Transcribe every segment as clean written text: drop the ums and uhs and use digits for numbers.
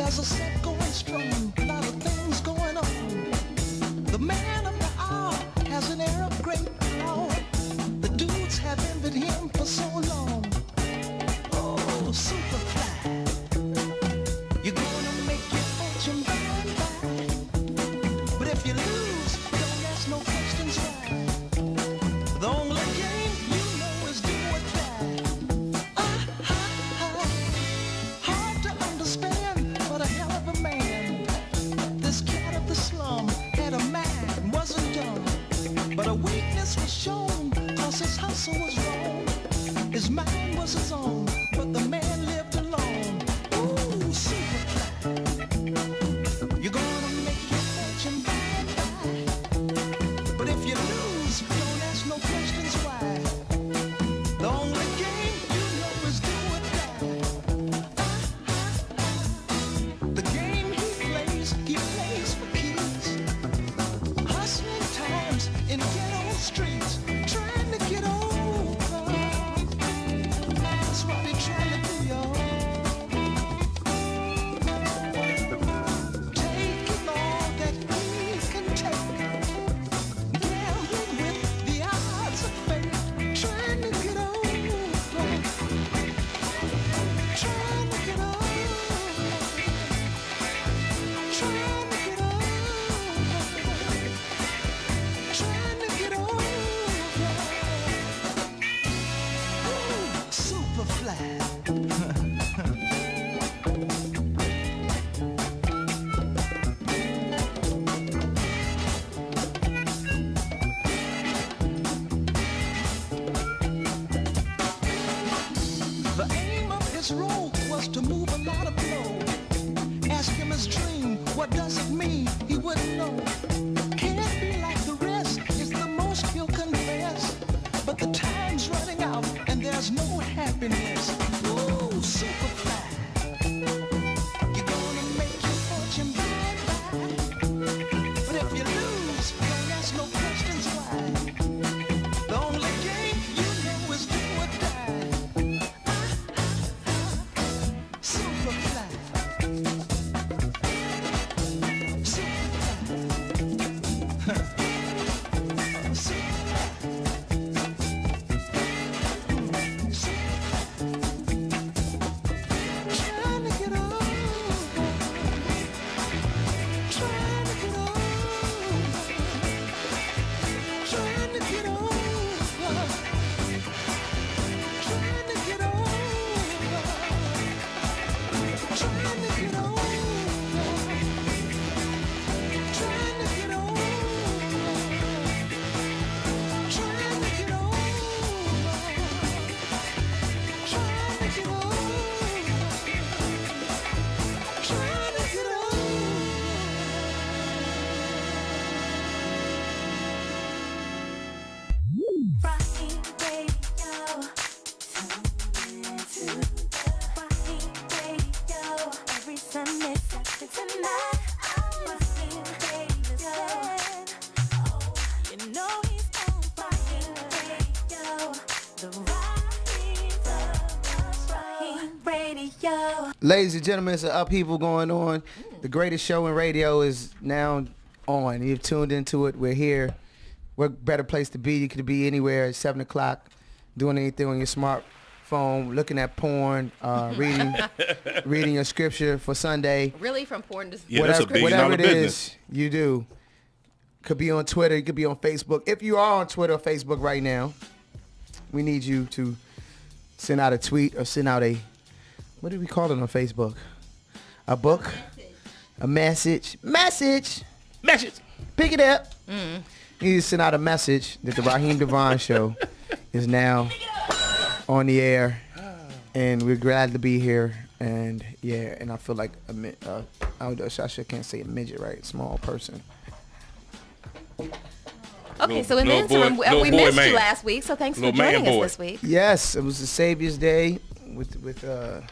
There's a set going strong, a lot of things going on. The man of the hour has an air of great power. The dudes have envied him for so long. Oh, Superfly, you're gonna make your fortune by and by. But if you lose, don't ask no questions why. The only game you know is do or die. Hard to understand, but a hell of a man. This cat of the slum had a mind, wasn't dumb. But a weakness was shown, cause his hustle was wrong. His mind was his own, but the man lived alone. Ooh, Superfly, you're gonna make your fortune by and by. But if you lose, don't ask no questions why. The only game you know is do or die. The game he plays for keys. Hustling times in ghetto streets, trying to get over. That's what they're trying to do, y'all. Taking all that he can take. Gambling with the odds of fate. Trying to get over. Trying to get over. Trying to get over. Trying to get over. Ooh, Superfly. The aim of his role was to move a lot of blow. Ask him his dream, what does it mean? He wouldn't know. Can't be like the rest, it's the most he'll confess. But the time's running out and there's no happiness. Ooh, Superfly, you're gonna make your fortune by and by. But if you lose, don't ask no questions why. The only game you know is do or die. Superfly. Trying to get over. Trying to get over. Trying to get over. Trying to get over. Trying to get over. Trying to get over. Trying to get over. Trying to get over. Trying to get over. Raheem Radio. Tune into Raheem Radio. Every Sunday, Saturday night. Raheem Radio. Oh, you know he's on Raheem Radio. The Raheem Radio. Ladies and gentlemen, it's an upheaval going on. The greatest show in radio is now on. You've tuned into it. We're here. What better place to be? You could be anywhere at 7 o'clock, doing anything on your smartphone, looking at porn, reading your scripture for Sunday. Really, from porn to Yeah, that's a big Whatever amount it of business. is you do. Could be on Twitter. You could be on Facebook. If you are on Twitter or Facebook right now, we need you to send out a tweet or send out a, what do we call it on Facebook? A book? A message. Message! Pick it up. You need to send out a message that the Raheem Devon Show is now on the air, and we're glad to be here. And yeah, and I feel like I can't say a midget, right? Small person. Okay, so in the Little interim, boy- we little boy missed man. you last week, so thanks for Little man joining us boy. this week. Yes, it was the Savior's Day with the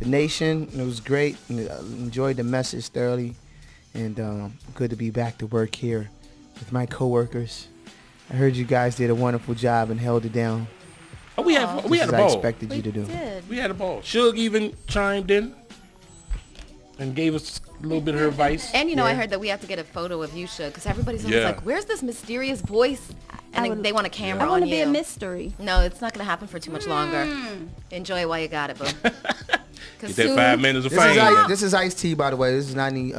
nation. And it was great. And I enjoyed the message thoroughly, and good to be back to work here with my coworkers. I heard you guys did a wonderful job and held it down. Oh, we had Just a as I ball. expected you to do. Did. We had a ball. Suge even chimed in. and gave us a little bit of her advice. And you know, I Yeah. heard that we have to get a photo of you, Suge, because everybody's always Yeah. like, "Where's this mysterious voice?" And they want a camera I want on to you. be a mystery. No, it's not gonna happen for too much longer. Enjoy it while you got it, boo. Get that 5 minutes of This is, fame. this is iced tea, by the way. This is not any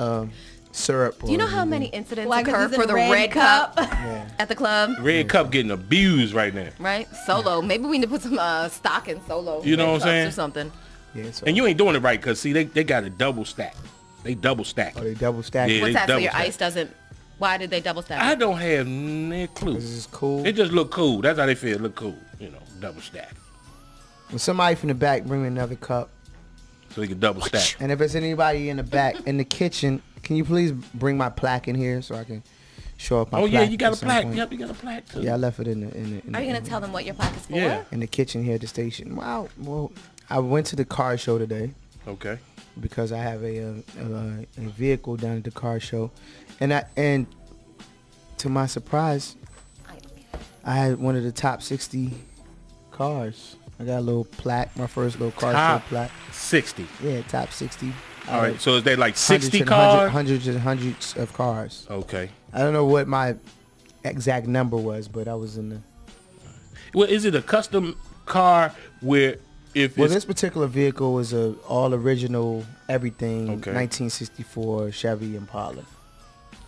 syrup. Do you know or how anything. many incidents Why, 'cause occur it's in for a the red red cup Yeah. at the club? Red Cup getting abused right now. Right? Solo. Maybe we need to put some stock in Solo. You know red what I'm cups saying? Or something. Yeah, so, And you ain't doing it right because, see, they got a double stack. They double stack. oh, they double stack. Yeah. What's they that? So double your stack. ice doesn't. Why did they double stack? I don't have no clue. This is cool. It just look cool. That's how they feel. Look cool. You know, double stack. When somebody from the back bring me another cup, So they can double stack. and if it's anybody in the back in the kitchen, can you please bring my plaque in here so I can show up my Oh, plaque? yeah, you got at a some plaque. point? Yep, you got a plaque, too. Yeah, I left it in the Are you gonna tell them what your plaque is for? Yeah. in the kitchen here at the station. Wow. Well, I went to the car show today Okay. because I have a vehicle down at the car show, and to my surprise, I had one of the top 60 cars. I got a little plaque, my first little car Top show plaque. 60. Yeah, top 60. All right. So is they like 60 hundreds cars? hundreds and hundreds of cars. Okay. I don't know what my exact number was, but I was in the. Well, is it a custom car where if Well, it's this particular vehicle is a all original, everything, Okay. 1964 Chevy Impala.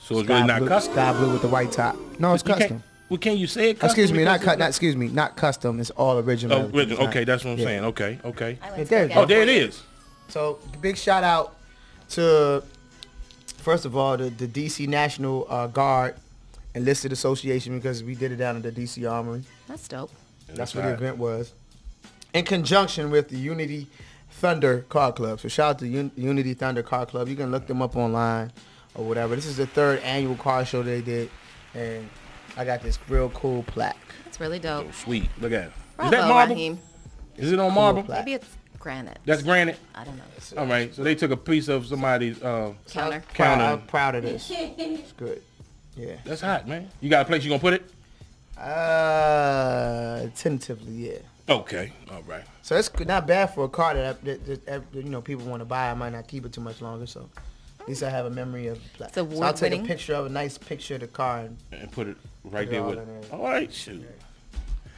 so it's really not blue, custom? Sky blue with the white top. No, it's You can't- custom. Well, can you say it custom? Excuse me, not because cut. Not excuse me, not custom. It's all original. Oh, everything. It's not- okay, that's what I'm yeah. saying. Okay, okay. I Yeah, like there you to go. Oh, there it is. So big shout out to first of all the DC National Guard Enlisted Association because we did it down at the DC Armory. That's dope. That's what the event was. In conjunction with the Unity Thunder Car Club. So shout out to Unity Thunder Car Club. You can look them up online or whatever. This is the 3rd annual car show they did. And I got this real cool plaque. That's really dope. Oh, sweet. Look at it. Is Bravo, that marble? Raheem. Is it on marble? plaque. Maybe it's granite. That's granite. I don't know. All right. So they took a piece of somebody's. Counter. Counter. I'm proud of this. It's good. Yeah. That's hot, man. You got a place you gonna put it? Tentatively, yeah. Okay. All right. So it's not bad for a car that you know people want to buy. I might not keep it too much longer, so at least I have a memory of the plaque. It's So I'll take a award-winning. picture of a nice picture of the car. And, And put it right Put it there all with in it. there. All right. Shoot.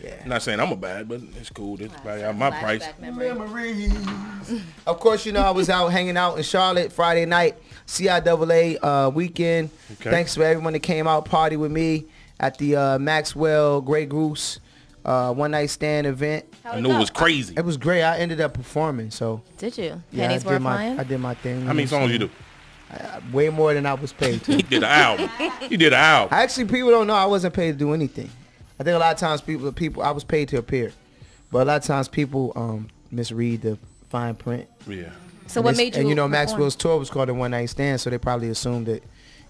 yeah. I'm not saying I'm a bad, but it's cool. It's probably out my price. Flashback memory. Memories. Of course, you know I was out hanging out in Charlotte Friday night, CIAA weekend. Okay. Thanks for everyone that came out party with me at the Maxwell Grey Goose one night stand event. I know it was crazy. It was great. I ended up performing, so Did you? yeah, Pennies I were did flying? I did my thing. How many songs you do? Way more than I was paid to. You did an album. You did an album. Actually, people don't know I wasn't paid to do anything. I think a lot of times people I was paid to appear, but a lot of times people misread the fine print. Yeah. So what And made you? And you know, perform? Maxwell's tour was called the One Night Stand, so they probably assumed that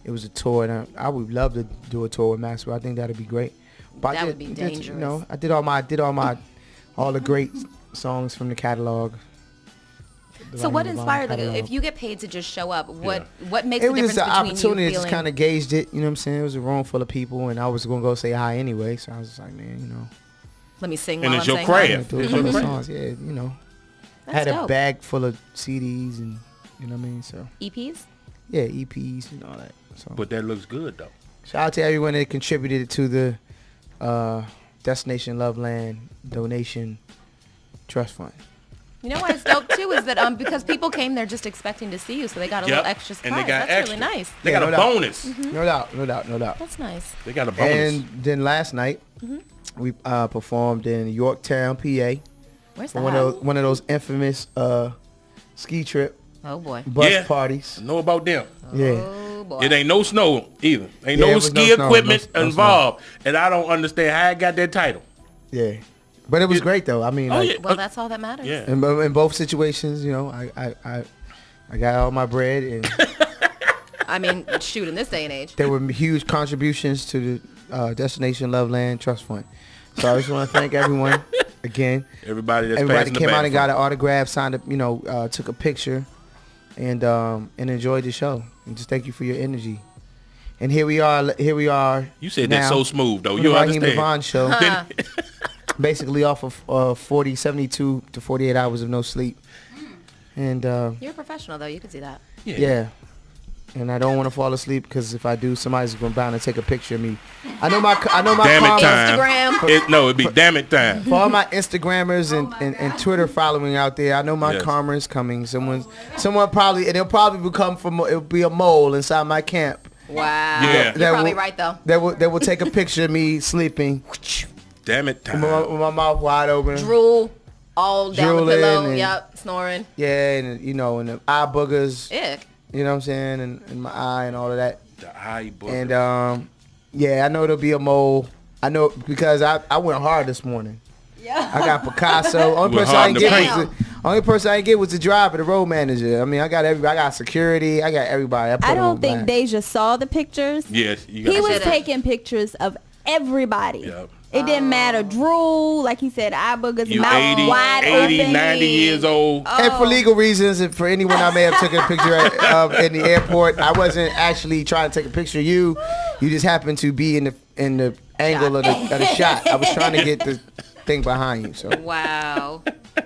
it was a tour. And I would love to do a tour with Maxwell. I think that'd be great. But That I would be You dangerous. know, I did all the great songs from the catalog. The So what Raheem Devon inspired? Like, catalog. if you get paid to just show up, what makes It the was difference just an between opportunity. you I just feeling? kind of gauged it. You know what I'm saying? It was a room full of people, and I was gonna go say hi anyway. So I was just like, man, you know, Let me sing And while it's I'm your saying hi. craft. do a It's couple your songs. Yeah, you know, That's had a dope. bag full of CDs and you know what I mean. So EPs. yeah, EPs and all that. So But that looks good though. shout out to everyone that contributed to the Destination Loveland donation trust fund. You know why it's dope too is that because people came there just expecting to see you, so they got a Yep. little extra surprise. And they got That's extra. really nice. They Yeah, got no a doubt. bonus. No doubt, no doubt, no doubt. That's nice. They got a bonus. And then last night we performed in Yorktown, PA. Where's For that? one of those infamous ski trip Oh boy. bus Yeah. parties. I know about them. Yeah. Oh boy. It ain't no snow either. Ain't Yeah, it no was no ski snow, equipment no snow. involved. And I don't understand how I got that title. Yeah. But it was great though. I mean, Oh, like, yeah. Well, that's all that matters. Yeah. in both situations, you know, I got all my bread, and I mean, shoot, in this day and age. there were huge contributions to the Destination Loveland Trust Fund. So I just want to thank everyone again. Everybody that's Everybody passing the came out baton. and got an autograph, signed up, you know, took a picture, and enjoyed the show. And just thank you for your energy. And here we are. You said now that so smooth though. on You the Raheem understand? Devon show. Basically off of 72 to 48 hours of no sleep. And You're a professional though. You can see that. Yeah. And I don't want to fall asleep because if I do, somebody's going to bound to take a picture of me. I know my Damn it time. Instagram. It'd be damn it time. For all my Instagrammers and Twitter following out there, I know my karma is coming. Someone probably, and it'll probably it'll be a mole inside my camp. Wow. Yeah. You're probably right though. That will take a picture of me sleeping. Damn it time. With my mouth wide open. Drool all down the Drooling pillow. and- Yep, snoring. Yeah, and and the eye boogers. Ick. You know what I'm saying? And my eye and all of that. The eye book. And yeah, I know there'll be a mole. I know because I went hard this morning. Yeah. I got Picasso. Only Went person I hard didn't in the get paint. was only person I didn't get was the driver, the road manager. I mean, I got everybody. I got security. I got everybody. I them on don't think blast. Deja saw the pictures. Yes, you got He was should've. taking pictures of everybody. Yep. It didn't matter. Drool, like he said, eye boogers, You mouth 80, wide 80, open. 90 years old. And for legal reasons, and for anyone I may have taken a picture of in the airport, I wasn't actually trying to take a picture of you. You just happened to be in the angle of the shot. I was trying to get the thing behind you. So Wow.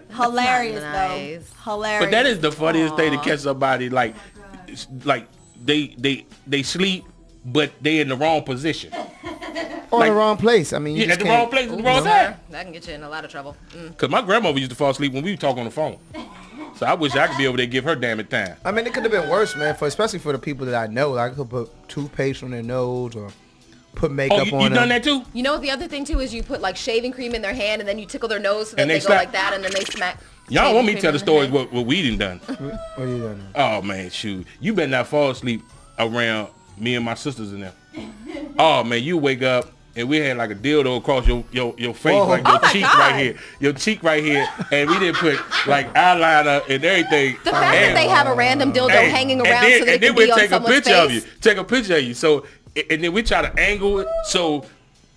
Hilarious Nice. though. Hilarious. But that is the funniest thing to catch somebody like they sleep, but they in the wrong position. on Like- the wrong place. I mean, you Yeah, just at the can't. wrong place at the Ooh, wrong time. sir, that can get you in a lot of trouble. Cause my grandmother used to fall asleep when we would talk on the phone. So I wish I could be over there and give her damn it time. I mean, it could have been worse, man. Especially for the people that I know. Like, I could put toothpaste on their nose or put makeup Oh, you on them. done that too? You know what the other thing too is you put like shaving cream in their hand and then you tickle their nose so that And they they go slap- like that and then they smack. Y'all shaving want me to cream tell the in stories head. what we done. What are you doing? Oh man, shoot. You better not fall asleep around me and my sisters in there. Oh man, you wake up and we had like a dildo across your face, Whoa. like your Oh, my cheek God. right here. Your cheek right here. And we didn't put like eyeliner and everything. The fact that they have a random dildo Hey, hanging and around then, so that and it then can be we on take a someone's picture of you. face. Take a picture of you. So and then we try to angle it so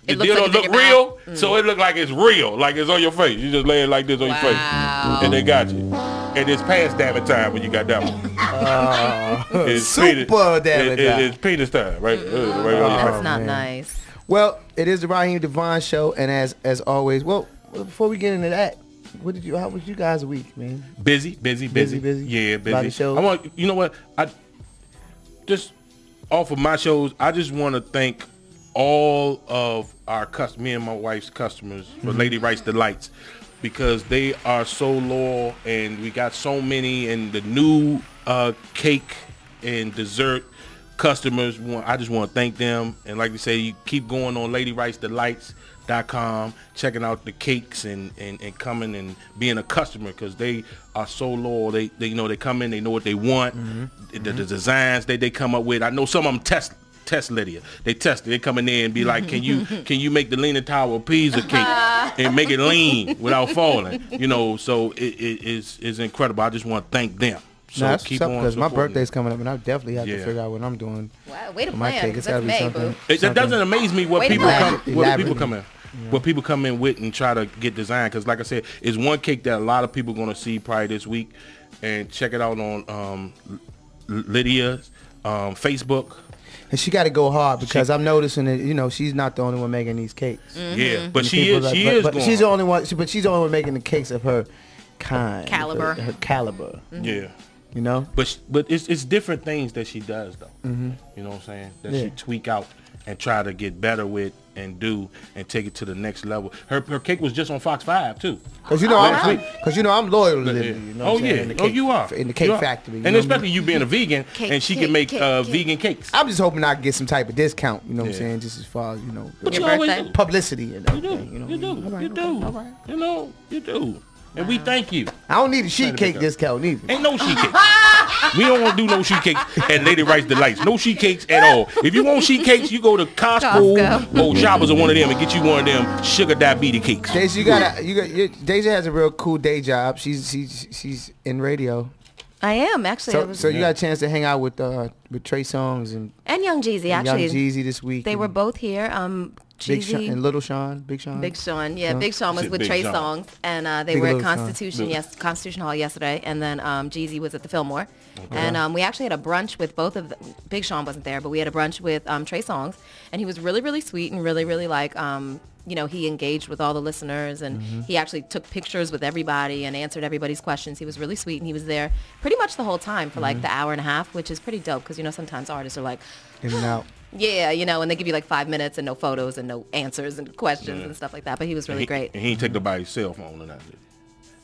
the It looks like dildo it's in look your real. mouth. So it look like it's real, like it's on your face. You just lay it like this on your face. Wow. And they got you. And it's past damn it time when you got that one. It's Super damn it time. It's penis time, right? Right on your That's face. not man. nice. Well, it is the Raheem Devon Show, and as always, well, before we get into that, how was you guys' week, man? Busy. Busy? Yeah, A lot busy. of shows? I want, you know what? I just off of my shows, I just want to thank all of our me and my wife's customers for Lady Rice Delights, because they are so loyal, and we got so many, and the new cake and dessert customers. I just want to thank them, and like you say, you keep going on LadyRiceDelights.com, checking out the cakes and coming and being a customer, because they are so loyal. They they come in, they know what they want, the designs they come up with. I know some of them test Lydia. They test it. They come in there and be like, can you make the Leaning Tower of Pisa cake and make it lean without falling? So it is incredible. I just want to thank them. So That's keep tough on because my supporting birthday's coming up, and I definitely have to Yeah. figure out what I'm doing. Wow, way to for my plan, cake. 'cause It's gotta that's be May, something. boo. It doesn't amaze me what Way to people plan. come in. What people come in with and try to get designed, because like I said, it's one cake that a lot of people going to see probably this week, and check it out on Lydia's Facebook. And she got to go hard because I'm noticing that she's not the only one making these cakes. Yeah, but And she people is like- but going. she's the only one. But she's the only one making the cakes of her kind, Caliber. her caliber. Yeah. You know. But it's different things that she does though. You know what I'm saying? That Yeah. she tweak out and try to get better with and do and take it to the next level. Her cake was just on Fox 5 too. Because Last week. I'm loyal to Yeah. Lydia. You know Oh what I'm saying? yeah. In the Oh cake- you are. in the cake You are. factory. you And know especially you being a vegan, Cake, and she cake, can make cake, vegan cakes. I'm just hoping I can get some type of discount. You know what I'm Yeah. saying? Just as far as But Your you always birthday? do. publicity and You do. everything. You do. All right, You do. all right. You do. And we thank you. I don't need a sheet to cake make up. discount either. Ain't no sheet cakes. We don't want to do no sheet cakes at Lady Rice Delights. No sheet cakes at all. If you want sheet cakes, you go to Costco or Shoppers or one of them and get you one of them sugar diabetes cakes. Deja, Deja has a real cool day job. She's in radio. I am actually. I was, So you got a chance to hang out with Trey Songz and and Young Jeezy Young actually. Jeezy this week. They and were both here. Big Sean Jeezy. and Little Sean, Big Sean. Big Sean, yeah, Sean? Big Sean was Shit, with Big Trey Sean. Songz, and they Big were at Little Sean. Constitution Hall yesterday, and then Jeezy was at the Fillmore, and we actually had a brunch with both of them. Big Sean wasn't there, but we had a brunch with Trey Songz, and he was really, really sweet and really, really like he engaged with all the listeners, and he actually took pictures with everybody and answered everybody's questions. He was really sweet, and he was there pretty much the whole time for like the hour and a half, which is pretty dope because sometimes artists are like In and out. yeah, and they give you like 5 minutes and no photos and no answers and questions and stuff like that. But he was really great. And he didn't take nobody's cell phone or nothing.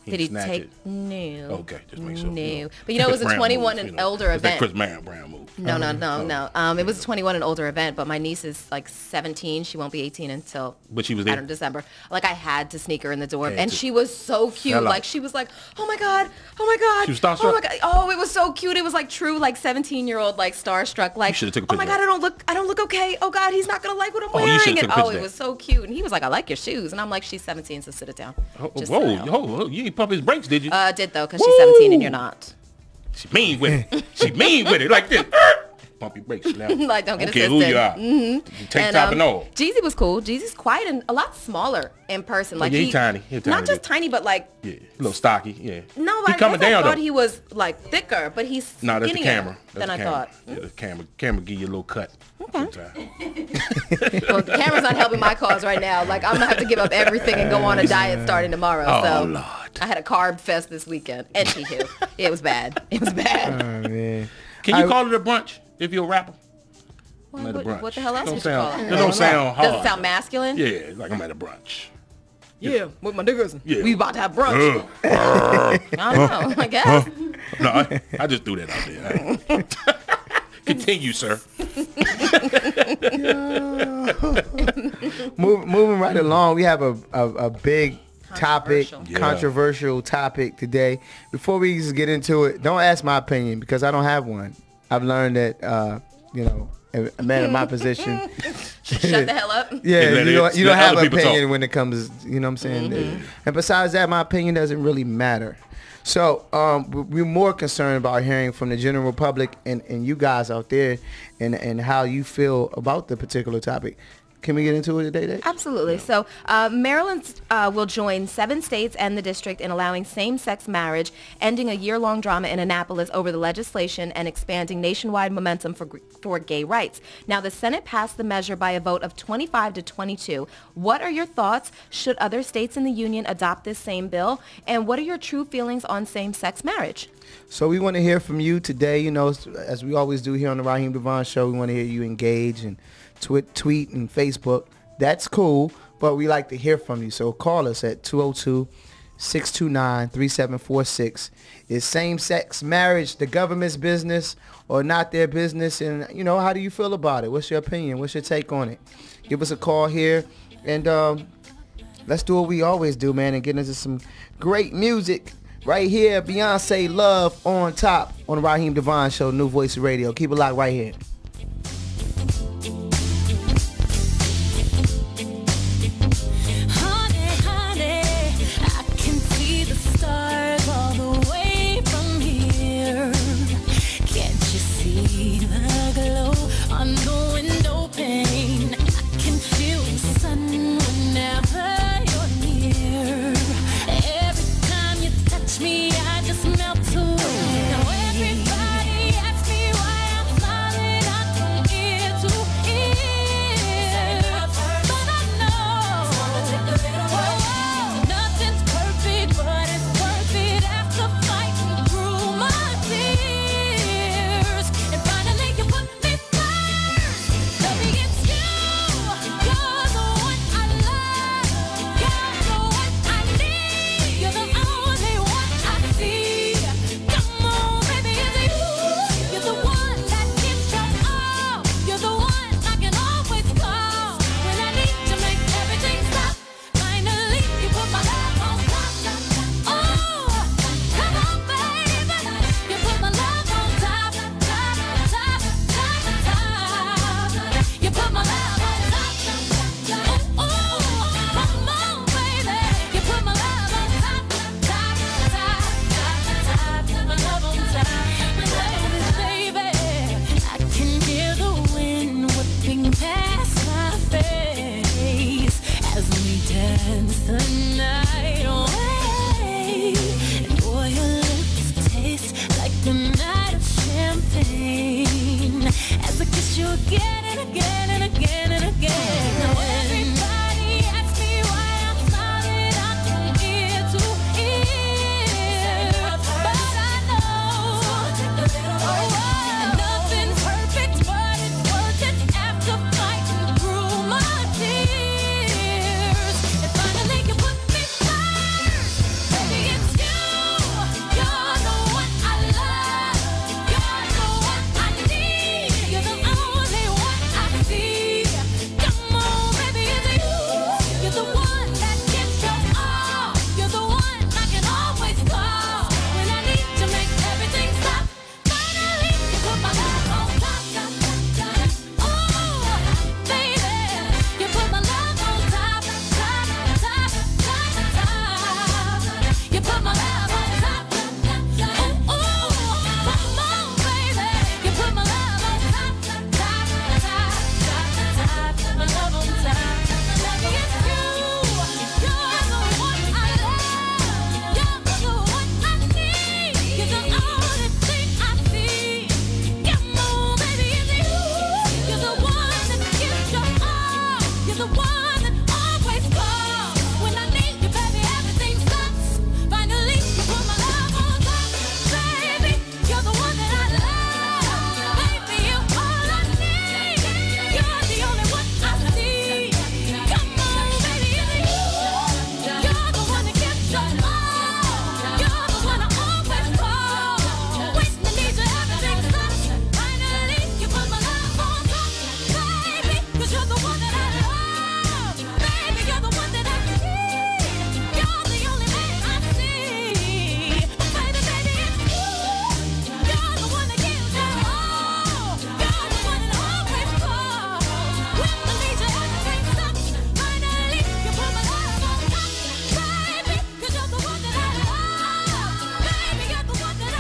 Did he snatch take? it. No. Okay, just make sure. No. But it was a Brown 21 move, and older it's that event. Chris Brown move. No. It was a 21 and older event, but my niece is like 17. She won't be 18 until But she was there. December. Like I had to sneak her in the door, Had and to. she was so cute. Fell out. Like she was like, oh my god, She was starstruck? oh my god, oh it was so cute. It was like true like 17-year-old like starstruck. Like should've took a oh my picture god, of I don't look okay. Oh god, he's not gonna like what I'm Oh, you wearing. should've And took a oh, picture it of was that. so cute. And he was like, I like your shoes, and I'm like, she's 17, so sit it down. Just sit down. Whoa, you ain't pump his brakes, did you? Did though, because she's 17 and you're not. She mean with it. She mean with it like this. Pump your brakes now. Like, don't get okay, who you assisted. are. You take top and all. Jeezy was cool. Jeezy's quiet and a lot smaller in person. Like yeah, he tiny. He tiny not just bit. tiny, but like Yeah, a little stocky. Yeah. no. He I coming guess I down thought though. he was like thicker, but he's No, that's the skinnier camera. That's than the I camera. thought. Yeah, the camera give you a little cut. Okay. Sometimes. Well, the camera's not helping my cause right now. Like I'm gonna have to give up everything and go on a diet starting tomorrow. Oh, so Lord. I had a carb fest this weekend. Anywho, it was bad. It was bad. Oh, man. Can you call it a brunch if you're a rapper? I'm at a brunch. What the hell else Don't would you sound, call it? That don't sound hard. Does it sound masculine? Yeah, it's like I'm at a brunch. Yeah, with my niggas. Yeah. We about to have brunch. I don't know. I guess. No, I just threw that out there. Continue, sir. Moving right along, we have a big topic, Controversial. Yeah. controversial topic today. Before we just get into it, don't ask my opinion because I don't have one. I've learned that, a man in my position, Shut the hell up. yeah, And let you it- don't let have other an people opinion talk. when it comes, you know what I'm saying? And besides that, my opinion doesn't really matter. So we're more concerned about hearing from the general public and you guys out there and how you feel about the particular topic. Can we get into it today, Dave? Absolutely. So Maryland will join 7 states and the district in allowing same-sex marriage, ending a year-long drama in Annapolis over the legislation and expanding nationwide momentum for gay rights. Now, the Senate passed the measure by a vote of 25 to 22. What are your thoughts? Should other states in the union adopt this same bill? And what are your true feelings on same-sex marriage? So we want to hear from you today. You know, as we always do here on the Raheem Devon Show, we want to hear you engage and tweet and Facebook. That's cool, but we like to hear from you. So call us at 202-629-3746. Is same-sex marriage the government's business or not their business? And, how do you feel about it? What's your opinion? What's your take on it? Give us a call here, and let's do what we always do, man, and get into some great music. Right here, Beyonce Love on top on the Raheem Devon Show, New Voice Radio. Keep it locked right here. Honey, I can see the stars all the way from here. Can't you see the glow on the window pane? I can feel the sun whenever you're near. Every time you touch me, I just melt away. Now everybody asks me why I'm smiling.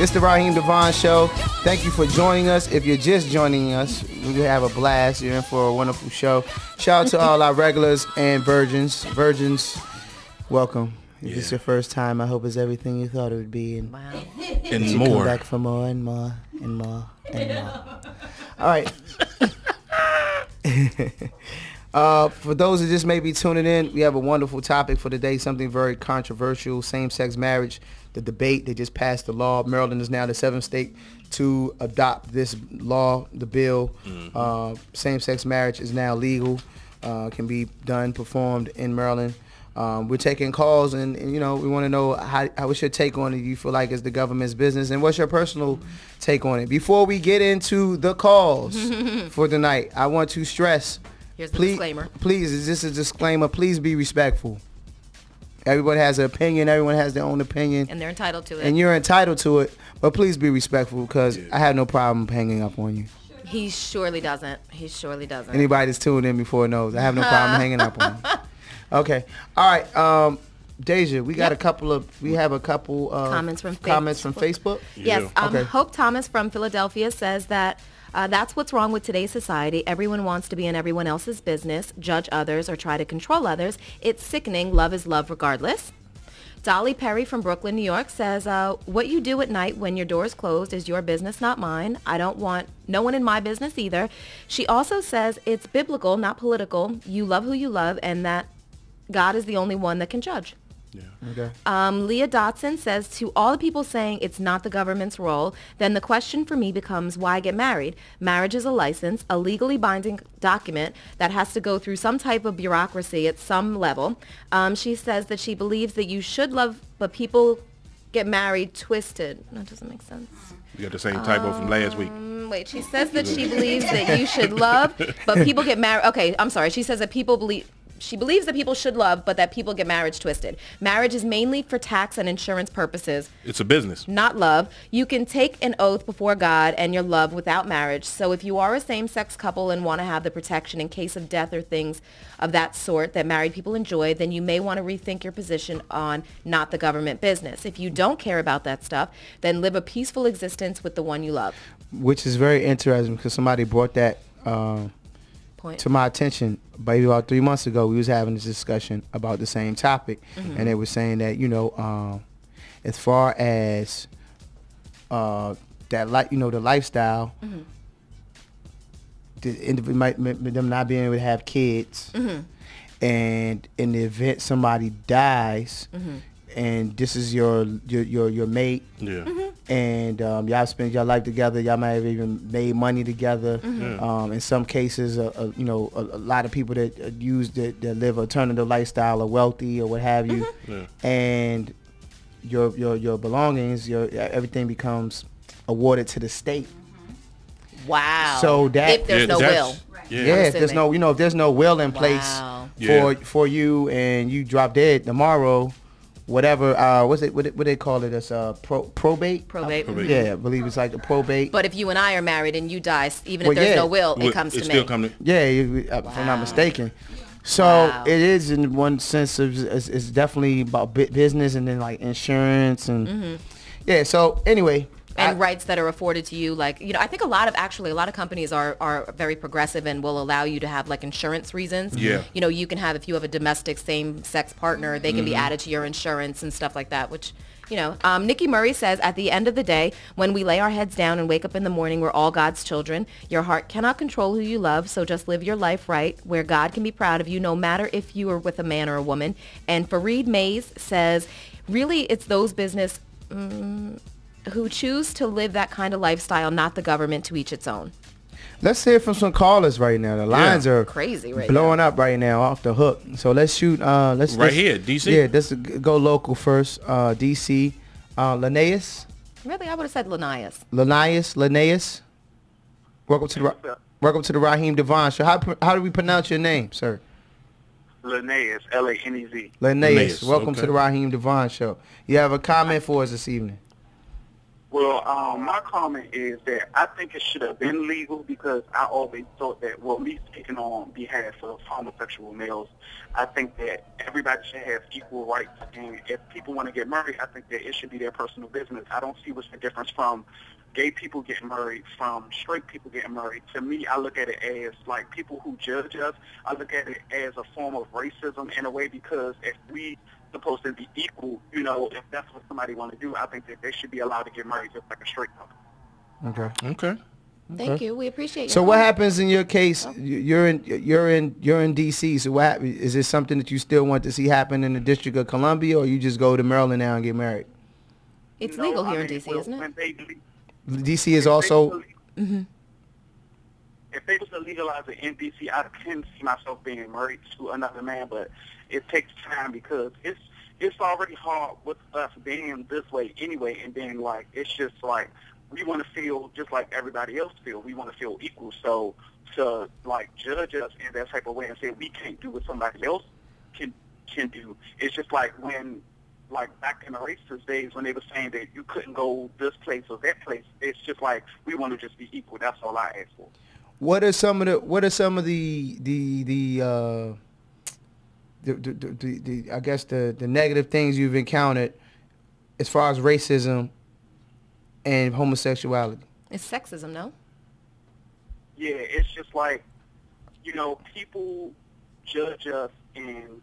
It's the Raheem Devon Show. Thank you for joining us. If you're just joining us, we have a blast. You're in for a wonderful show. Shout out to all our regulars and virgins. Virgins, welcome. If it's your first time, I hope it's everything you thought it would be. And, And you more. come back for more and more and more and more. All right. For those who just may be tuning in, we have a wonderful topic for today, something very controversial, same-sex marriage, the debate. They just passed the law. Maryland is now the 7th state to adopt this law, the bill. Same-sex marriage is now legal, can be done, performed in Maryland. We're taking calls, and we want to know how what's your take on it. Do you feel like it's the government's business, and what's your personal take on it? Before we get into the calls for tonight, I want to stress, Here's the disclaimer. Please, is this a disclaimer? Please be respectful. Everyone has an opinion. Everyone has their own opinion. And they're entitled to it. And you're entitled to it, but please be respectful, because I have no problem hanging up on you. He surely doesn't. He surely doesn't. Anybody that's tuned in before knows I have no problem hanging up on you. Okay. All right. Deja, we have a couple Comments from Facebook. Yes. Okay. Hope Thomas from Philadelphia says that that's what's wrong with today's society. Everyone wants to be in everyone else's business, judge others, or try to control others. It's sickening. Love is love regardless. Dolly Perry from Brooklyn, New York says, what you do at night when your door is closed is your business, not mine. I don't want no one in my business either. She also says it's biblical, not political. You love who you love, and that God is the only one that can judge. Yeah. Okay. Leah Dotson says, to all the people saying it's not the government's role, then the question for me becomes, why get married? Marriage is a license, a legally binding document that has to go through some type of bureaucracy at some level. She says that she believes that you should love, but people get married twisted. That doesn't make sense. You got the same typo from last week. Wait, she says that she believes that you should love, but people get married. Okay, I'm sorry. She says that she believes that people should love, but that people get marriage twisted. Marriage is mainly for tax and insurance purposes. It's a business. Not love. You can take an oath before God and your love without marriage. So if you are a same-sex couple and want to have the protection in case of death or things of that sort that married people enjoy, then you may want to rethink your position on not the government business. If you don't care about that stuff, then live a peaceful existence with the one you love. Which is very interesting, because somebody brought that Point. to my attention. Maybe about 3 months ago, we was having this discussion about the same topic, and they were saying that as far as that, the lifestyle, the individual might them not being able to have kids, and in the event somebody dies, and this is your mate, and y'all spend your life together, y'all might have even made money together. In some cases, a lot of people that that live an alternative lifestyle are wealthy or what have you, and your belongings, everything becomes awarded to the state. Wow. So that if there's no will. if there's if there's no will in place Wow. for you, and you drop dead tomorrow, whatever, what they call it, as probate. Probate. Yeah, I believe it's like a probate. But if you and I are married and you die, even Well, if there's yeah. no will, it comes to still me. come to Yeah, if I'm not mistaken. So Wow. it is, in one sense, it's definitely about business, and then like insurance and yeah. So anyway. And rights that are afforded to you, like, I think a lot of companies are very progressive and will allow you to have like insurance reasons. Yeah. You can have, if you have a domestic same-sex partner, they can be added to your insurance and stuff like that, which, Nikki Murray says, at the end of the day, when we lay our heads down and wake up in the morning, we're all God's children. Your heart cannot control who you love, so just live your life right, where God can be proud of you, no matter if you are with a man or a woman. And Fareed Mays says, really, it's those business who choose to live that kind of lifestyle, not the government, to each its own. Let's hear from some callers right now. The lines are Crazy right blowing up right now, off the hook. So let's shoot. Let's here, DC. Yeah, let's go local first. DC. Linnaeus. Really, I would have said Linnaeus. Linnaeus. Welcome to the Raheem Devon Show. How do we pronounce your name, sir? Linnaeus, L-A-N-E-Z. Linnaeus. Welcome okay. to the Raheem Devon Show. You have a comment for us this evening? Well, my comment is that I think it should have been legal because I always thought that, well, me speaking on behalf of homosexual males, I think that everybody should have equal rights. And if people want to get married, I think that it should be their personal business. I don't see what's the difference from gay people getting married from straight people getting married. To me, I look at it as like people who judge us. I look at it as a form of racism in a way because if we supposed to be equal, you know, if that's what somebody want to do, I think that they should be allowed to get married just like a straight couple. Okay. Okay. Thank you. We appreciate you. So what happens in your case? You're in DC. So what happens? Is this something that you still want to see happen in the District of Columbia, or you just go to Maryland now and get married? It's No, legal I here in mean, DC, well, isn't it? when they, DC is also. If they was to legalize it in DC, I can see myself being married to another man, but it takes time because it's already hard with us being this way anyway, and then like it's just like we want to feel just like everybody else feel. We want to feel equal. So to like judge us in that type of way and say we can't do what somebody else can do, it's just like when like back in the racist days when they were saying that you couldn't go this place or that place. It's just like we want to just be equal. That's all I ask for. What are some of the I guess the negative things you've encountered as far as racism and homosexuality? It's sexism, no? Yeah, it's just like, you know, people judge us and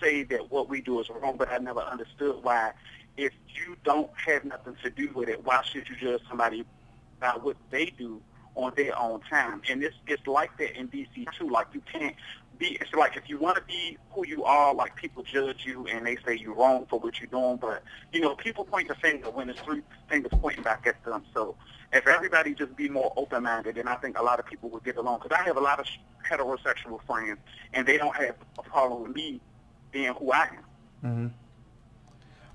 say that what we do is wrong, but I never understood why. If you don't have nothing to do with it, why should you judge somebody by what they do on their own time? And it's like that in D.C. too. Like you can't be. It's like if you want to be who you are, like people judge you and they say you're wrong for what you're doing. But you know, people point the finger when it's three fingers pointing back at them. So if everybody just be more open-minded, then I think a lot of people would get along. Because I have a lot of heterosexual friends, and they don't have a problem with me being who I am. Mm-hmm.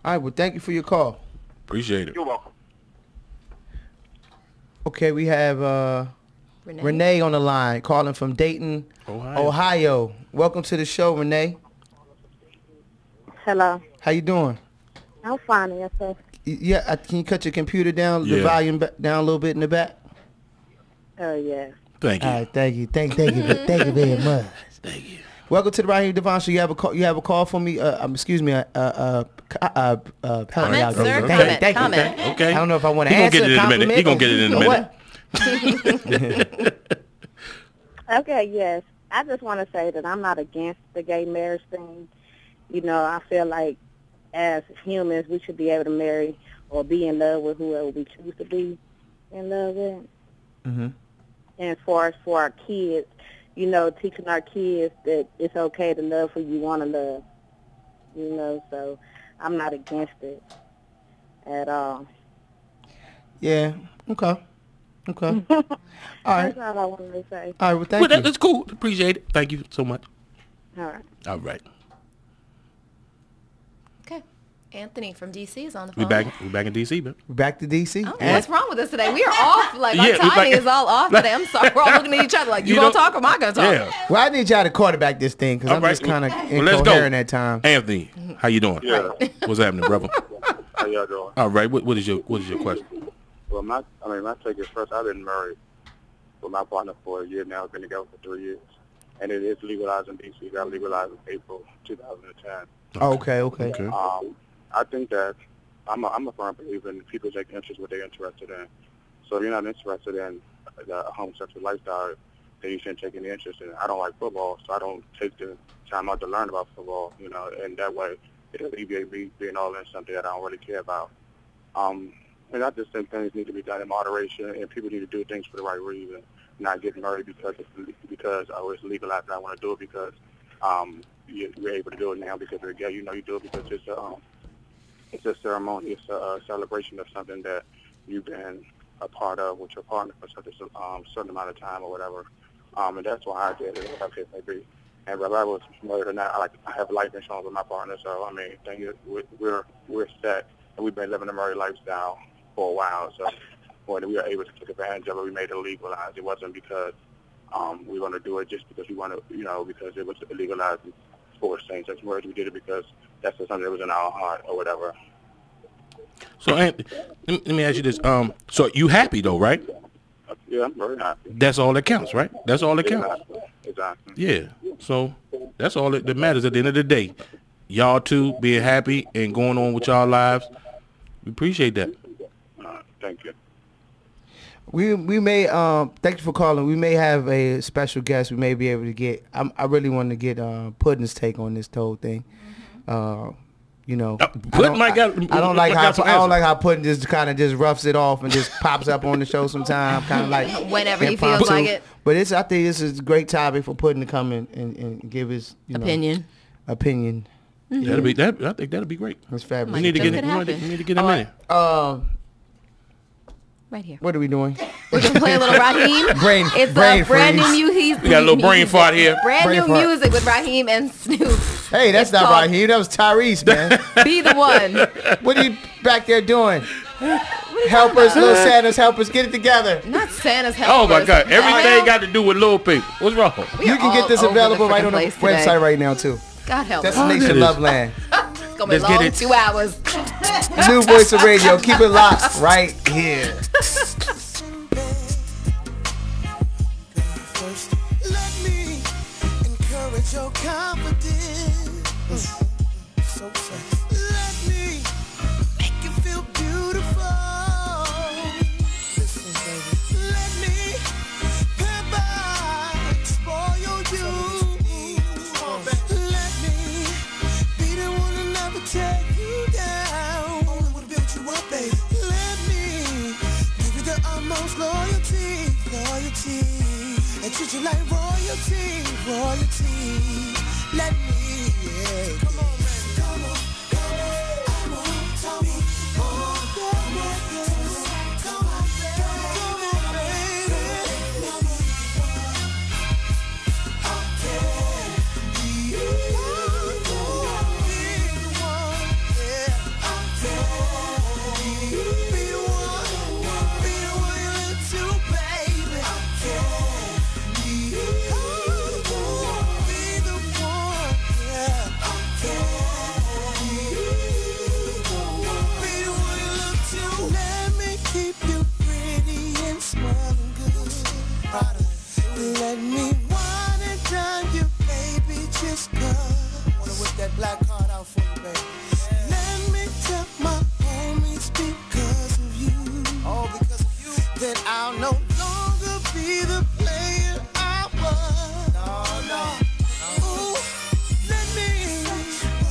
All right. Well, thank you for your call. Appreciate it. You're welcome. Okay, we have Renee on the line, calling from Dayton, Ohio. Welcome to the show, Renee. Hello. How you doing? I'm fine, yes, sir. Yeah, can you cut your computer down, the Yeah. volume down a little bit in the back? Oh, yeah. Thank you. All right, thank you very much. Thank you. Welcome to the Raheem Devon Show. You have a call. You have a call for me. Excuse me. Comment, Comment, sir. Thank you. Comment. Okay. I don't know if I want to He gonna answer. get it in a minute. He gonna get it in a minute. Okay, yes. I just want to say that I'm not against the gay marriage thing. You know, I feel like as humans, we should be able to marry or be in love with whoever we choose to be in love with. Mm-hmm. And as far as for our kids, you know, teaching our kids that it's okay to love who you want to love. You know, so I'm not against it at all. Yeah. Okay. All right. That's all I wanted to say. All right. Well, thank you. That's cool. Appreciate it. Thank you so much. All right. All right. Okay. Anthony from DC is on the We phone. back in DC, man. We're back to DC. Oh, what's wrong with us today? We are off. Like, Yeah, our we timing back- is all off today. I'm sorry. We're all looking at each other like, you You gonna know- talk or am I gonna talk? Yeah. Well, I need y'all to quarterback this thing because All I'm right. just kind of Well, let's go. incoherent at times. Anthony, how you doing? Yeah. What's happening, brother? How y'all doing? All right. What is your question? Well, my take is first. I've been married with my partner for a year now. I've been together for 3 years, and it is legalized in D.C. Got legalized in April 2010. Okay. I think that I'm a firm believer in people take interest what they're interested in. So if you're not interested in the homosexual lifestyle, then you shouldn't take any interest in it. I don't like football, so I don't take the time out to learn about football. You know, and that way it alleviates me being all in something that I don't really care about. And I just think things need to be done in moderation, and people need to do things for the right reason, not get married because it's legalized and I want to do it because you're able to do it now because you're gay. You know, you do it because it's a ceremony, it's a celebration of something that you've been a part of with your partner for such a certain amount of time or whatever. And that's why I did it, whatever it may be. And whether I was married or not, I have life insurance with my partner, so I mean, thing is, we're set, and we've been living a married lifestyle for a while. So when we were able to take advantage of it, we made it legalized. It wasn't because we want to do it just because we want to, you know, because it was legalized for same-sex marriage. We did it because that's just something that was in our heart or whatever. So Anthony, let me ask you this. So you happy though, right? Yeah, I'm very happy. That's all that counts, right? That's all that counts. Exactly. Yeah. So that's all that matters at the end of the day. Y'all two being happy and going on with y'all lives. We appreciate that. Thank you. We may thank you for calling. We may have a special guest. We may be able to get. I really want to get Puddin's take on this whole thing. You know, Puddin might got. I don't like how Puddin just kind of just roughs it off and just pops up on the show sometime, kind of like Whenever he feels like it. But I think this is a great topic for Puddin to come in and give his Opinion. Opinion. Mm-hmm. That'll be that. I think that'll be great. That's fabulous. We need to get him. We need to get him in. Right here. What are we doing? We're gonna play a little Raheem. brain It's brand freeze. new music. We got a little brain fart here. Brand Brain new fart. music with Raheem and Snoop. Hey, that's It's not called Raheem. That was Tyrese, man. Be the one. What are you back there doing? Help us, little Santa's help us get it together. Not Santa's help. Oh my God! Everything got to do with Lil Peep. What's wrong? You can get this available right on the website right now too. God help. Destination Loveland. It's gonna be Let's get long it. 2 hours. New voice of radio. Keep it locked right here. Let me encourage your confidence. Let me make you feel beautiful. Listen, baby. Let me pamper, spoil you. Let me be the one to never take you down. Only wanna build you up, baby. Let me give you the utmost loyalty. And treat you like royalty. Let me, yeah. Come on, man. Come on. Tell me more. Come on, baby. Let me wine and dine you, baby, just cause. Wanna whip that black card out for you, baby. Let me tell my homies because of you. Oh, because of you. Then I'll no longer be the player I was. No. Ooh, let me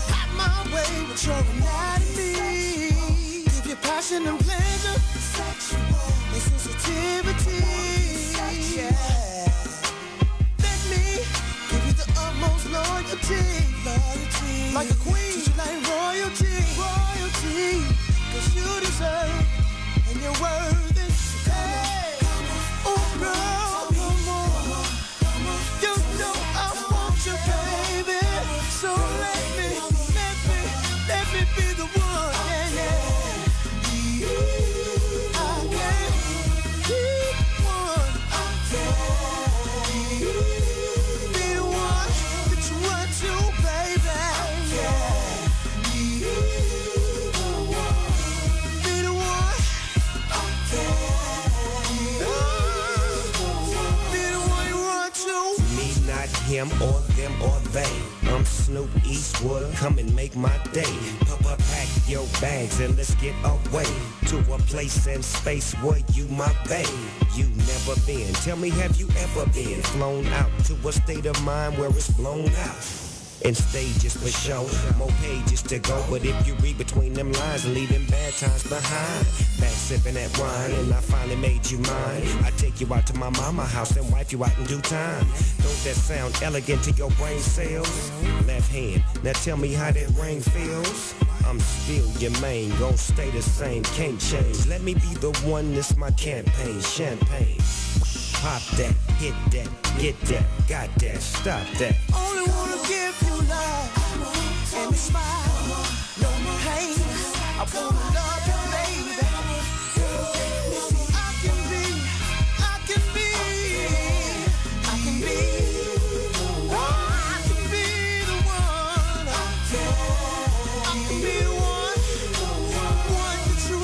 have my way with your anatomy. Give you passion and pleasure, sexual and sensitivity. Yeah. Loyalty, like a queen, treat you like royalty, 'cause you deserve and you're worthy. Hey, oh girl, come on, you know I want you, baby. So let me be the one, yeah. I can't keep one. Be the one. Run to, baby. Be the one. Be the one you run to. Me, not him or them or they. I'm Snoop Eastwood, come and make my day. Papa, pack your bags and let's get away to a place and space where you my babe. You never been, tell me have you ever been flown out to a state of mind where it's blown out? And stages for show, more pages to go. But if you read between them lines and leave them bad times behind, back sipping that wine and I finally made you mine. I take you out to my mama house and wipe you out in due time. Don't that sound elegant to your brain cells? Left hand, now tell me how that ring feels. I'm still your main, gon' stay the same, can't change. Let me be the one, this my campaign, champagne. Pop that, hit that, get that, got that, stop that. Only wanna give you love and a smile, no pain. I wanna love you, baby. I can be the one. I can be the one to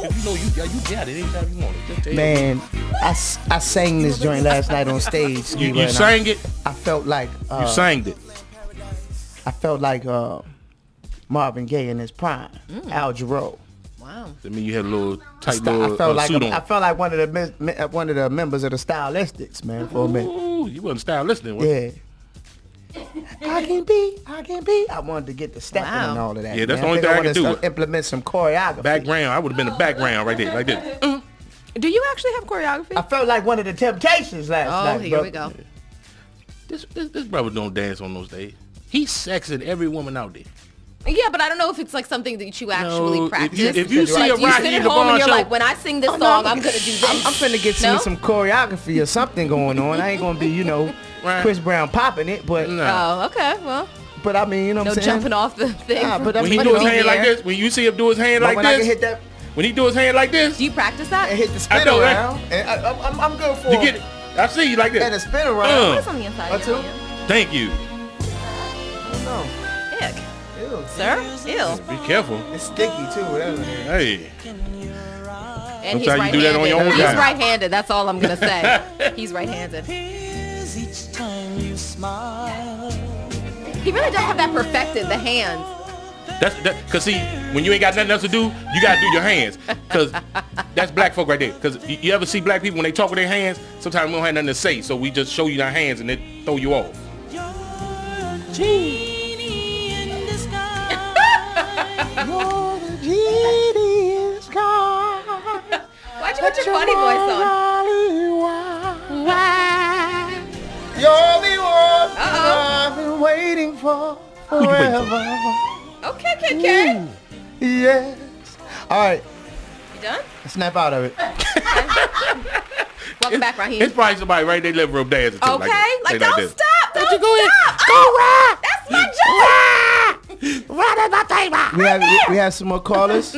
You know you got it anytime you want it. Just tell Man, I sang this joint last night on stage. You sang it? I felt like You sang it. I felt like Marvin Gaye in his prime, Al Jarreau. Wow. I mean, you had a little tight I little felt like suit on. I felt like one of the members of the Stylistics, man, for a minute. Ooh, you wasn't stylistic. Was Yeah. I can be. I wanted to get the stepping and all of that. Yeah, that's man. the only thing I wanted can to do. start implement some choreography. Background. I would have been the background right there, like this. Do you actually have choreography? I felt like one of the Temptations last night. Here bro. we go. This brother don't dance on those days. He's sexing every woman out there. Yeah, but I don't know if it's like something that you actually practice. If you see a you sit Raheem at home and Devon you're show, like, when I sing this Oh, no, song, I'm gonna do this. I'm finna get No? some choreography or something going on. I ain't gonna be, Right. Chris Brown popping it, but No. Oh, okay. Well, but I mean, you know no what I'm saying? jumping off the thing. Nah, but I when mean, he do his hand like there. this, when you see him do his hand But like when I can this, hit that when he do his hand like this, Do you practice that? and hit the spin know, right? around, and I'm good for you get it. I see you like and a this. spin around. What's on the inside Or of your two. hand? Thank you. No, Ick. ew. Sir? Ew. Be careful. It's sticky too, whatever. Hey, And he's Sometimes you do that on your own right-handed. He's time. right-handed. That's all I'm gonna say. He's right-handed. Each time you smile. He really does have that perfected. The hands. that's cause see, when you ain't got nothing else to do, you gotta do your hands. Cause that's black folk right there. Cause you ever see black people when they talk with their hands, sometimes we don't have nothing to say, so we just show you our hands and it throw you off. You're the genie in the sky. Why'd you put your funny voice on? You're the one Uh-oh. I've been waiting for you waiting for? forever. Okay, KK. Yes. All right, You done? snap out of it. Welcome back, Raheem. It's probably somebody right in their living room dancing to Okay, it like they don't this. stop. Don't you go ahead. stop. Go Oh, that's my job. We have some more callers.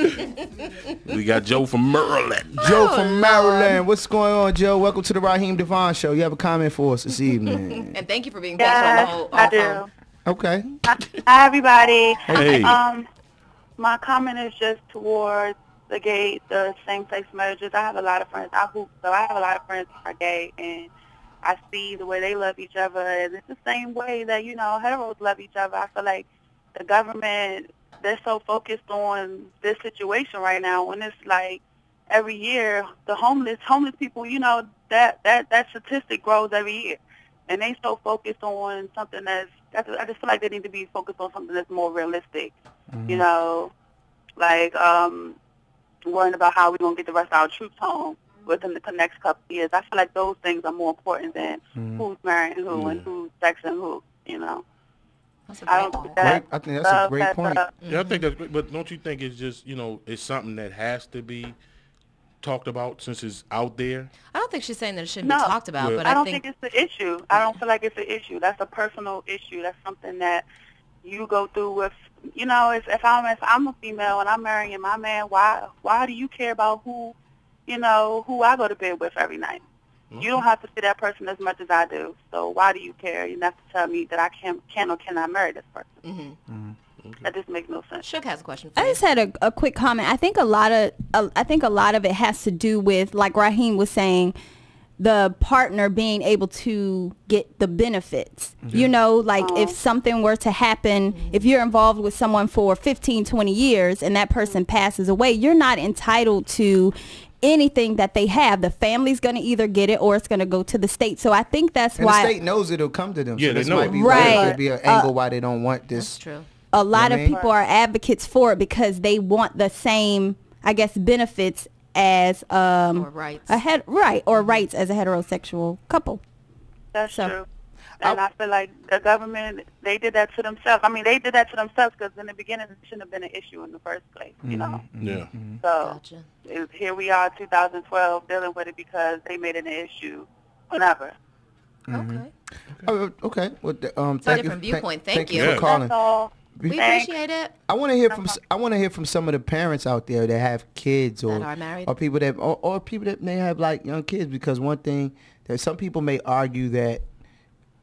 We got Joe from Maryland. Joe from Maryland. What's going on, Joe? Welcome to the Raheem Devon Show. You have a comment for us this evening. And thank you for being patient on the whole. I do. phone. Okay. Hi, everybody. Hey. My comment is just towards the same-sex marriages. I have a lot of friends. I hoop, so I have a lot of friends who are gay, and I see the way they love each other, and it's the same way that, heteros love each other. I feel like the government, they're so focused on this situation right now, when it's like every year, the homeless people, that statistic grows every year. And they so focused on something I just feel like they need to be focused on something that's more realistic, worrying about how we're going to get the rest of our troops home within the next couple of years. I feel like those things are more important than who's marrying who and who's sexing who, That's a I great don't point. think I think that's a great point. Yeah, I think that's great, but don't you think it's just, it's something that has to be talked about since it's out there? I don't think she's saying that it shouldn't No. be talked about, Yeah. but I I don't think think it's the issue. I don't feel like it's an issue. That's a personal issue. That's something that you go through with, if I'm a female and I'm marrying my man, why do you care about who I go to bed with every night? You don't have to see that person as much as I do. So why do you care? You have to tell me that I can or cannot marry this person. That just makes no sense. Shook has a question for I you. just had a quick comment. I think a lot of it has to do with, like Raheem was saying, the partner being able to get the benefits. If something were to happen, if you're involved with someone for 15, 20 years and that person passes away, you're not entitled to anything that they have. The family's going to either get it or it's going to go to the state. So I think that's And why the state knows it'll come to them. Yeah, so they this know might it. be Right. Why, could be an angle why they don't want this. That's true. a lot You know of what I mean? people are advocates for it because they want the same, I guess, benefits as Or rights. rights as a heterosexual couple. That's So- true. And I feel like the government, they did that to themselves. I mean, they did that to themselves because in the beginning it shouldn't have been an issue in the first place, Yeah. So Gotcha. here we are, 2012, dealing with it because they made it an issue whenever. Okay. Okay. Well, a thank different you. viewpoint. Thank you you. for calling. That's all. We Thanks. appreciate it. I want to hear from some of the parents out there that have kids or That are married. or people that or people that may have like young kids, because one thing that some people may argue that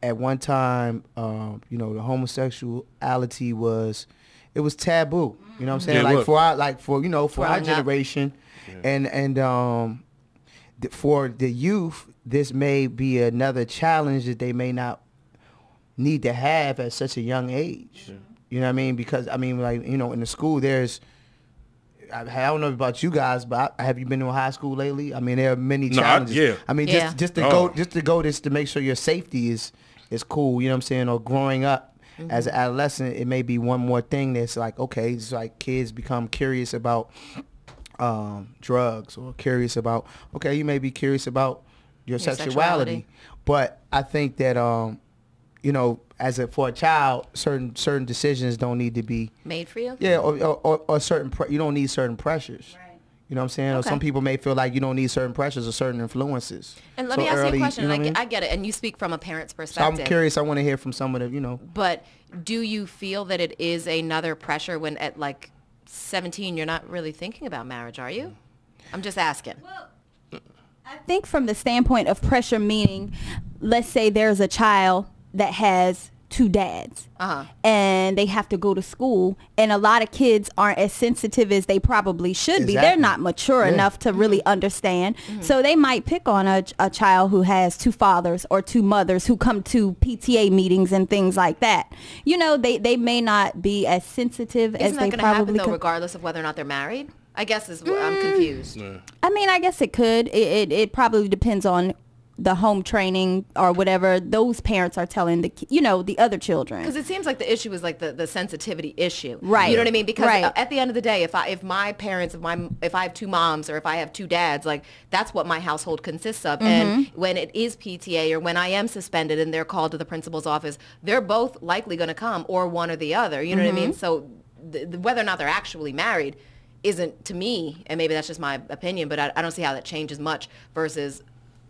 at one time, the homosexuality was taboo. You know what I'm saying? Yeah, it like was. for our Growing generation, And for the youth, this may be another challenge that they may not need to have at such a young age. Yeah. You know what I mean? Because I mean, like, you know, in the school, I don't know about you guys, but have you been to a high school lately? I mean, there are many challenges. I mean, just to go to make sure your safety is cool. You know what I'm saying? Or growing up as an adolescent, it may be one more thing that's like, okay, it's like kids become curious about drugs, or curious about, okay, you may be curious about your sexuality. But I think that you know, for a child, certain decisions don't need to be made for you. Yeah, or certain you don't need certain pressures. Right. You know what I'm saying? Okay. Or some people may feel like you don't need certain pressures or certain influences. And let me ask you a question. You know I get it, and you speak from a parent's perspective. So I'm curious. I want to hear from someone that, you know. But do you feel that it is another pressure when at like 17 you're not really thinking about marriage, are you? I'm just asking. Well, I think from the standpoint of pressure, meaning, let's say there's a child that has two dads, and they have to go to school, and a lot of kids aren't as sensitive as they probably should be. They're not mature enough to really understand. So they might pick on a child who has two fathers or two mothers who come to PTA meetings and things like that. You know, they may not be as sensitive as they probably could. Isn't that going to happen, though, regardless of whether or not they're married? I guess I'm confused. Yeah. I mean, I guess it could. It probably depends on the home training or whatever those parents are telling the other children. Because it seems like the issue is like the sensitivity issue, right? You know what I mean? Because at the end of the day, if my parents, if I have two moms or if I have two dads, like that's what my household consists of. And when it is PTA or when I am suspended and they're called to the principal's office, they're both likely going to come, or one or the other. You know what I mean? So whether or not they're actually married isn't, to me, and maybe that's just my opinion, but I don't see how that changes much versus.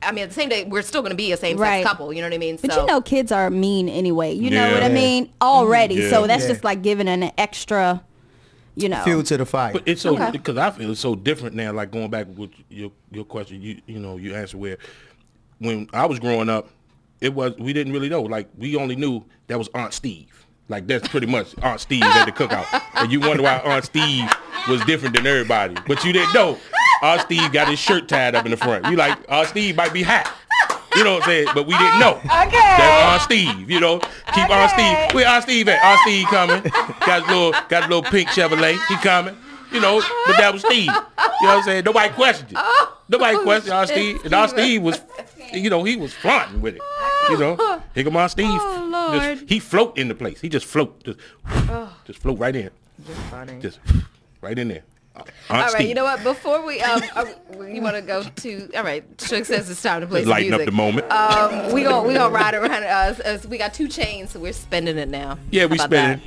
I mean, at the same day, we're still going to be a same-sex couple. You know what I mean? But you know, kids are mean anyway. You know what I mean? Already. Yeah. So that's just like giving an extra, you know. Fuel to the fire. But it's so, because I feel it's so different now, like going back with your question, you answered where, when I was growing up, we didn't really know. Like, we only knew that was Aunt Steve. Like, that's pretty much Aunt Steve at the cookout. And you wonder why Aunt Steve was different than everybody. But you didn't know. Aunt Steve got his shirt tied up in the front. You like, Aunt Steve might be hot. You know what I'm saying? But we didn't know. Okay. That's Aunt Steve, you know. Keep Aunt Steve. Where Aunt Steve at? Aunt Steve coming. Got a little pink Chevrolet. He coming. You know, but that was Steve. You know what I'm saying? Nobody questioned it. Nobody questioned Aunt Steve. And Aunt Steve was, you know, he was fronting with it. You know, here come Aunt Steve. Oh, Lord. He float in the place. He just float. Just float right in. Just funny. Just right in there. All right, you know what? Before we, you want to go to? All right, Shook says it's time to play some lighten music. Up the moment. We gonna ride around. We got 2 Chainz, so we're spending it now. Yeah, we spending.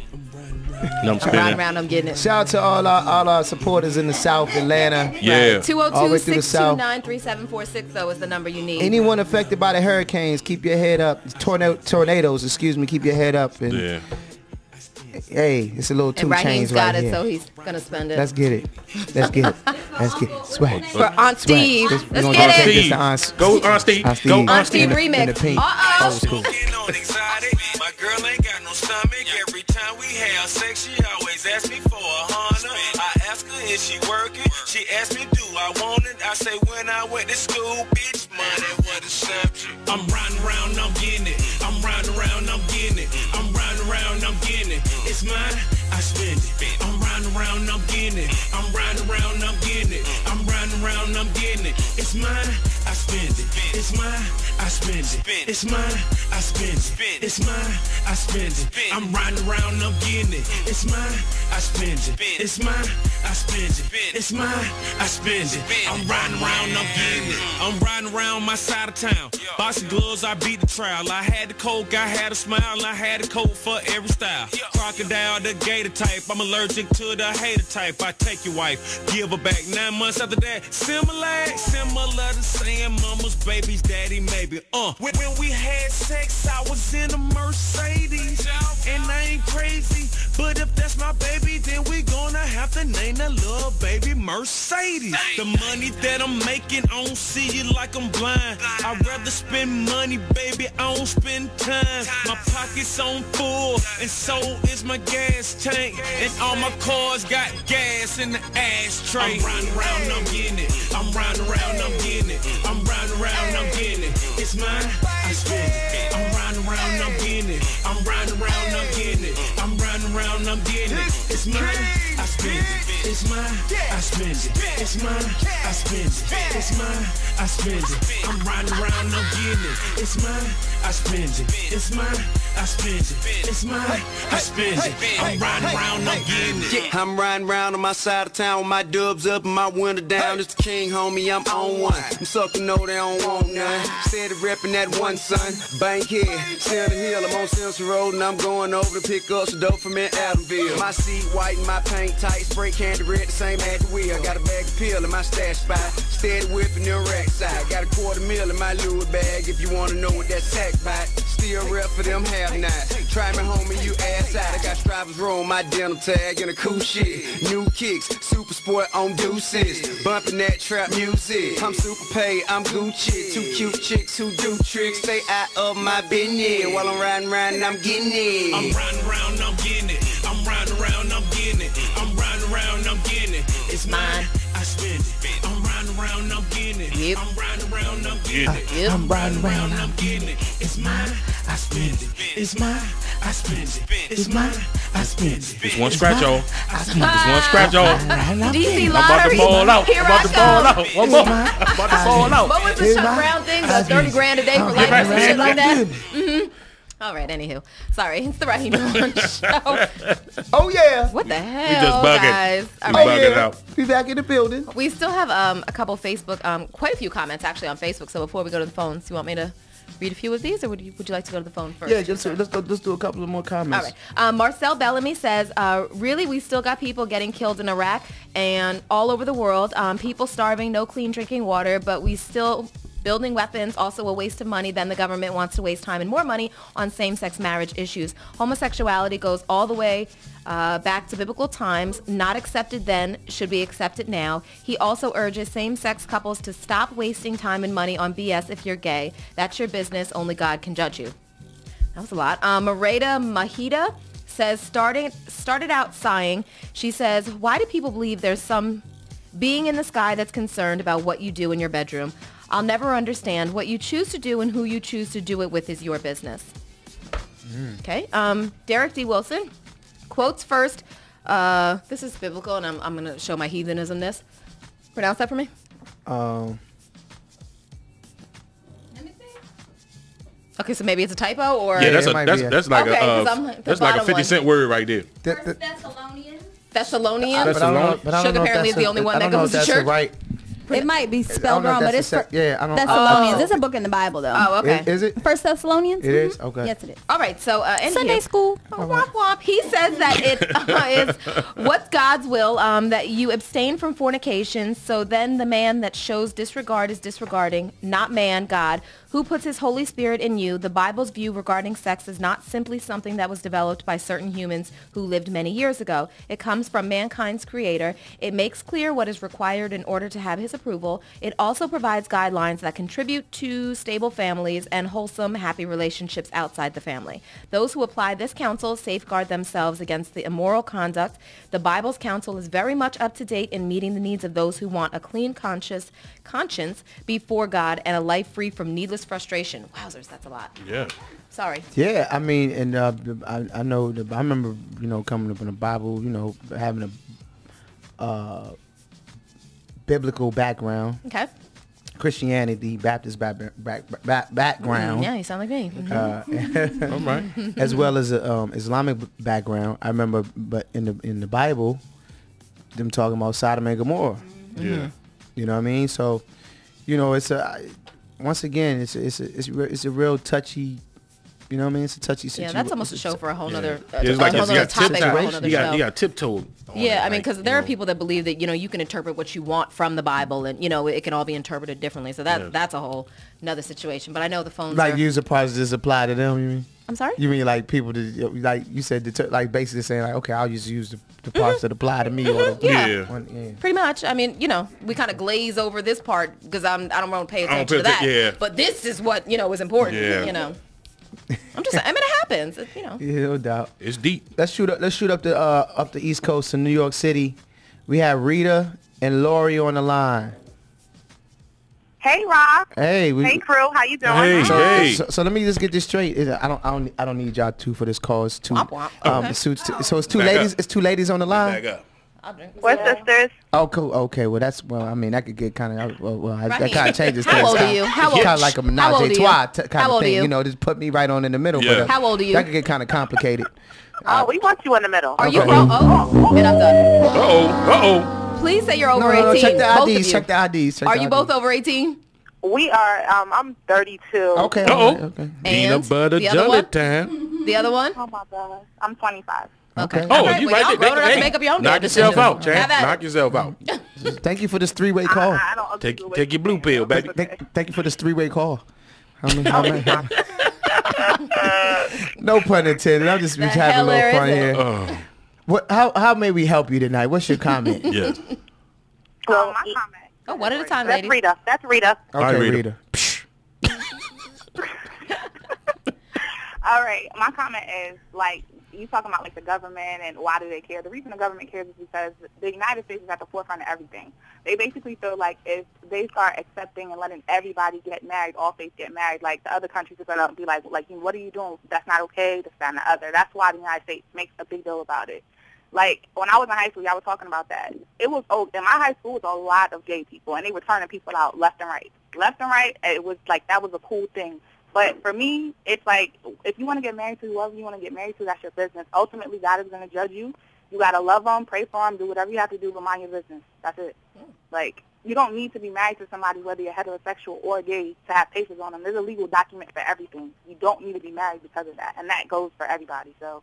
No, I'm spinning. Riding around, I'm getting it. Shout out to all our supporters in the South, Atlanta. Yeah. 202-629-3746 though is the number you need. Anyone affected by the hurricanes, keep your head up. Tornadoes, excuse me, keep your head up. And hey, it's a little 2 Chainz right here. And Raheem's got it, so he's gonna spend it. Let's get it. Let's get it. Let's get it. Swag. For Aunt Steve. Let's get it. Go Aunt Steve. Go Aunt Steve remix. In the pink. Uh-oh. Cool. My girl ain't got no stomach. Every time we have sex, she always asks me for $100. I ask her, is she working? She asks me, do I want it? I say, when I went to school, bitch, money was the subject. I'm riding around, I'm getting it. I'm riding around, I'm getting it. I'm riding around, I'm getting it. It's mine, I spend it. I'm riding around, I'm getting it. I'm riding around, I'm getting it. I'm riding around, I'm getting it. It's mine, I spend it. It's mine, I spend it. It's mine, I spend it. It's mine, I spend it. I'm riding around, I'm getting it. It's mine, I spend it. It's mine, I spend it. It's mine, I spend it. I'm riding around, I'm getting it. I'm riding around my side of town. Boxing gloves, I beat the trial. I had the coke, I had a smile, I had a coat for every style. Crocodile, the gator type. I'm allergic to the hater type. I take your wife, give her back. 9 months after that, similar to saying mama's baby's daddy maybe. When we had sex, I was in a Mercedes, and I ain't crazy. But if that's my baby, then we gonna have to name that little baby Mercedes. The money that I'm making, I don't see it like I'm blind. I'd rather spend money, baby, I don't spend time. My pocket's on full, and so is my gas tank. And all my cars got gas in the ashtray. I'm riding around, I'm getting it. I'm riding around, I'm getting it. I'm riding around, I'm getting it. It's mine, I spend it. I'm riding around, I'm getting it. I'm riding around, I'm getting it. I'm riding around, I'm getting it. It's mine, I spend it. It's mine, I spend it. It's mine, I spend it. It's mine, I spend it. I'm riding around, I'm getting it. It's mine, I spend it. It's mine, I spend it. It's mine, I spend it. I'm riding around, I'm getting it. I'm riding around on my side of town with my dubs up and my window down. It's the king, homie, I'm on one. I'm sucking, know they don't want none. Steady repping that one, son. Bankhead, Center Hill, I'm on Simpson Road and I'm going over to pick up some dope from in Adamville. My seat white and my paint tight, spray candy red, the same at the wheel. Got a bag of pill in my stash spot, steady whipping the rack side. Got a $250,000 in my Louis bag if you wanna know what that sack bite. Still rep for them have-nots. Try me, homie, you ass out. I got stripers roll my dental tag and a cool shit. New kicks, super sport on deuces. Bumping that trap music. I'm super paid, I'm Gucci. Two cute chicks who do tricks. Stay out of my business. While I'm riding around and I'm getting it. I'm riding around, I'm getting it. I'm riding around, I'm getting it. I'm riding around, I'm getting it. It's mine, I spend it. I'm riding around, I'm getting it. Yep. I'm riding around, I'm getting it. Yep. I'm riding around, I'm getting it. It's mine, I spend it. It's mine, I spend it. It's mine, I spend it. It's one scratch off. It's one scratch off. DC I'm about to Lottery. fall out. Here I'm about I to fall come. out. One more. I'm about to fall out. What was the Chuck Brown thing? The 30 grand a day for life and shit like that? Mm-hmm. All right, anywho. Sorry, it's the Raheem Lunch Show. Oh, yeah. What the hell, We just bugging. guys? We All right. bugging out. We back in the building. We still have a couple Facebook, quite a few comments actually on Facebook. So before we go to the phones, you want me to read a few of these, or would you like to go to the phone first? Yeah, let's do a couple of more comments. All right. Marcel Bellamy says, really, we still got people getting killed in Iraq and all over the world. People starving, no clean drinking water, but we still building weapons, also a waste of money. Then the government wants to waste time and more money on same-sex marriage issues. Homosexuality goes all the way back to biblical times. Not accepted then, should be accepted now. He also urges same-sex couples to stop wasting time and money on BS if you're gay. That's your business. Only God can judge you. That was a lot. Mareda Mahida says, started out sighing. She says, why do people believe there's some being in the sky that's concerned about what you do in your bedroom? I'll never understand. What you choose to do and who you choose to do it with is your business. Okay. Derek D. Wilson, quotes first. This is biblical, and I'm going to show my heathenism this. Pronounce that for me. Okay, so maybe it's a typo, or Yeah, that's like Okay, 'cause I'm that's the like a bottom 50-cent word right there. Thessalonians. Thessalonians. But I don't know- but I don't Sugar know if apparently is that's the only one I that don't know goes if to that's church. right. It might be I spelled don't know if wrong, but that's it's the yeah, I don't. Thessalonians. It's a book in the Bible, though. Oh, okay. Is it? First Thessalonians. It is? Okay. Yes, it is. All right, so in Sunday here, school. Womp womp. He says that it is what's God's will, that you abstain from fornication. So then the man that shows disregard is disregarding, not man, God, who puts his Holy Spirit in you. The Bible's view regarding sex is not simply something that was developed by certain humans who lived many years ago. It comes from mankind's creator. It makes clear what is required in order to have his approval. It also provides guidelines that contribute to stable families and wholesome, happy relationships outside the family. Those who apply this counsel safeguard themselves against the immoral conduct. The Bible's counsel is very much up to date in meeting the needs of those who want a clean conscience before God and a life free from needless frustration. Wowzers, that's a lot. Yeah. Sorry. Yeah, I mean, and I know. I remember, coming up in the Bible, having a biblical background. Okay. Christianity, Baptist background. Yeah, you sound like me. All right. As well as a Islamic background. I remember, but in the Bible, them talking about Sodom and Gomorrah. Yeah. You know what I mean? So, it's once again, it's a real touchy. You know what I mean? It's a touchy situation. Yeah, that's almost a show for a whole nother It's like a whole you nother got topic for a whole nother show. You got tiptoed. Yeah, I mean, because there are people that believe that you can interpret what you want from the Bible, and it can all be interpreted differently. So that's a whole another situation. But I know the phones like are, user parts just apply to them. You mean? I'm sorry? You mean like people, like you said, like basically saying like, okay, I'll just use the parts that apply to me. Or the, Yeah. Pretty much. I mean, you know, we kind of glaze over this part because I don't want to pay attention to that. Yeah. But this is what, you know, is important. Yeah. You know. I'm just saying, I mean, it happens. You know. Yeah, no doubt. It's deep. Let's shoot up the East Coast in New York City. We have Rita and Lori on the line. Hey, Rob. Hey, hey, crew. How you doing? So let me just get this straight. I don't need y'all two for this call. It's two. Okay. So it's two Back ladies. up. It's two ladies on the line. Back up. We're sisters. Oh, cool. Okay. Well, I mean, that could get kind of. that Right. kind of changes things. How old are you? How old? Kind of like a How menage old a are you? trois kind How of old are thing. you? You know, just put me right on in the middle. Yeah. But, How old are you? That could get kind of complicated. Oh, we want you in the middle. Are you Okay. grown? Oh, and I'm done. Uh-oh. Please say you're over No, 18. check the both of IDs. you. Check the IDs. Are you both over 18? We are. I'm 32. Okay. Uh-oh. Okay. Peanut butter the other jelly one? time. The other one? Oh my gosh. I'm 25. Okay. Oh, right, you well, right y'all there. grown enough to make up your own Knock damn yourself decision. out, champ. Have at it. Knock yourself out. Thank you for this three-way call. I don't agree with Take your blue pill, baby. Thank you for this three-way call. How many? No pun intended. I'm just The having a little hell fun is it? here. What? How may we help you tonight? What's your comment? Yes. So my comment. Oh, one at a time, That's ladies. Rita. That's Rita. Okay, Hi, Rita. Rita. All right. My comment is, like, you talking about, like, the government and why do they care. The reason the government cares is because the United States is at the forefront of everything. They basically feel like if they start accepting and letting everybody get married, all faiths get married, like, the other countries are going to be like, what are you doing? That's not okay. That's that and the other. That's why the United States makes a big deal about it. Like, when I was in high school, y'all were talking about that. It was, in my high school, it was a lot of gay people, and they were turning people out left and right. Left and right, it was like, that was a cool thing. But for me, it's like, if you want to get married to whoever you want to get married to, that's your business. Ultimately, God is going to judge you. You got to love them, pray for them, do whatever you have to do, but mind your business. That's it. Like, you don't need to be married to somebody, whether you're heterosexual or gay, to have papers on them. There's a legal document for everything. You don't need to be married because of that. And that goes for everybody. So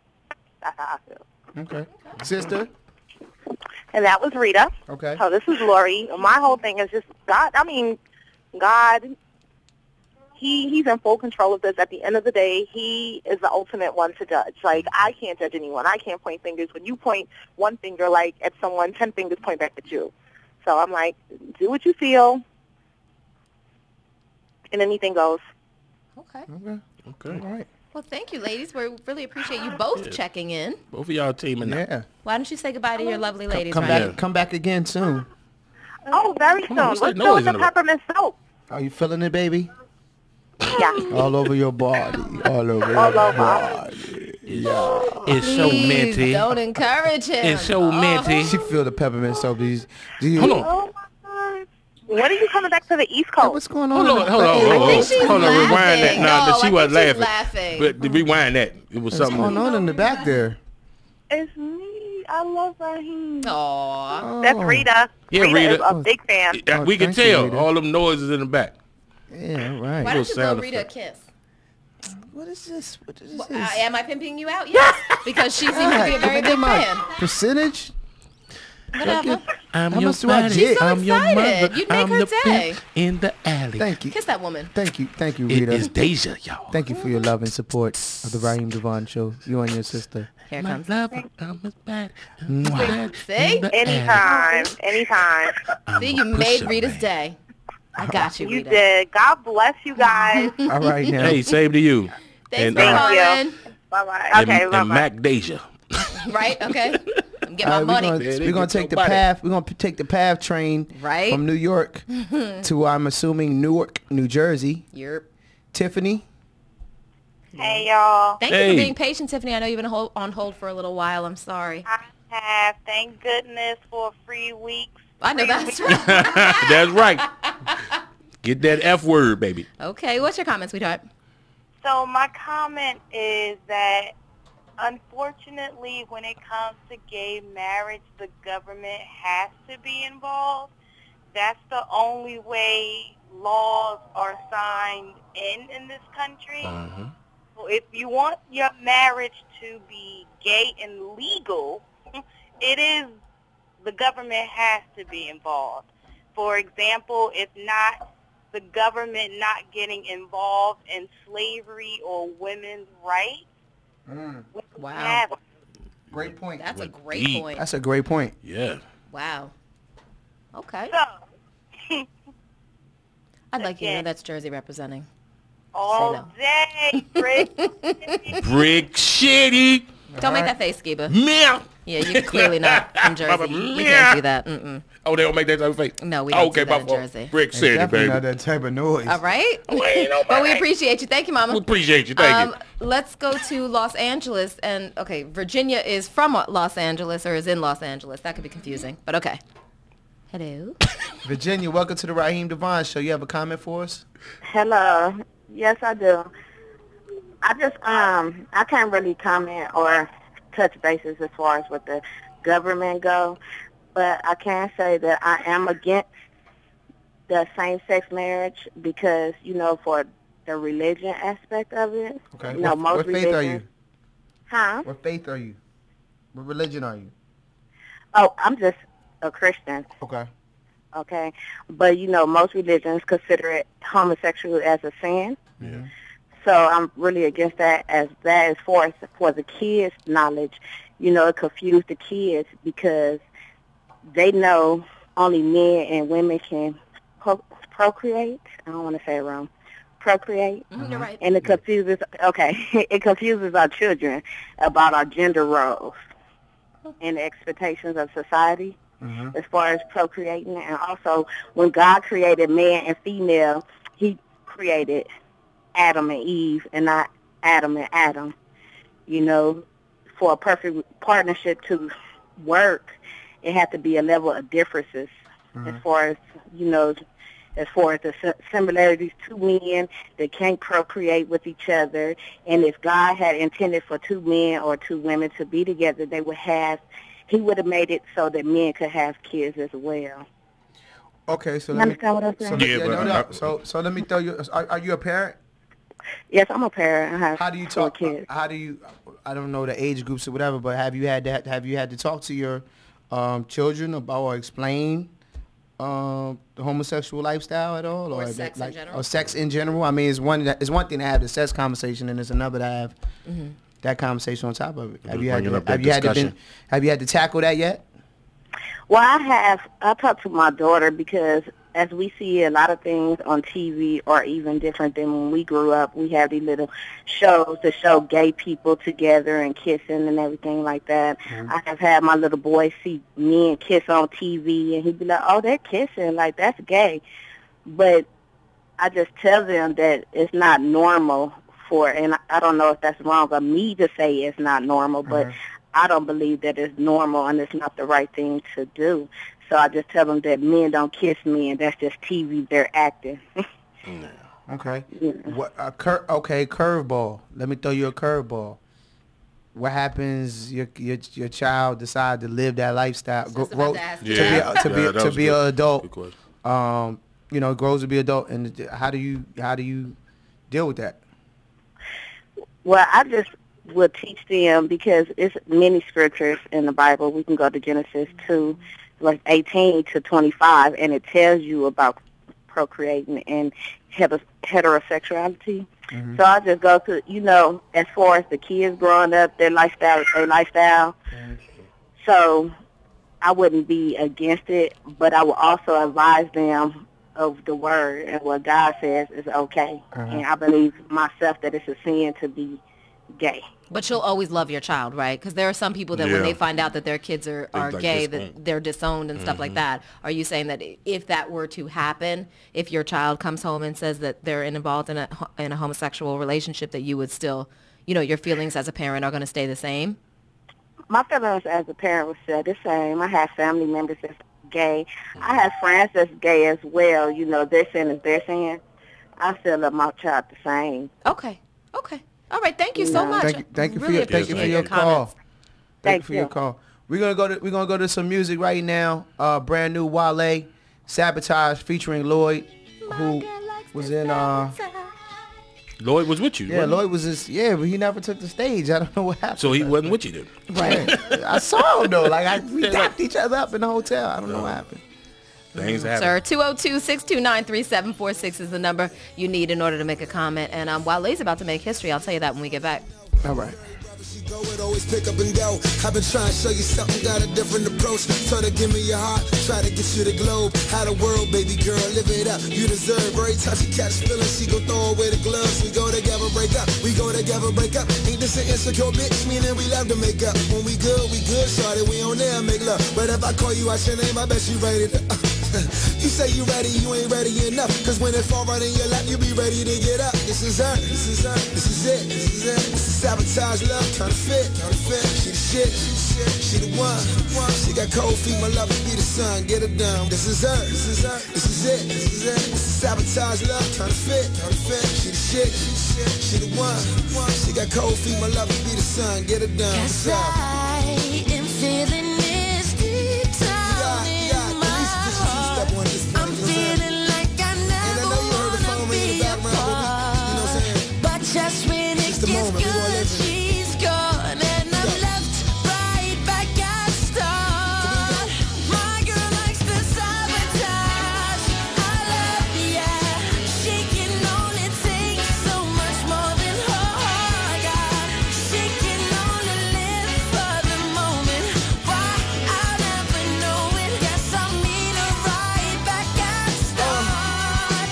that's how I feel. Okay. Sister. And that was Rita. Okay. So this is Lori. My whole thing is just God. I mean, God, He's in full control of this. At the end of the day, He is the ultimate one to judge. Like, I can't judge anyone. I can't point fingers. When you point one finger, like, at someone, 10 fingers point back at you. So I'm like, do what you feel, and anything goes. Okay. Okay. All right. Well, thank you, ladies. We really appreciate you both checking in. Both of y'all teaming up. Yeah. Why don't you say goodbye to your lovely ladies, Come right? back. Come back again soon. Oh, very soon. on, what's Let's that go noise with the in the peppermint soap. Are you feeling it, baby? Yeah. All over your body. All over your body. Yeah. It's so Please minty. don't encourage him. It's so minty. She feel the peppermint soap. Do you? Hold on. Oh, my God. When are you coming back to the East Coast? What's going on? Hold on. I think she's Hold on. Rewind that. laughing. No, No, she I wasn't think she's laughing. laughing. But rewind that. It was What's something. going on in the back there? It's me. I love Raheem. Aw. That's Rita. Yeah, Rita Rita. is a big fan. That we can thank you, tell. Rita. All them noises in the back. Yeah, Why right. don't you blow sound Rita a effect. kiss? What is this? What is this? Am I pimping you out? Yes. Because she seems to be a very big fan. Percentage? Whatever. I'm How your much do I buddy. get? She's so I'm your excited. mother. You'd make I'm her the day. pimp in the alley. Thank you. Kiss that woman. Thank you, It Rita. is Deja, y'all. Thank you for your love and support of the Raheem Devon Show. You and your sister. Here My comes. lover, I'm his bad. See? Anytime. Anytime. See, you made Rita's day. I got you, You Rita. did. God bless you guys. All right now. Hey, same to you. Thanks And, for calling. Bye-bye. And, Okay, and bye-bye. Mac Deja. Right? Okay. I'm getting my All right, money. We're gonna take the nobody. path. We're gonna take the path train Right. from New York to I'm assuming Newark, New Jersey. Yerp. Tiffany. Hey, y'all. Thank you Hey. for being patient, Tiffany. I know you've been on hold for a little while. I'm sorry. I have, thank goodness, for free weeks. I know that's right. That's right. Get that F word, baby. Okay, what's your comment, sweetheart? So my comment is that, unfortunately, when it comes to gay marriage, the government has to be involved. That's the only way laws are signed in this country. So if you want your marriage to be gay and legal, it is the government has to be involved. For example, if not, the government not getting involved in slavery or women's rights. Wow. Great point. That's a great point. That's a great point. Yeah. Wow. Okay. So, I'd like you to know that's Jersey representing. all day, Brick. Brick City. Don't make that face, Skiba. Meow. Yeah, you're clearly not from Jersey. We can't do that. Mm-mm. Oh, they don't make that type of face? No, we don't do that in fault. Jersey. Brick City, Definitely baby. not that type of noise. All right. But we appreciate you. Thank you, Mama. We appreciate you. Thank you. Let's go to Los Angeles. And, okay, Virginia is from Los Angeles or is in Los Angeles. That could be confusing, but okay. Hello. Virginia, welcome to the Raheem Devon Show. You have a comment for us? Hello. Yes, I do. I just I can't really comment or touch bases as far as what the government go, but I can say that I am against the same-sex marriage because, you know, for the religion aspect of it. Okay. You know, What faith are you? Huh? What faith are you? What religion are you? Oh, I'm just a Christian. Okay. Okay. But, you know, most religions consider it homosexual as a sin. Yeah. So I'm really against that as for the kids' knowledge. You know, it confused the kids because they know only men and women can procreate. I don't want to say it wrong. Procreate. You're right. And it confuses, it confuses our children about our gender roles and the expectations of society as far as procreating. And also, when God created man and female, he created Adam and Eve and not Adam and Adam. You know, for a perfect partnership to work, it had to be a level of differences as far as, you know, as far as the similarities, two men that can't procreate with each other. And if God had intended for two men or two women to be together, he would have made it so that men could have kids as well. Okay, so You let me. understand what I'm saying? So let me throw you. Are you a parent? Yes, I'm a parent. I have How do you four talk? kids. How do you? I don't know the age groups or whatever, but have you had to talk to your children about or explain the homosexual lifestyle at all, Or sex in general? or sex in general? I mean, it's one thing to have the sex conversation, and it's another to have that conversation on top of it. Have you had to tackle that yet? Well, I talked to my daughter because as we see a lot of things on TV are even different than when we grew up. We have these little shows that show gay people together and kissing and everything like that. I have had my little boy see men kiss on TV, and he'd be like, oh, they're kissing, like that's gay. But I just tell them that it's not normal and I don't know if that's wrong of me to say it's not normal, but I don't believe that it's normal and it's not the right thing to do. So I just tell them that men don't kiss men. That's just TV. They're acting. Okay. What? Curveball. Let me throw you a curveball. What happens? Your child decide to live that lifestyle, to be an adult. You know, grows to be adult, and how do you deal with that? Well, I just will teach them because it's many scriptures in the Bible. We can go to Genesis 2, verse 18 to 25, and it tells you about procreating and heterosexuality. So I just go to, you know, as far as the kids growing up, their lifestyle. So I wouldn't be against it, but I will also advise them of the word and what God says is okay. And I believe myself that it's a sin to be gay. But you'll always love your child, right? Because there are some people that when they find out that their kids are gay, that they're disowned and stuff like that. Are you saying that if that were to happen, if your child comes home and says that they're involved in a homosexual relationship, that you would still, you know, your feelings as a parent are going to stay the same? My feelings as a parent would stay the same. I have family members that's gay. I have friends that's gay as well. You know, their sin is their sin. I still love my child the same. Okay. All right. Thank you so much. Thank you for Really your call. Thank you for your call. We're gonna go to some music right now. Brand new Wale, Sabotage featuring Lloyd, who was in Lloyd was with you. Yeah, Lloyd was but he never took the stage. I don't know what happened. So he wasn't with you then. Right. I saw him though. Like we dapped each other up in the hotel. I don't know what happened. Things happen. Sir, 202-629-3746 is the number you need in order to make a comment. And while Lay's about to make history, I'll tell you that when we get back. All right. It always pick up and go. I've been trying to show you something, got a different approach. Try to give me your heart, try to get you the globe. How the world, baby girl, live it up. You deserve. Every time she catch feeling, she gon' throw away the gloves. We go together, break up. We go together, break up. Ain't this an insecure bitch? Meaning we love to make up. When we good, shawty. We on there, make love. But if I call you out your name, I bet you ready to. You say you ready, you ain't ready enough. Cause when it fall right in your lap, you be ready to get up. This is her, this is her, this is it, this is it. This is sabotage love, counterfeit. She the shit, she the one. She got cold feet, my love be the sun. Get it down. This is her, this is her, this is it, this is it. This is sabotage love, counterfeit. She the shit, she the one. She got cold feet, my love be the sun. Get it down. Cause I am feeling this deep down in my heart. I'm feeling like I never wanna be apart. But just when it gets good, she's gone and I'm left right back at start. My girl likes to sabotage. I love yeah. She can only take so much more than her heart got. She can only live for the moment. Why I'll never know it. Guess I'll meet her right back at start.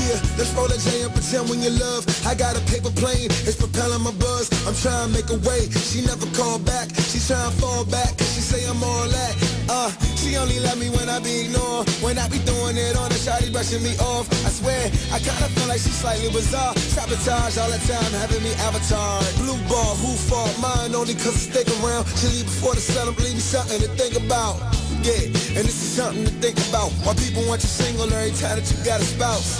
Yeah, let's roll a J and pretend when you love. I got a paper plane, it's propelling my buzz. I'm trying to make a way, she never called back. She's trying to fall back, cause she say I'm all that. She only love me when I be ignored. When I be throwing it on the shawty brushing me off. I swear, I kinda feel like she's slightly bizarre. Sabotage all the time, having me avatar. Blue ball, who fault? Mine only cause I stick around. She leave before the sun, leave me something to think about. Yeah, and this is something to think about. Why people want you single every time that you got a spouse.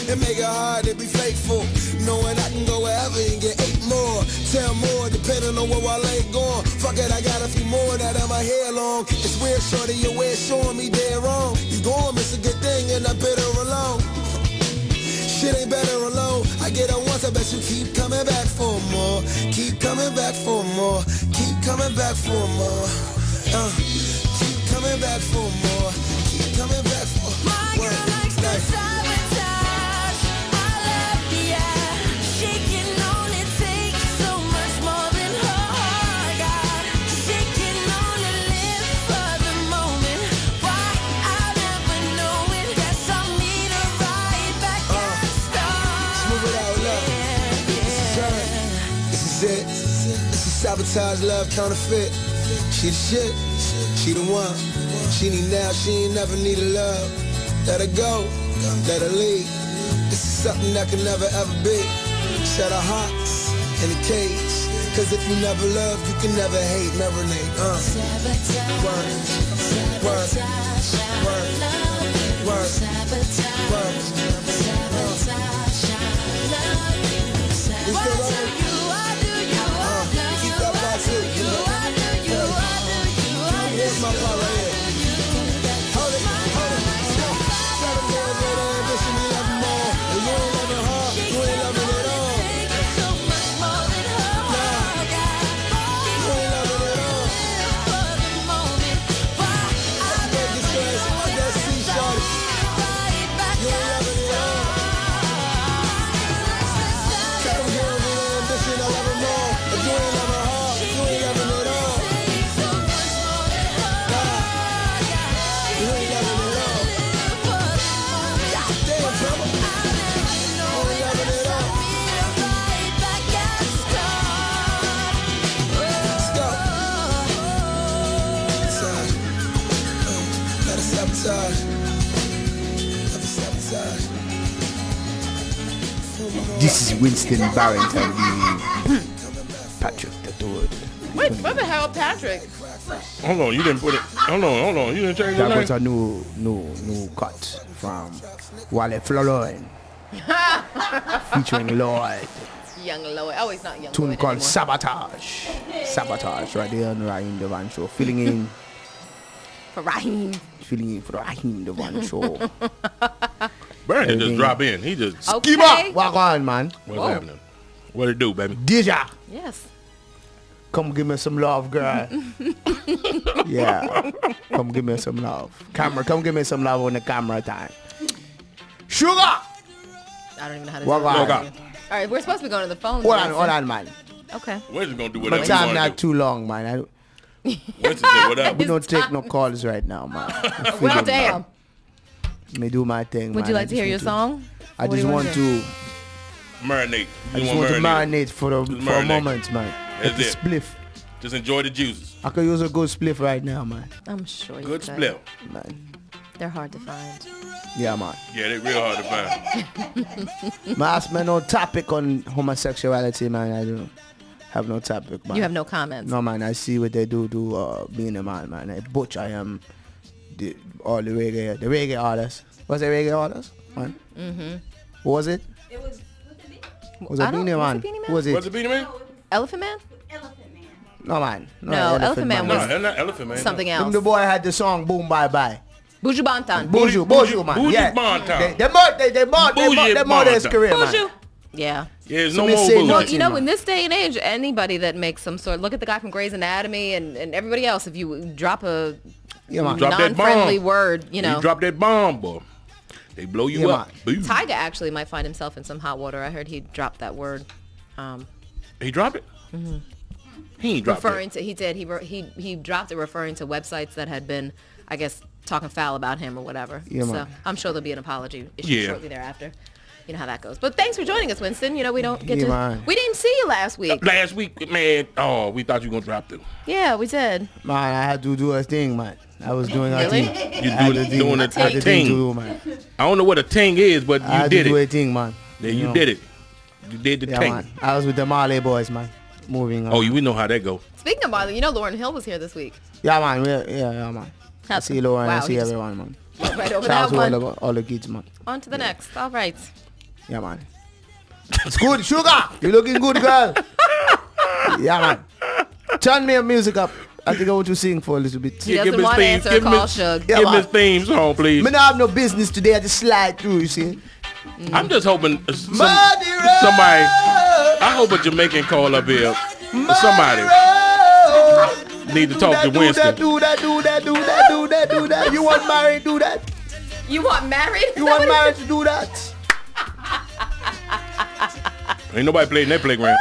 It make it hard to be faithful, knowing I can go wherever and get 8 more, 10 more, depending on where I lay going. Fuck it, I got a few more that have my hair long. It's weird, shorty, your way showing me dead wrong. You gon' miss a good thing and I better alone. Shit ain't better alone. I get her once, I bet you keep coming back for more. Keep coming back for more. Keep coming back for more. Keep coming back for more. Keep coming back for more. My girl likes to sabotage. I love yeah. She can only take so much more than her heart got. She can only live for the moment. Why I'll never know it. Guess I'll meet her right back at start. Smooth it out, love. This is her. This is it. This is sabotage love, counterfeit. She the shit. She the one. She need now, she ain't never needed love. Let her go, let her leave. This is something that can never ever be. Set our hearts in a cage. Cause if you never love, you can never hate. Marinate, Word, word, word, word, word. We still love her? Keep that part too, you know? Here's my part right here. Hold it, hold it. 7 boys with an ambition, we love them all. And you ain't loving her, you ain't loving it all. Nah, you ain't loving it all. Let's make it stress, let's see, shorty. You ain't loving it all. 7 girls with an ambition, I love them all. But you ain't loving her, you ain't loving it all. This is Winston Barrington, Patrick the Dude. Wait, what the hell, Patrick? Hold on, you didn't put it. Hold on. You didn't change the That name? was a new cut from Wale Floloin featuring Lloyd. Young Lloyd. Oh, he's not Young Tune Lloyd called anymore. Sabotage. Sabotage right there on Raheem Devan Show. Filling in For Raheem. Filling in for the Raheem Devan Show. Brandon just drop in. He just Okay. Walk on, man. What's happening? What it do, baby? Deja. Yes. Come give me some love, girl. Yeah. Come give me some love. Camera, come give me some love on the camera time. Sugar! I don't even know how to do it. All right, we're supposed to be going to the phone. Hold on, man. Okay. Winston gonna do My whatever time you not want to too long, man. do. Winston said what up? We don't take no calls right now, man. Well, damn. Let me do my thing, Would man. you like to hear your song? I What do just you want wanna to... Marinate. I just want to marinate for a moment, man. That's Like a it. spliff. Just enjoy the juices. I could use a good spliff right now, man. I'm sure you Good could. spliff. Man. They're hard to find. Yeah, man. Yeah, they real hard to find. Man, ask me no topic on homosexuality, man. I don't have no topic, man. You have no comments. No, man. I see what they do being a man, man. I butch I am all the reggae artists. Was it reggae artists, man? Mm-hmm. What was it? It was Was it Beanie Man? Who was it? Was it Beanie Man? Elephant Man? No, man. No, Elephant Man was No, not Elephant Man. something Them else. the boy had the song Boom Bye Bye. Buju Banton. Buju, man. Buju Yeah. Banton. They more his career, man. Buju. Yeah. Yeah, there's So no me more say bullshit. Well, nothing, you know, man. in this day and age, anybody that makes some sort, look at the guy from Grey's Anatomy and everybody else. If you drop a man. Drop that non-friendly bomb. word, you know. You drop that bomb, boy. They blow you Yeah, up. Boom. Tyga actually might find himself in some hot water. I heard he dropped that word. He dropped it? Mm-hmm. He ain't dropped Referring it. to, he dropped it referring to websites that had been, I guess, talking foul about him or whatever. Yeah, so man. I'm sure there'll be an apology issued Yeah. shortly thereafter. You know how that goes. But thanks for joining us, Winston. You know, we don't get Yeah, to, man. we didn't see you last week. Last week, man, we thought you were going to drop them. Yeah, we did. Man, I had to do a thing, man. I was doing a Really? thing. You I had doing I a had the thing ting. to do, man. I don't know what a ting is, but I you had did to do a it. thing, man. Yeah, you know. did it. You did the Yeah, ting. man. I was with the Marley boys, man. Moving on. Oh, we know how that go. Speaking of Marley, you know Lauren Hill was here this week. Yeah, man. Yeah, man. I see Lauren. Wow, I see he just everyone, man. went right over Shout out that to one. all the kids, man. On to the next. All right. Yeah, man. It's good, Sugar. You looking good, girl. Yeah, man. Turn me your music up. I think I want to sing for a little bit. He doesn't want to answer a call, Shug. Yeah, Give me man. his theme song, please. Me not have no business today. I just slide through, you see. I'm just hoping somebody, Muddy I hope a Jamaican call up here. Somebody need to talk to Winston. Do that. You want married, do that. You want married? You want married to do that. Ain't nobody playing that playground.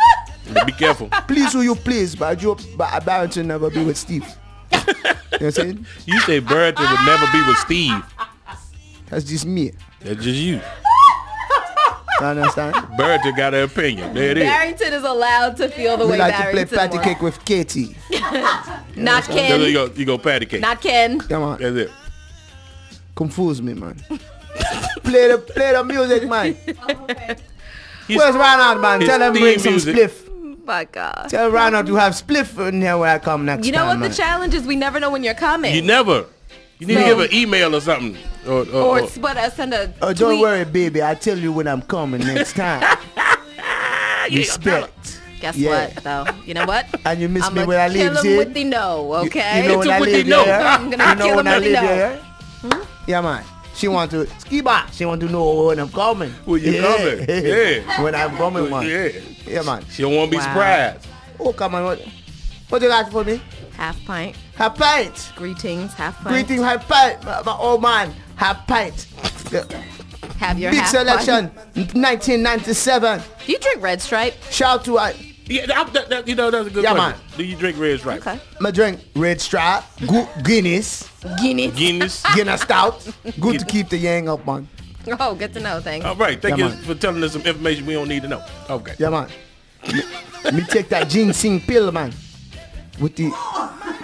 Be careful. Please who you please, but Barrington never be with Steve. You know what I'm saying? You say Barrington would never be with Steve. That's just me. That's just you. You understand? Barrington got an opinion. There it is. Barrington is allowed to feel the We way like to play Barrington patty wants. cake with Katie. Not There Ken. you go patty cake. Not Ken. Come on. That's it. Confuse me, man. play the music, man. Where's Ronald, man? his Tell him theme bring some music. spliff. My God. Tell Ronald to have spliff in here when I come next You know time, what man. the challenge is? We never know when you're coming. You never. You need to So- give an email or something. or send a Oh, don't tweet. worry, baby. I'll tell you when I'm coming next time. Respect. Guess Yeah. what, though? You know what? And you miss I'm me gonna when I kill leave, him see? with the no, okay? You know when I leave no. there? I'm gonna You know kill when him I with the leave no. there? Yeah, man. She want to ski back. She want to know when I'm coming. When you coming. Yeah. When I'm coming, man. Yeah. Yeah, man. She don't want to be Wow. surprised. Oh, come on. What you got for me? Half pint. Half pint. Greetings, half pint. Greeting, half pint. My old man, half pint. Yeah. Have your Big half selection, pint. 1997. Do you drink Red Stripe? Shout to Yeah, you know, that's a good Yeah, question. man. Do you drink Red Stripe? Okay. my drink Red Stripe, Guinness, Guinness. Guinness. Guinness Stout. Good to keep the yang up, man. Oh, good to know. Thanks. All right. Thank Yeah, you man. for telling us some information we don't need to know. Okay. Yeah, man. Me take that ginseng pill, man. With the,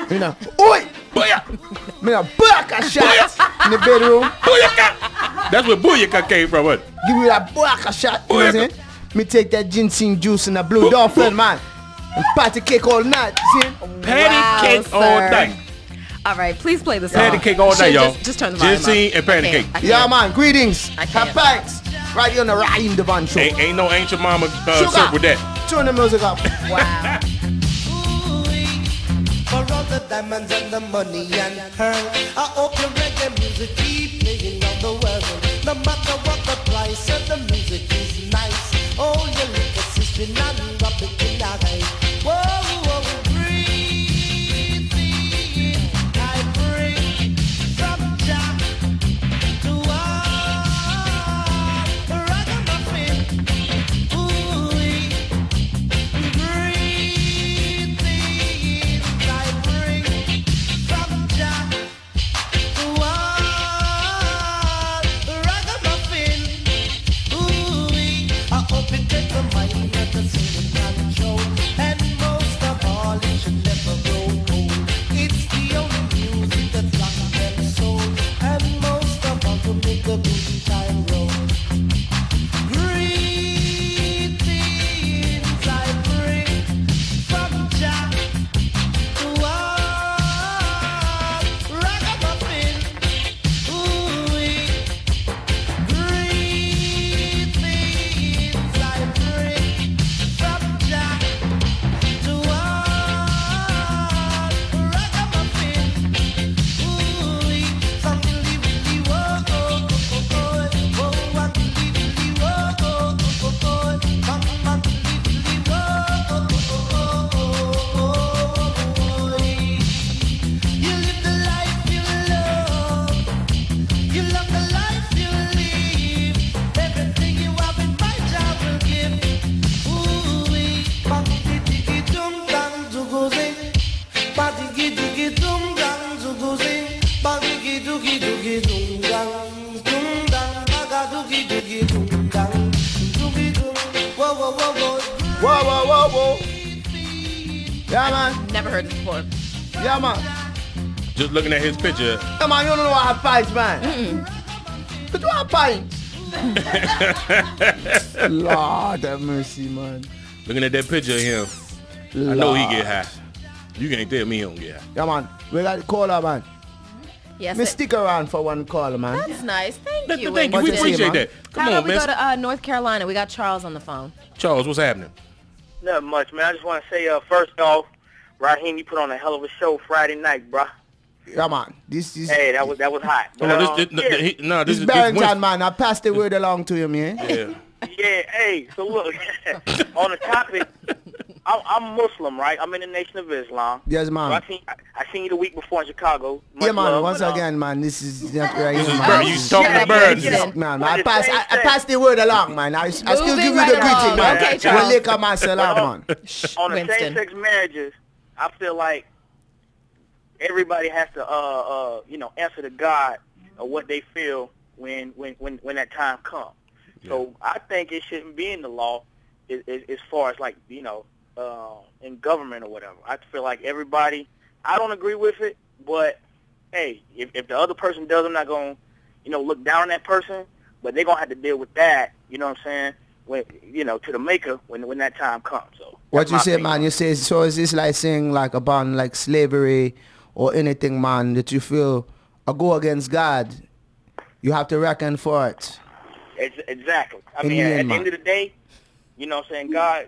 you know, oi! Booyah! Me a buck shot in the bedroom. Booyaka! That's where Booyaka came from. What? Give you that buck shot. You know what I'm saying? Me take that ginseng juice and a blue dolphin, man. And patty cake all night. See? Patty cake all sir. night. All right, please play the song. Patty cake all night, Shit, y'all. Just turn the volume Ginseng up. and patty I can't. cake. I Yeah, can't. man. Greetings. I Have can't. thanks. Right here on the Raheem Devon show. Ain't no ancient mama Sugar. circle with that. Turn the music up. Wow. For all the diamonds and the money and her, I hope your reggae music keep playing around the world. No matter what the price, and the music is nice. Oh, your little sister, none of it in the high. Whoa, whoa, doogie doo dang, doogie doo. Whoa, whoa, whoa, whoa. Whoa, whoa, whoa, whoa. Yeah, man. Never heard this before. Yeah, man. Just looking at his picture. Come on, you don't know what I have pints, man. But you have pints. Lord have mercy, man. Looking at that picture of him, I know he get high. You can't tell me he don't get high. Yeah, man. We got the caller, man. Yes. Me stick around for one caller, man. That's nice. Thank you. Thank you. We appreciate that. Come How on, about we man. go to North Carolina? We got Charles on the phone. Charles, what's happening? Nothing much, man. I just want to say, first off, Raheem, you put on a hell of a show Friday night, bruh. Yeah, man. This is. Hey, that was hot. This is Barrington, man. I passed the word along to you, man. Yeah. Yeah. Hey, so look, on the topic, I'm Muslim, right? I'm in the Nation of Islam. Yes, man. So I seen you the week before in Chicago. Yeah, man. Love, Once again, man. This is right here, is man. Bird. You talking to birds? Man, I passed the word along, man. I still give you the greeting, man. Okay, We'll Charles. lick up my salam, man. On the Winston. same-sex marriages, I feel like everybody has to, answer to God of what they feel when that time comes. Yeah. So I think it shouldn't be in the law as far as like, in government or whatever. I feel like everybody, I don't agree with it, but hey, if the other person does, I'm not going to, look down on that person, but they're going to have to deal with that, you know what I'm saying, when, to the maker when that time comes. So what you say, man, you say, so is this like saying like about like slavery or anything, man, that you feel go against God, you have to reckon for it? Exactly. I mean, at the end of the day, you know what I'm saying, God,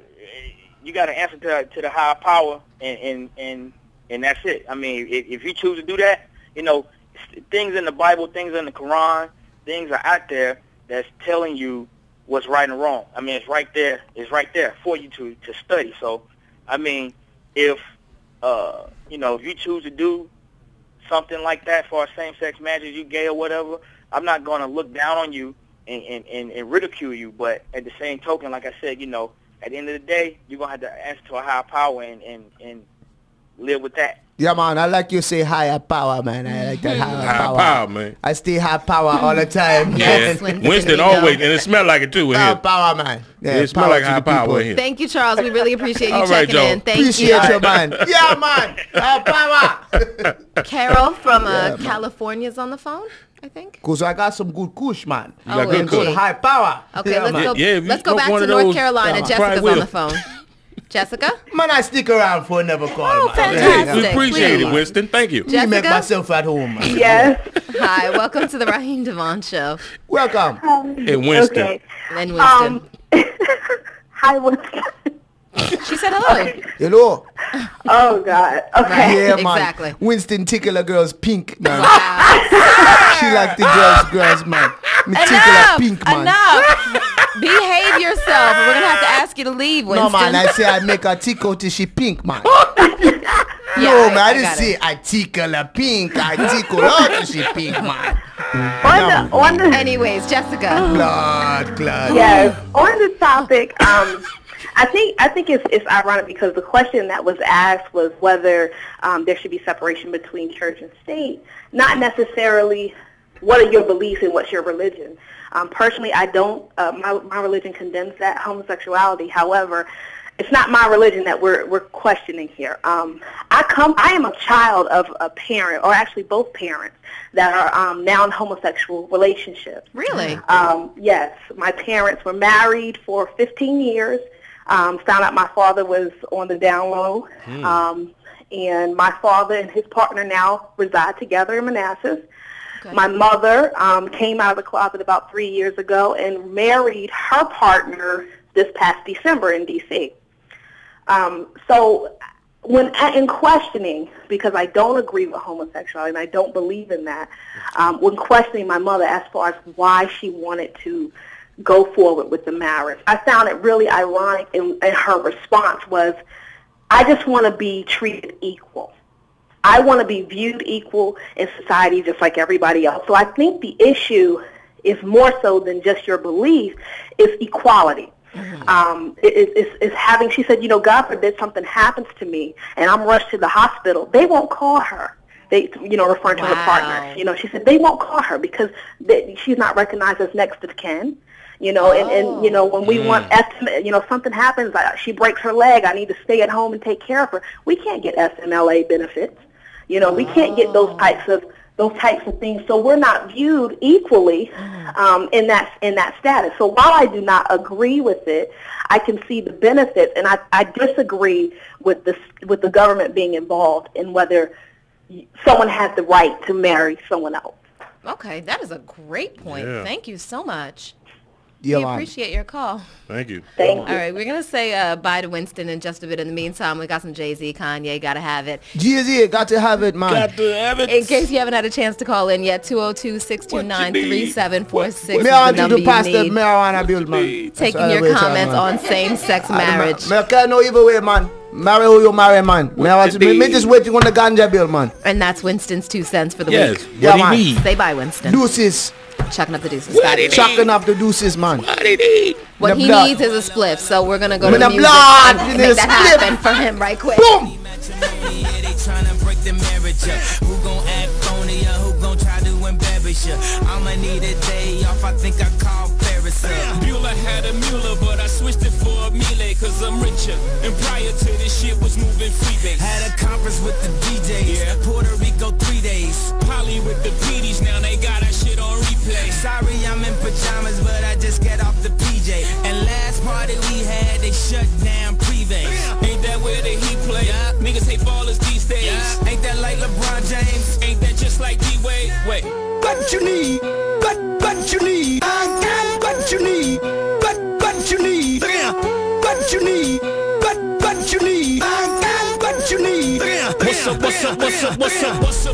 you got to answer to the higher power, and that's it. I mean, if you choose to do that, things in the Bible, things in the Quran, things are out there that's telling you what's right and wrong. I mean, it's right there for you to study. So, I mean, if you choose to do something like that for a same-sex marriage, you gay or whatever, I'm not going to look down on you and ridicule you. But at the same token, like I said, at the end of the day, you're going to have to answer to a higher power and live with that. Yeah, man, I like you say higher power, man. I like that higher power, man. I stay high power all the time. Yes, Winston always, and it smell like it too with high him. Power, man. Yeah, it smell like high power with him. Thank you, Charles. We really appreciate you All right, checking Joe. in. Thank Appreciate you. you, man. Yeah, man. High power. Carol from California's on the phone, I think. Because I got some good kush, man. You got good Good kush. high power. Okay, Yeah, let's man. go. if you Let's go smoke back one to of North those, Carolina. I Jessica's probably on will. the phone. Jessica? Man, I stick around for never call, Oh, man. fantastic. We appreciate Please. it, Winston. Thank you. Me make Jessica? myself at home, man. Yes. Hi, welcome to the Raheem Devon Show. Welcome. And Winston. Okay. And Winston. Hi, Winston. She said hello. Hello. Oh, God. Okay. Yeah, man. Exactly. Winston tickle a girl's pink, man. Wow. She like the girls, man. Me tickle Enough. a pink, man. Enough. Behave yourself. We're going to have to ask you to leave, Winston. No, man, I say I make her tickle till she pink, man. Yeah, No, man, I didn't got say it. I tickle her pink. I tickle her till she pink, man. Anyways, Jessica. Blood. Yes. On the topic, I think it's ironic because the question that was asked was whether there should be separation between church and state, not necessarily what are your beliefs and what's your religion. Personally, I don't. My religion condemns that homosexuality. However, it's not my religion that we're questioning here. I am a child of a parent, or actually both parents, that are now in homosexual relationships. Really? Yes. My parents were married for 15 years. Found out my father was on the down low. And my father and his partner now reside together in Manassas. Okay. My mother came out of the closet about 3 years ago and married her partner this past December in D.C. So when in questioning, because I don't agree with homosexuality and I don't believe in that, when questioning my mother as far as why she wanted to go forward with the marriage, I found it really ironic, and her response was, I just want to be treated equal. I want to be viewed equal in society just like everybody else. So I think the issue is more so than just your belief, is equality. It's having, she said, God forbid something happens to me and I'm rushed to the hospital. They won't call her. They, referring to her partner. She said they won't call her because she's not recognized as next of kin. And when we want estimate, something happens, she breaks her leg, I need to stay at home and take care of her. We can't get FMLA benefits. We can't get those types of things. So we're not viewed equally in that status. So while I do not agree with it, I can see the benefits, and I disagree with the government being involved in whether someone has the right to marry someone else. Okay, that is a great point. Yeah. Thank you so much. We appreciate your call. Thank you. Thank you. All right, we're going to say bye to Winston in just a bit. In the meantime, we got some Jay-Z, Kanye, Gotta Have It. Jay-Z, got to have it, man. Got to have it. In case you haven't had a chance to call in yet, 202-629-3746 is Me the want you number to pass the you need. marijuana bill, man. Taking your comments on same-sex marriage. Me can't no evil way, man. Marry who you marry, man. Me just waiting on the ganja bill, man. And that's Winston's 2 cents for the Yes, week. what he need. Say bye, Winston. Deuces. Chucking up the deuces. Chucking up the deuces, man. What he needs is a spliff, so we're going to go to the music blood. and make that happen for him right quick. Boom! Break the marriage up. Who gon' act phony or who gon' try to embarrass you? I'ma need a day off, I think I call Ferris up. Bueller had a Mueller, but I switched it for a Miele, cause I'm richer. And prior to this shit was moving freebase. Had a conference with the DJs, Puerto Rico 3 days. Polly with the PDs, now they got that shit on replay. Sorry I'm in pajamas, but I just got off the PJ. And last party we had, they shut down Privé. Ain't that where the Heat play? Niggas hate ballers these days. Ain't that like LeBron James? Ain't that just like D-Wade? Wait. What you need? What you need? I got what you need. What you need? What you need? What you need? I got what you need. What's up,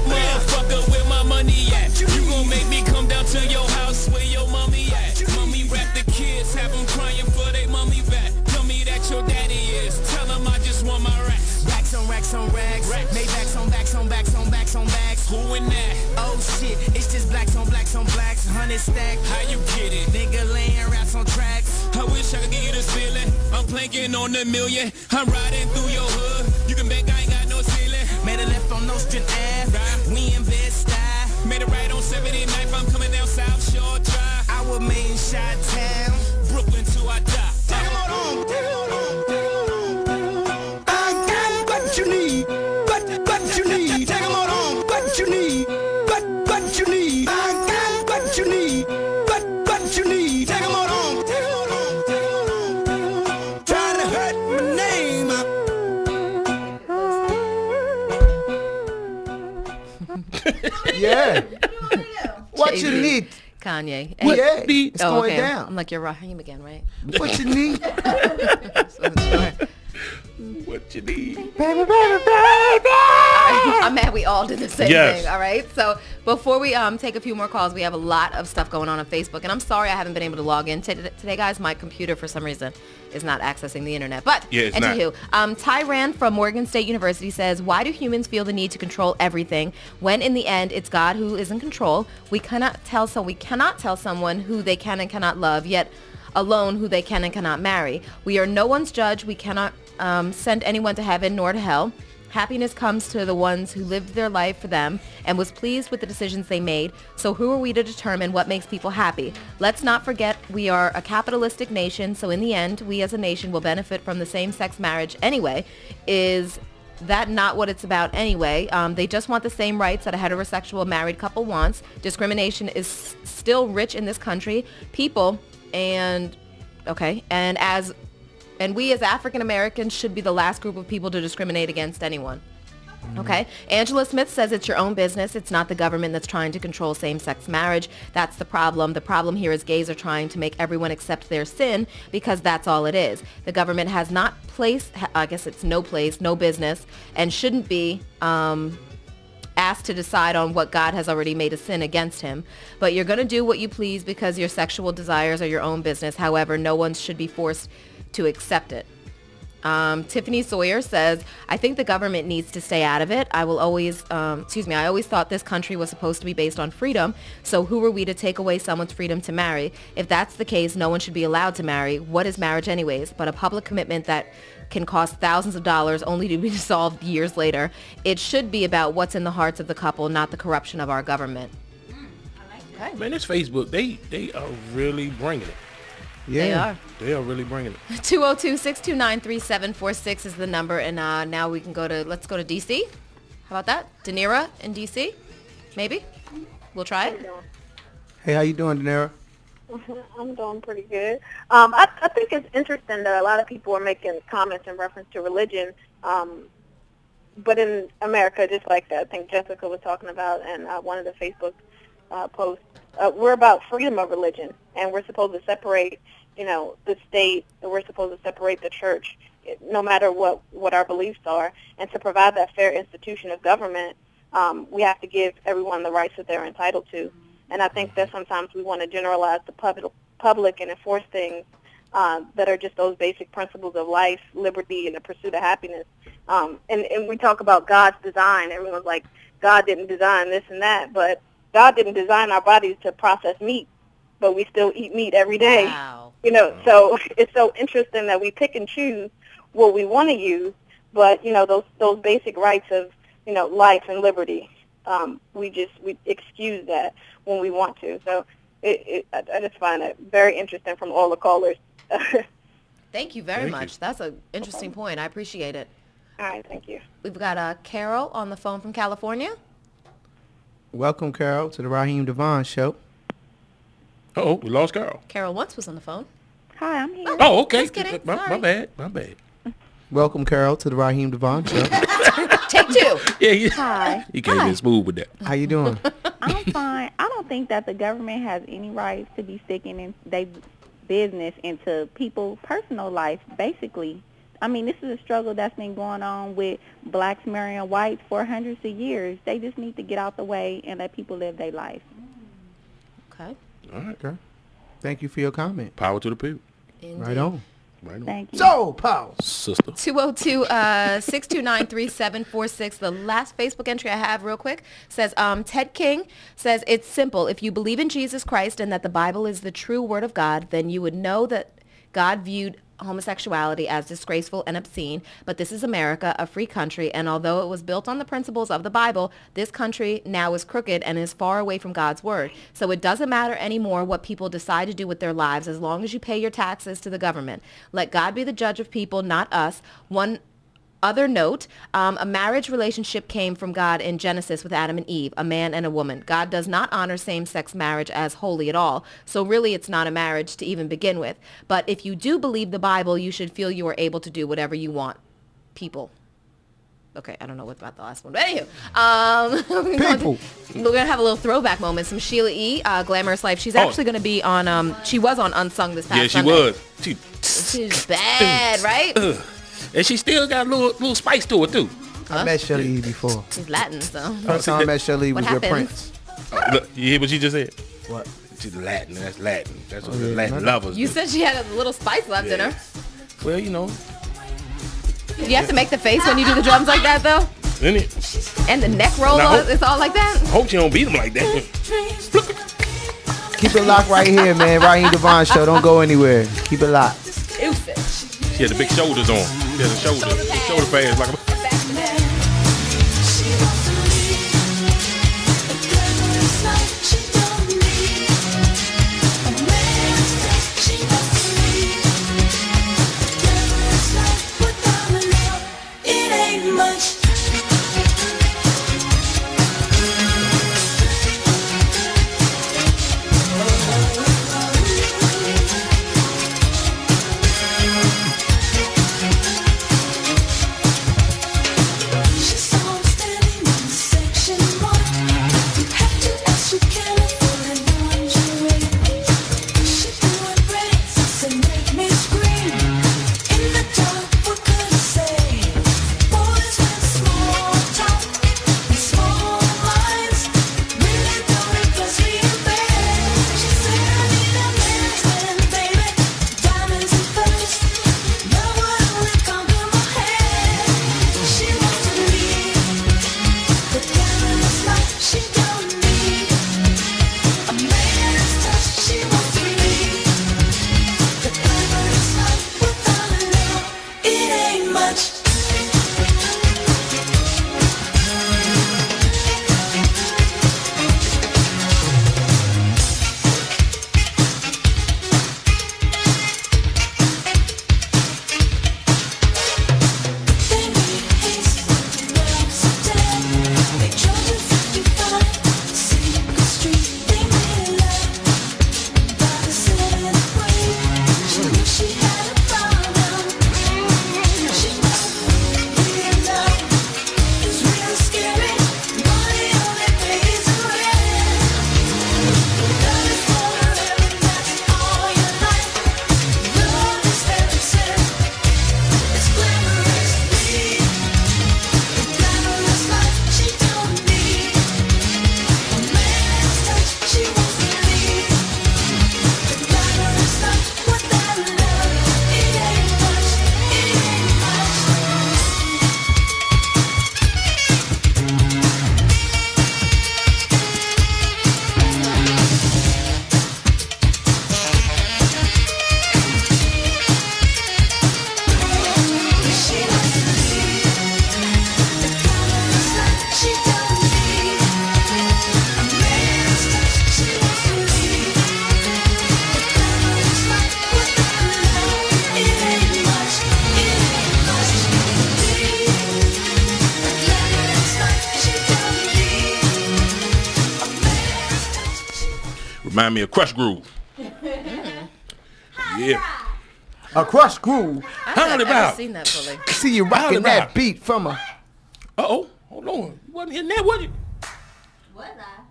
motherfucker? Where my money at? You gon' make me come down to your house where your mommy at? Mommy rap the kids, have them crying for they mommy back. Tell me that your daddy is. Tell them I just want my racks. Racks on racks on racks. Maybachs on backs on backs on backs on backs. Who in that? Oh shit, it's just blacks on blacks on blacks. 100 stack. How you get it? Nigga laying raps on tracks. I wish I could give you this feeling. I'm planking on the million. I'm riding through your hood. You can bet I ain't got no ceiling. Made a left on Nostrand Ave. We in Bed-Stuy. Made a right on 79th. I'm coming down South Shore Drive. I was made in Chi-Town. Brooklyn till I die. Take 'em on. I got what you need. What you need. Take 'em on. What you need. What you need. I got what you need. What you need. Take 'em on. Trying to hurt my name. Yeah. What you need? Kanye. What it's going down. I'm like, you're Raheem again, right? What you need? What you need? Baby, baby, baby. I'm mad we all did the same Yes. thing, all right? So before we take a few more calls, we have a lot of stuff going on Facebook. And I'm sorry I haven't been able to log in today, guys. My computer, for some reason, is not accessing the internet. But Yeah, it's anywho, Ty Rand from Morgan State University says, why do humans feel the need to control everything when in the end it's God who is in control? We cannot tell someone who they can and cannot love, yet alone who they can and cannot marry. We are no one's judge. We cannot send anyone to heaven nor to hell. Happiness comes to the ones who lived their life for them and was pleased with the decisions they made. So who are we to determine what makes people happy? Let's not forget we are a capitalistic nation, so in the end, we as a nation will benefit from the same-sex marriage anyway. Is that not what it's about anyway? They just want the same rights that a heterosexual married couple wants. Discrimination is still rich in this country. And we as African Americans should be the last group of people to discriminate against anyone. Okay. Angela Smith says it's your own business. It's not the government that's trying to control same-sex marriage. That's the problem. The problem here is gays are trying to make everyone accept their sin because that's all it is. The government has no place, no business, and shouldn't be asked to decide on what God has already made a sin against him. But you're going to do what you please because your sexual desires are your own business. However, no one should be forced to accept it. Tiffany Sawyer says, I think the government needs to stay out of it. I always thought this country was supposed to be based on freedom. So who are we to take away someone's freedom to marry? If that's the case, no one should be allowed to marry. What is marriage anyways? But a public commitment that can cost thousands of dollars only to be dissolved years later. It should be about what's in the hearts of the couple, not the corruption of our government. Okay. Man, this Facebook, they are really bringing it. Yeah. They are really bringing it. 202-629-3746 is the number, and now let's go to DC. How about that? Danira in DC? Maybe? We'll try it. Hey, how you doing, Danira? I'm doing pretty good. I think it's interesting that a lot of people are making comments in reference to religion, but in America, just like that, I think Jessica was talking about, and one of the Facebook posts, we're about freedom of religion, and we're supposed to separate, the state, and we're supposed to separate the church, no matter what our beliefs are, and to provide that fair institution of government, we have to give everyone the rights that they're entitled to. And I think that sometimes we want to generalize the public and enforce things that are just those basic principles of life, liberty, and the pursuit of happiness. And we talk about God's design. Everyone's like, God didn't design this and that, but God didn't design our bodies to process meat, but we still eat meat every day. Wow. So it's so interesting that we pick and choose what we want to use, but those basic rights of life and liberty, we excuse that when we want to. So I just find it very interesting from all the callers. Thank you very much. That's an interesting point. I appreciate it. All right, thank you. We've got Carol on the phone from California. Welcome, Carol, to the Raheem Devon Show. Uh-oh, we lost Carol. Carol once was on the phone. Hi, I'm here. Oh, okay. Just kidding. My bad. Welcome, Carol, to the Raheem Devon Show. Take two. Yeah, Hi. You came in smooth with that. How you doing? I'm fine. I don't think that the government has any rights to be sticking in their business into people's personal life, basically. I mean, this is a struggle that's been going on with blacks marrying whites for hundreds of years. They just need to get out the way and let people live their life. Okay. All right. Okay. Thank you for your comment. Power to the people. Indeed. Right on. Thank you. So, power. Sister. 202-629-3746. The last Facebook entry I have real quick says, Ted King says, it's simple. If you believe in Jesus Christ and that the Bible is the true word of God, then you would know that God viewed homosexuality as disgraceful and obscene, but this is America, a free country, and although it was built on the principles of the Bible, this country now is crooked and is far away from God's word. So it doesn't matter anymore what people decide to do with their lives as long as you pay your taxes to the government. Let God be the judge of people, not us. One other note, a marriage relationship came from God in Genesis with Adam and Eve, a man and a woman. God does not honor same-sex marriage as holy at all. So really it's not a marriage to even begin with. But if you do believe the Bible, you should feel you are able to do whatever you want. People. Okay, I don't know what about the last one. But anywho, we're going to have a little throwback moment. Some Sheila E., Glamorous Life. She's actually going to be on, she was on Unsung this past Sunday. Yeah, she was. She's bad, right? And she still got a little spice to it, too. I met Shelly E before. She's Latin, so. First time I met Shelly E was with happens? Prince. Look, you hear what she just said? What? She's Latin. That's Latin. That's what the Latin lovers You do. said she had a little spice left in her. Well, you know. You have to make the face when you do the drums like that, though? Isn't it? And the neck roll, it's all like that? I hope she don't beat him like that. Keep it locked right here, man. Raheem Devon Show. Don't go anywhere. Keep it locked. Stupid. She had the big shoulders on. She had the shoulder pads like a... Remind me of Crush Groove. Yeah. A Crush Groove. I've never seen that fully. See you rocking that beat from a... Uh-oh. Hold on. You wasn't in there, was you? Was I?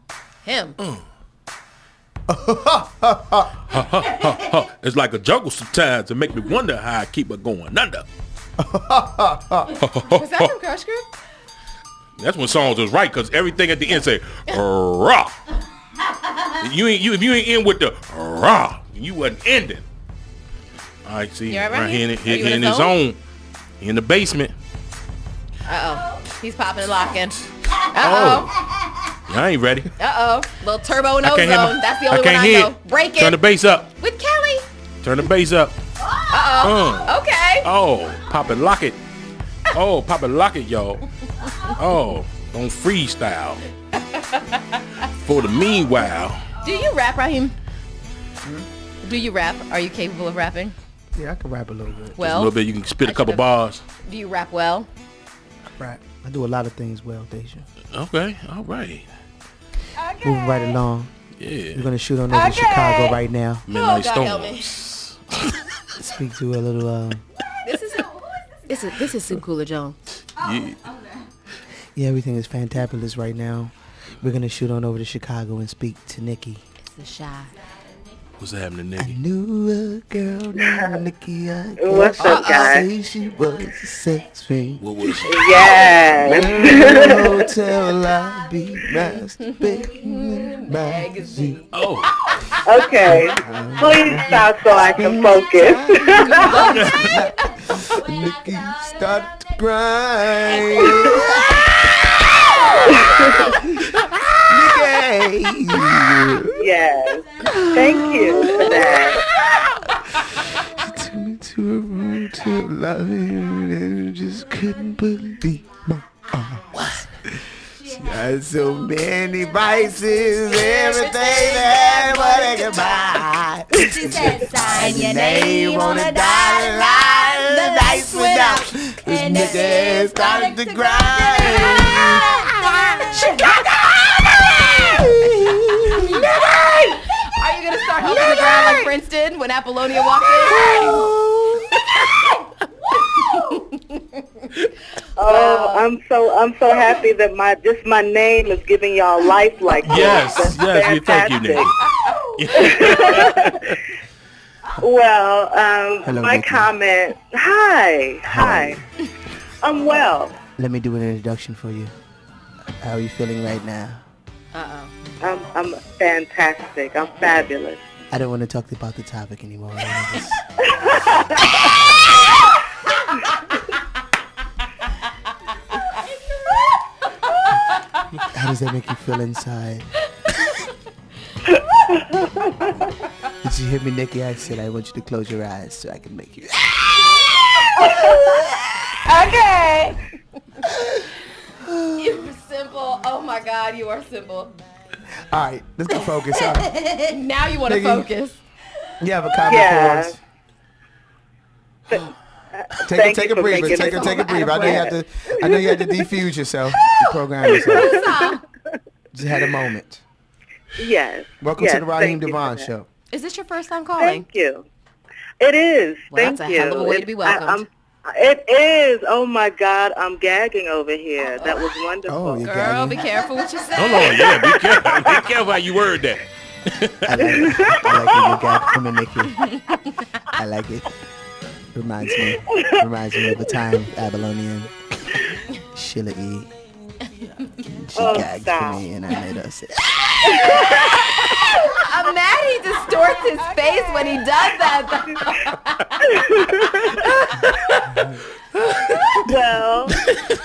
Him. It's like a jungle sometimes to make me wonder how I keep it going under. Was that from Crush Groove? That's when songs was right, because everything at the end say rah. If you ain't in with the rah, you wasn't ending. All right, see, right here in his zone, in the basement. He's popping and locking. I ain't ready. Little turbo and ozone. That's the only one I know. Break it. Turn the bass up. With Kelly. Turn the bass up. Okay. Oh, pop it, lock it. Oh, pop it, lock it, y'all. Oh, don't freestyle. For the meanwhile. Do you rap, Raheem? Do you rap? Are you capable of rapping? Yeah, I can rap a little bit. Well, just a little bit. You can spit a couple bars. Do you rap well? Rap. I do a lot of things well, Deja. Okay, all right. Moving right along. Yeah. We're gonna shoot on over to Chicago right now. Midnight Storms. Speak to a little. This is Sue Cooler Jones. Yeah, everything is fantabulous right now. We're gonna shoot on over to Chicago and speak to Nikki. It's the shy. What's happening, Nikki? I knew a girl named Nikki. What's up, guys? Say she was a sex fiend. What was she? Yes. In the hotel lobby, masturbating in the magazine. Oh. Okay. Please stop so I can focus. Nikki started to grind. Yes. Thank you for that. She took me to a room to love him and just couldn't believe my eyes. She had so many vices, everything that money could buy. She said, sign your name on a dotted line. The lights went out, and the day started to grind. Chicago! Are you gonna start humping the ground like Prince did when Apollonia walked in? I'm so happy that my name is giving y'all life like this. Yes, thank you, Nikki. Well, Hello, my Nikki. comment. Hi. I'm well. Let me do an introduction for you. How are you feeling right now? I'm fantastic. I'm fabulous. I don't want to talk about the topic anymore. How does that make you feel inside? Did you hear me, Nikki? I said I want you to close your eyes so I can make you. Okay. You're simple. Oh my God, you are simple. All right, let's go focus. All right. Now you want to Nikki, focus. You have a comment for us? Take a breather. Take a breather. I know you had to defuse yourself. Program yourself. Just had a moment. Yes. Welcome to the Raheem Devon Show. Is this your first time calling? Thank you. It is. Well, Thank that's you. a hell of a way to be welcomed. It is. Oh my God, I'm gagging over here. That was wonderful. Oh, you're Girl, gagging. be careful what you say. Hold on, yeah, be careful. Be careful how you word that. I like it. I like it. You gag from a Nikki. I like it. Reminds me of a time Babylonian Sheila E. She gagged for me and I made her say. I'm mad he distorts his face when he does that. Well,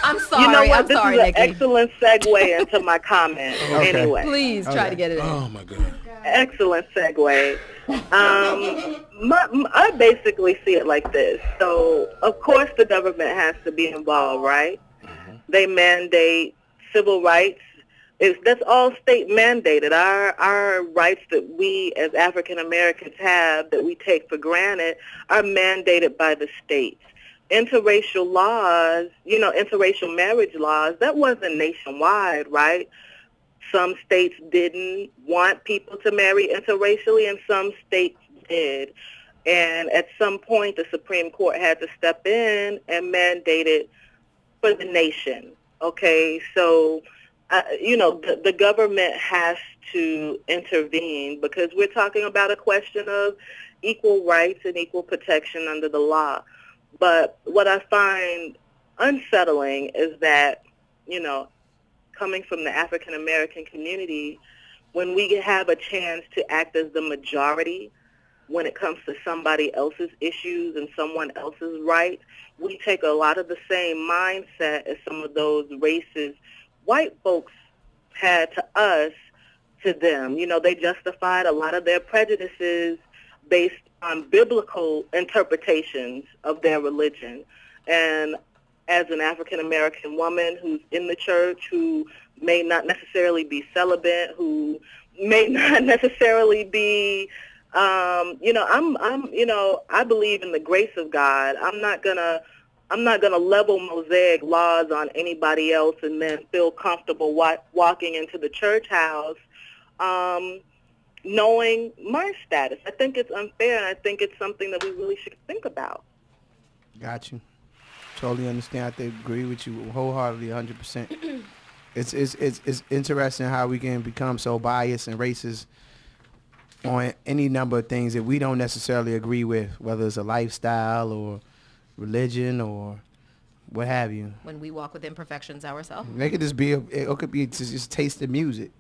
I'm sorry. you know what? I'm This sorry, is an Nikki. excellent segue into my comment. Okay. Anyway, Please try to get it in. Oh my God. excellent segue. I basically see it like this. So, of course, the government has to be involved, right? They mandate civil rights. That's all state mandated. Our rights that we as African Americans have that we take for granted are mandated by the states. Interracial laws, interracial marriage laws, that wasn't nationwide, right? Some states didn't want people to marry interracially, and some states did. And at some point, the Supreme Court had to step in and mandate it for the nation. Okay, so, the government has to intervene because we're talking about a question of equal rights and equal protection under the law. But what I find unsettling is that, coming from the African American community, when we have a chance to act as the majority when it comes to somebody else's issues and someone else's rights, we take a lot of the same mindset as some of those racist white folks had to us, to them. They justified a lot of their prejudices based on biblical interpretations of their religion. And as an African-American woman who's in the church, who may not necessarily be celibate, who may not necessarily be, I believe in the grace of God. I'm not gonna level Mosaic laws on anybody else and then feel comfortable walking into the church house, knowing my status. I think it's unfair, and I think it's something that we really should think about. Got you. Totally understand. I think agree with you wholeheartedly, 100%. It's interesting how we can become so biased and racist on any number of things that we don't necessarily agree with, whether it's a lifestyle or religion or what have you. When we walk with imperfections ourselves. It could just be it could be just taste the music.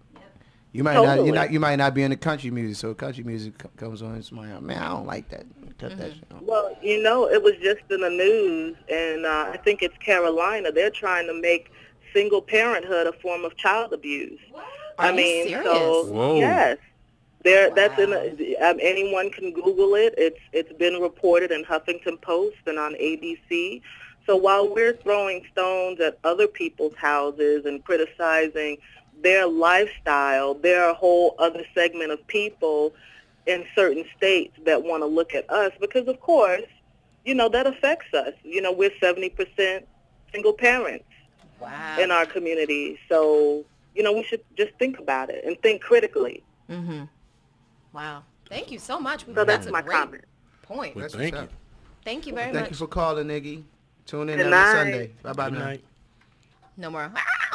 You might Totally. not be into country music, so country music comes on and somebody, man, I don't like that. Cut that shit off. Well, it was just in the news, and I think it's Carolina. They're trying to make single parenthood a form of child abuse. Are you serious? Whoa. Yes. That's anyone can Google it. It's been reported in Huffington Post and on ABC. So while we're throwing stones at other people's houses and criticizing their lifestyle, there are a whole other segment of people in certain states that want to look at us because, of course, that affects us. We're 70% single parents in our community. So, we should just think about it and think critically. Mm-hmm. Wow. Thank you so much. So that's my comment. Point. Well, thank you. Thank you very much. Thank you for calling, Iggy. Tune in Good every night. Sunday. Bye-bye Good now. night. No more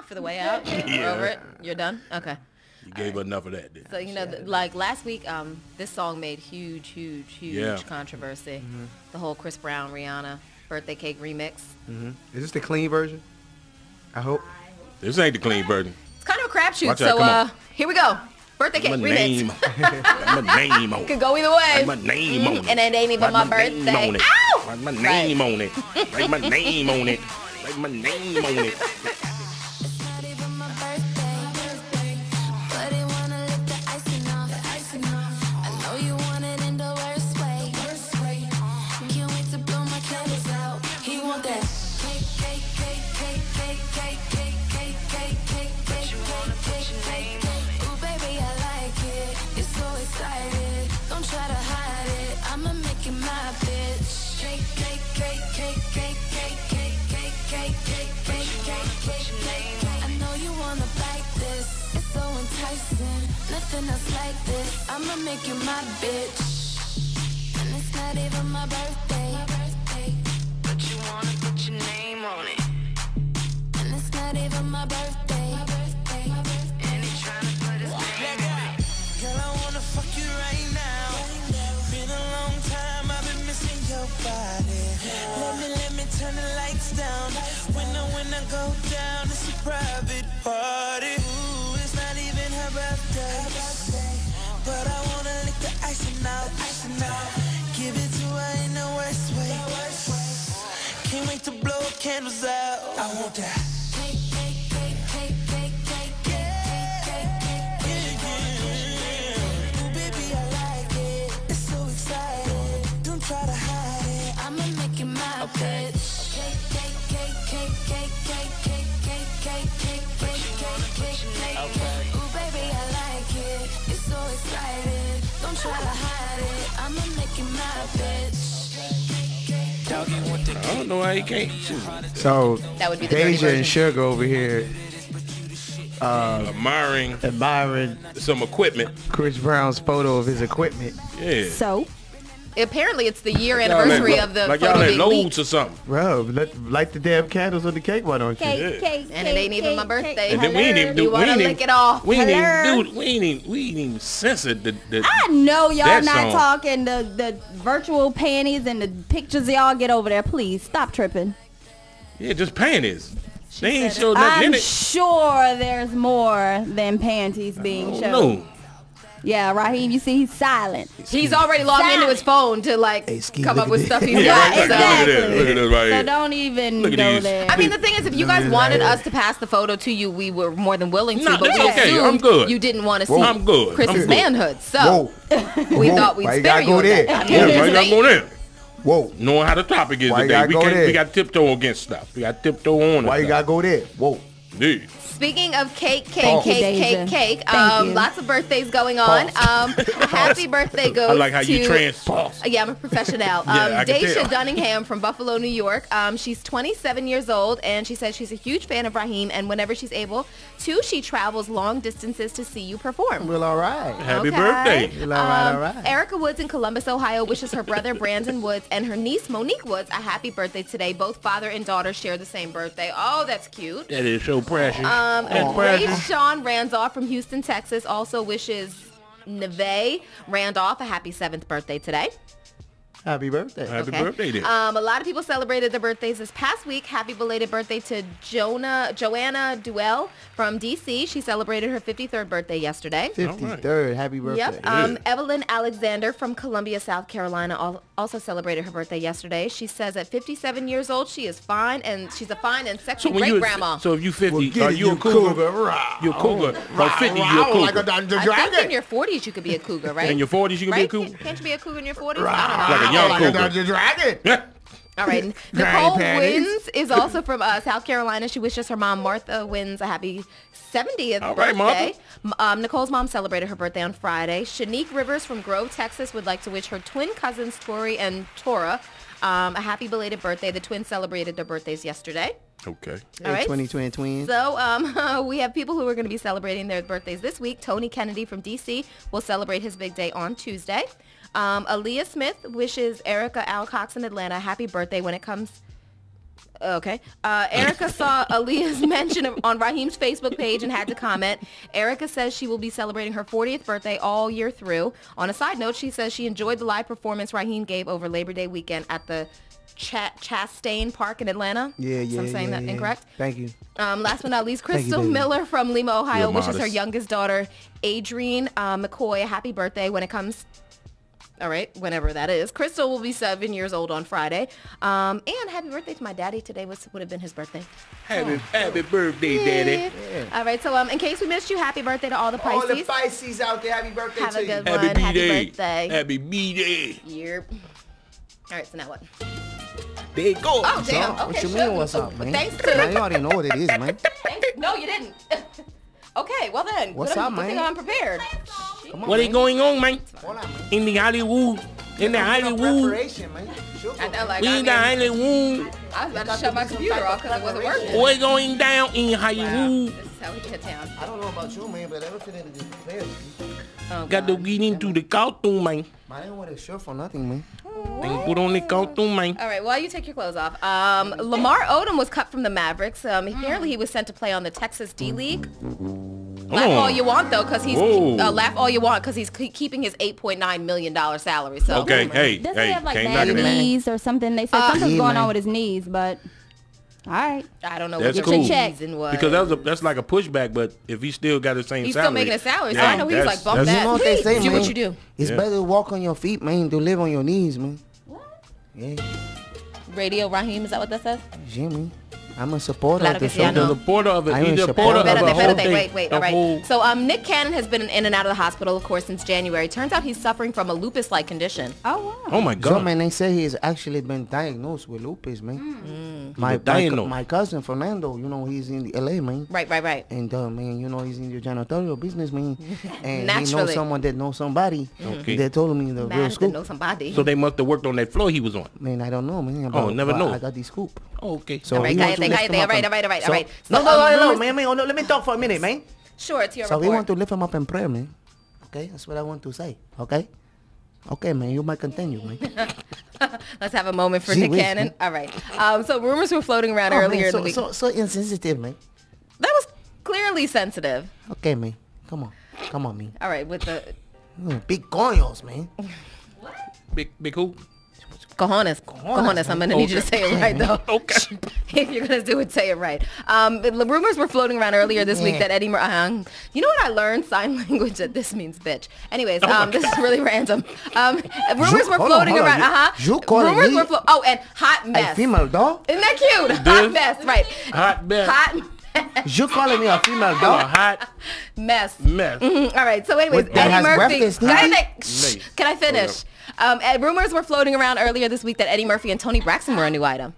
for the way out. Yeah. We're over it. You're done? Okay. You gave enough of that, then. So, like last week, this song made huge controversy. Mm-hmm. The whole Chris Brown, Rihanna birthday cake remix. Mm-hmm. Is this the clean version? I hope. This ain't the clean version. It's kind of a crapshoot. Watch out, So, come on. here we go. Birthday cake My remix. name. Got my name on it. Could go either way. Write my name on it. And it ain't even Write my name birthday. on it. Ow! Write my name on it. Write my name on it. Write my name on it. Nothing else like this. I'ma make you my bitch. And it's not even my birthday. But you wanna put your name on it. And it's not even my birthday. And he tryna put his name on it. Girl, I wanna fuck you right now. Been a long time, I've been missing your body. Let me turn the lights down. When I go down, it's a private party. Ooh, it's not even her birthday. But I wanna lick the icing out. Give it to her in the worst way. Can't wait to blow candles out. I want that. Try to hide it. I'ma make you my bitch. Ooh, baby, I like it. It's so excited. Don't try to hide it. I'ma make you my bitch. I don't know why he can't shoot. So, That would be the dirty Deja and version. Sugar over here admiring some equipment. Chris Brown's photo of his equipment. Yeah. So? Apparently, it's the year anniversary of the like photo y'all at being Lowe's leaked. or something. Bro, light the damn candles on the cake, why don't you? And it ain't even my birthday. And then we ain't even do. You wanna lick it off? We ain't Hello? even do. We ain't even censored the. I know y'all that not song. talking the virtual panties and the pictures y'all get over there. Please stop tripping. Yeah, just panties. They ain't show nothing I'm in it. sure there's more than panties being shown. No. Yeah, Raheem, you see he's silent. He's already logged into his phone to like come up with stuff he's got. Look at this right So here. don't even Look at go these. there. I mean, the thing is, if you guys wanted us to pass the photo to you, we were more than willing to. No, but that's we okay. assumed I'm good. you didn't want to Whoa. see I'm good. Chris's I'm good. manhood, so we thought we'd Why you spare gotta you go of there? that. Yeah, why you gotta go there? Whoa. Knowing how the topic is Why you today, gotta we go can't. there? We got to tiptoe against stuff. We got to tiptoe on. Why you gotta go there? Whoa. Yeah. Speaking of cake, Thank you, Deja. Thank you. lots of birthdays going on. Happy birthday goes I like how to, you transpose. Yeah, I'm a professional. I can Daisha tell. Dunningham from Buffalo, New York. She's 27 years old, and she says she's a huge fan of Raheem, and whenever she's able to, she travels long distances to see you perform. Well, all right. Happy birthday. Well, all right. Erica Woods in Columbus, Ohio wishes her brother Brandon Woods and her niece Monique Woods a happy birthday today. Both father and daughter share the same birthday. Oh, that's cute. That is so precious. And Ray Sean Randolph from Houston, Texas also wishes Neve Randolph a happy 7th birthday today. Happy birthday. Happy Okay. birthday then. A lot of people celebrated their birthdays this past week. Happy belated birthday to Joanna Duell from D.C. She celebrated her 53rd birthday yesterday. 53rd. Happy birthday. Yep. Evelyn Alexander from Columbia, South Carolina also celebrated her birthday yesterday. She says at 57 years old, she is fine, and she's a fine and sexy great-grandma. So if you 50, Well, are you a cougar? You're a cougar. By 50, you're a cougar. Like a Dungeon I think Dragon. in your 40s you could be a cougar, right? In your 40s, you can be a right? cougar? Can't you be a cougar in your 40s? I don't know. Like a young Like a cougar. Dungeon Dragon. Yeah. All right. Nicole Wins is also from South Carolina. She wishes her mom, Martha Wins, a happy 70th All right, birthday. Nicole's mom celebrated her birthday on Friday. Shanique Rivers from Grove, Texas would like to wish her twin cousins, Tori and Tora, a happy belated birthday. The twins celebrated their birthdays yesterday. Okay. All right. 2020 twins. So we have people who are going to be celebrating their birthdays this week. Tony Kennedy from D.C. will celebrate his big day on Tuesday. Aaliyah Smith wishes Erica Alcox in Atlanta a happy birthday when it comes... Okay. Erica saw Aaliyah's mention on Raheem's Facebook page and had to comment. Erica says she will be celebrating her 40th birthday all year through. On a side note, she says she enjoyed the live performance Raheem gave over Labor Day weekend at the Chastain Park in Atlanta. Yeah. So I'm saying that incorrect. Thank you. Last but not least, Thank you, Crystal baby. Miller from Lima, Ohio You're wishes her modest. youngest daughter, Adrienne McCoy, a happy birthday when it comes... All right, whenever that is. Crystal will be 7 years old on Friday. And happy birthday to my daddy. Today would have been his birthday. Happy birthday, Daddy. All right, so in case we missed you, happy birthday to all the Pisces. All the Pisces out there, happy birthday Have to a you. good Happy one. Happy B-Day. birthday. Happy B-Day. Yep. All right, so now what? There you go. Oh, damn. Okay, What you sure. mean, what's up, man? Thanks Man, you already know what it is, man. No, you didn't. Okay, well then. What's good up, thing man? I'm prepared. Come on, What is man. going on, man? Hold on, man. In the Hollywood. In the Hollywood. Preparation, man. Sure. I know, like, We in the Hollywood. I was about to shut my computer off because it wasn't working. What's going down in Hollywood? This is how we get down. I don't know about you, man, but everything that is prepared. Oh, Got to get into the costume, man. I didn't wear a shirt for nothing, man. And put on the costume, man. All right, well, you take your clothes off. Lamar Odom was cut from the Mavericks. Apparently, he was sent to play on the Texas D-League. Laugh all you want, though, because he's laugh all you want because he's keeping his $8.9 million salary. So Okay, hey, Does hey, he have like can't bad knock it down. knees or something? They said something's yeah, going man. on with his knees, but all right. I don't know That's what cool. the reason was. Because that's like a pushback, but if he still got the same He's salary. still making a salary, so yeah, I know he's like, bump that's- You that. know what they say, Do man? what you do. It's Yeah. better to walk on your feet, man, to live on your knees, man. What? Yeah, Radio Raheem, is that what that says? Jimmy. I'm a supporter Claro of the que sí, I show. know. The supporter of it. I'm He's a a supporter supporter of of the a whole Espérate, thing. wait, The all right. whole- So Nick Cannon has been in and out of the hospital, of course, since January. Turns out he's suffering from a lupus-like condition. Oh wow. Oh my So, God. man, they say he's actually been diagnosed with lupus, man. My, been diagnosed. my cousin, Fernando, you know, he's in LA, man. Right. And, man, you know, he's in the janitorial business, man. And he Naturally. knows someone that knows somebody. Okay. They told me the real Man to scoop. know somebody. So they must have worked on that floor he was on. Man, I don't know, man. Oh, never but know. I got the scoop. Okay. So All right, he wants to lift him up and- all right. No, So, no, rumors- man. Let me talk for a minute, man. Sure, it's your So we report. want to lift him up in prayer, man. Okay, that's what I want to say. Okay. Okay, man. You might continue, man. Let's have a moment for Gee Nick whiz, Cannon. man. All right. So rumors were floating around earlier in the week. So insensitive, man. That was clearly sensitive. Okay, man. Come on, man. All right, with the Big coños, man. Big who? cojones. I'm going to need you to say it right, though. Okay. If you're going to do it, say it right. The rumors were floating around earlier this week that Eddie Murphy... you know what I learned? Sign language, that this means bitch. Anyways, this is really random. Rumors were floating around. You calling Rumors me were and hot mess. a female dog? Isn't that cute? Hot mess, right. Hot mess. Hot You calling me a female dog? Hot mess. mess. All right. So anyways, That has Eddie breath Murphy. and sneaky? Can I finish? Rumors were floating around earlier this week that Eddie Murphy and Toni Braxton were a new item.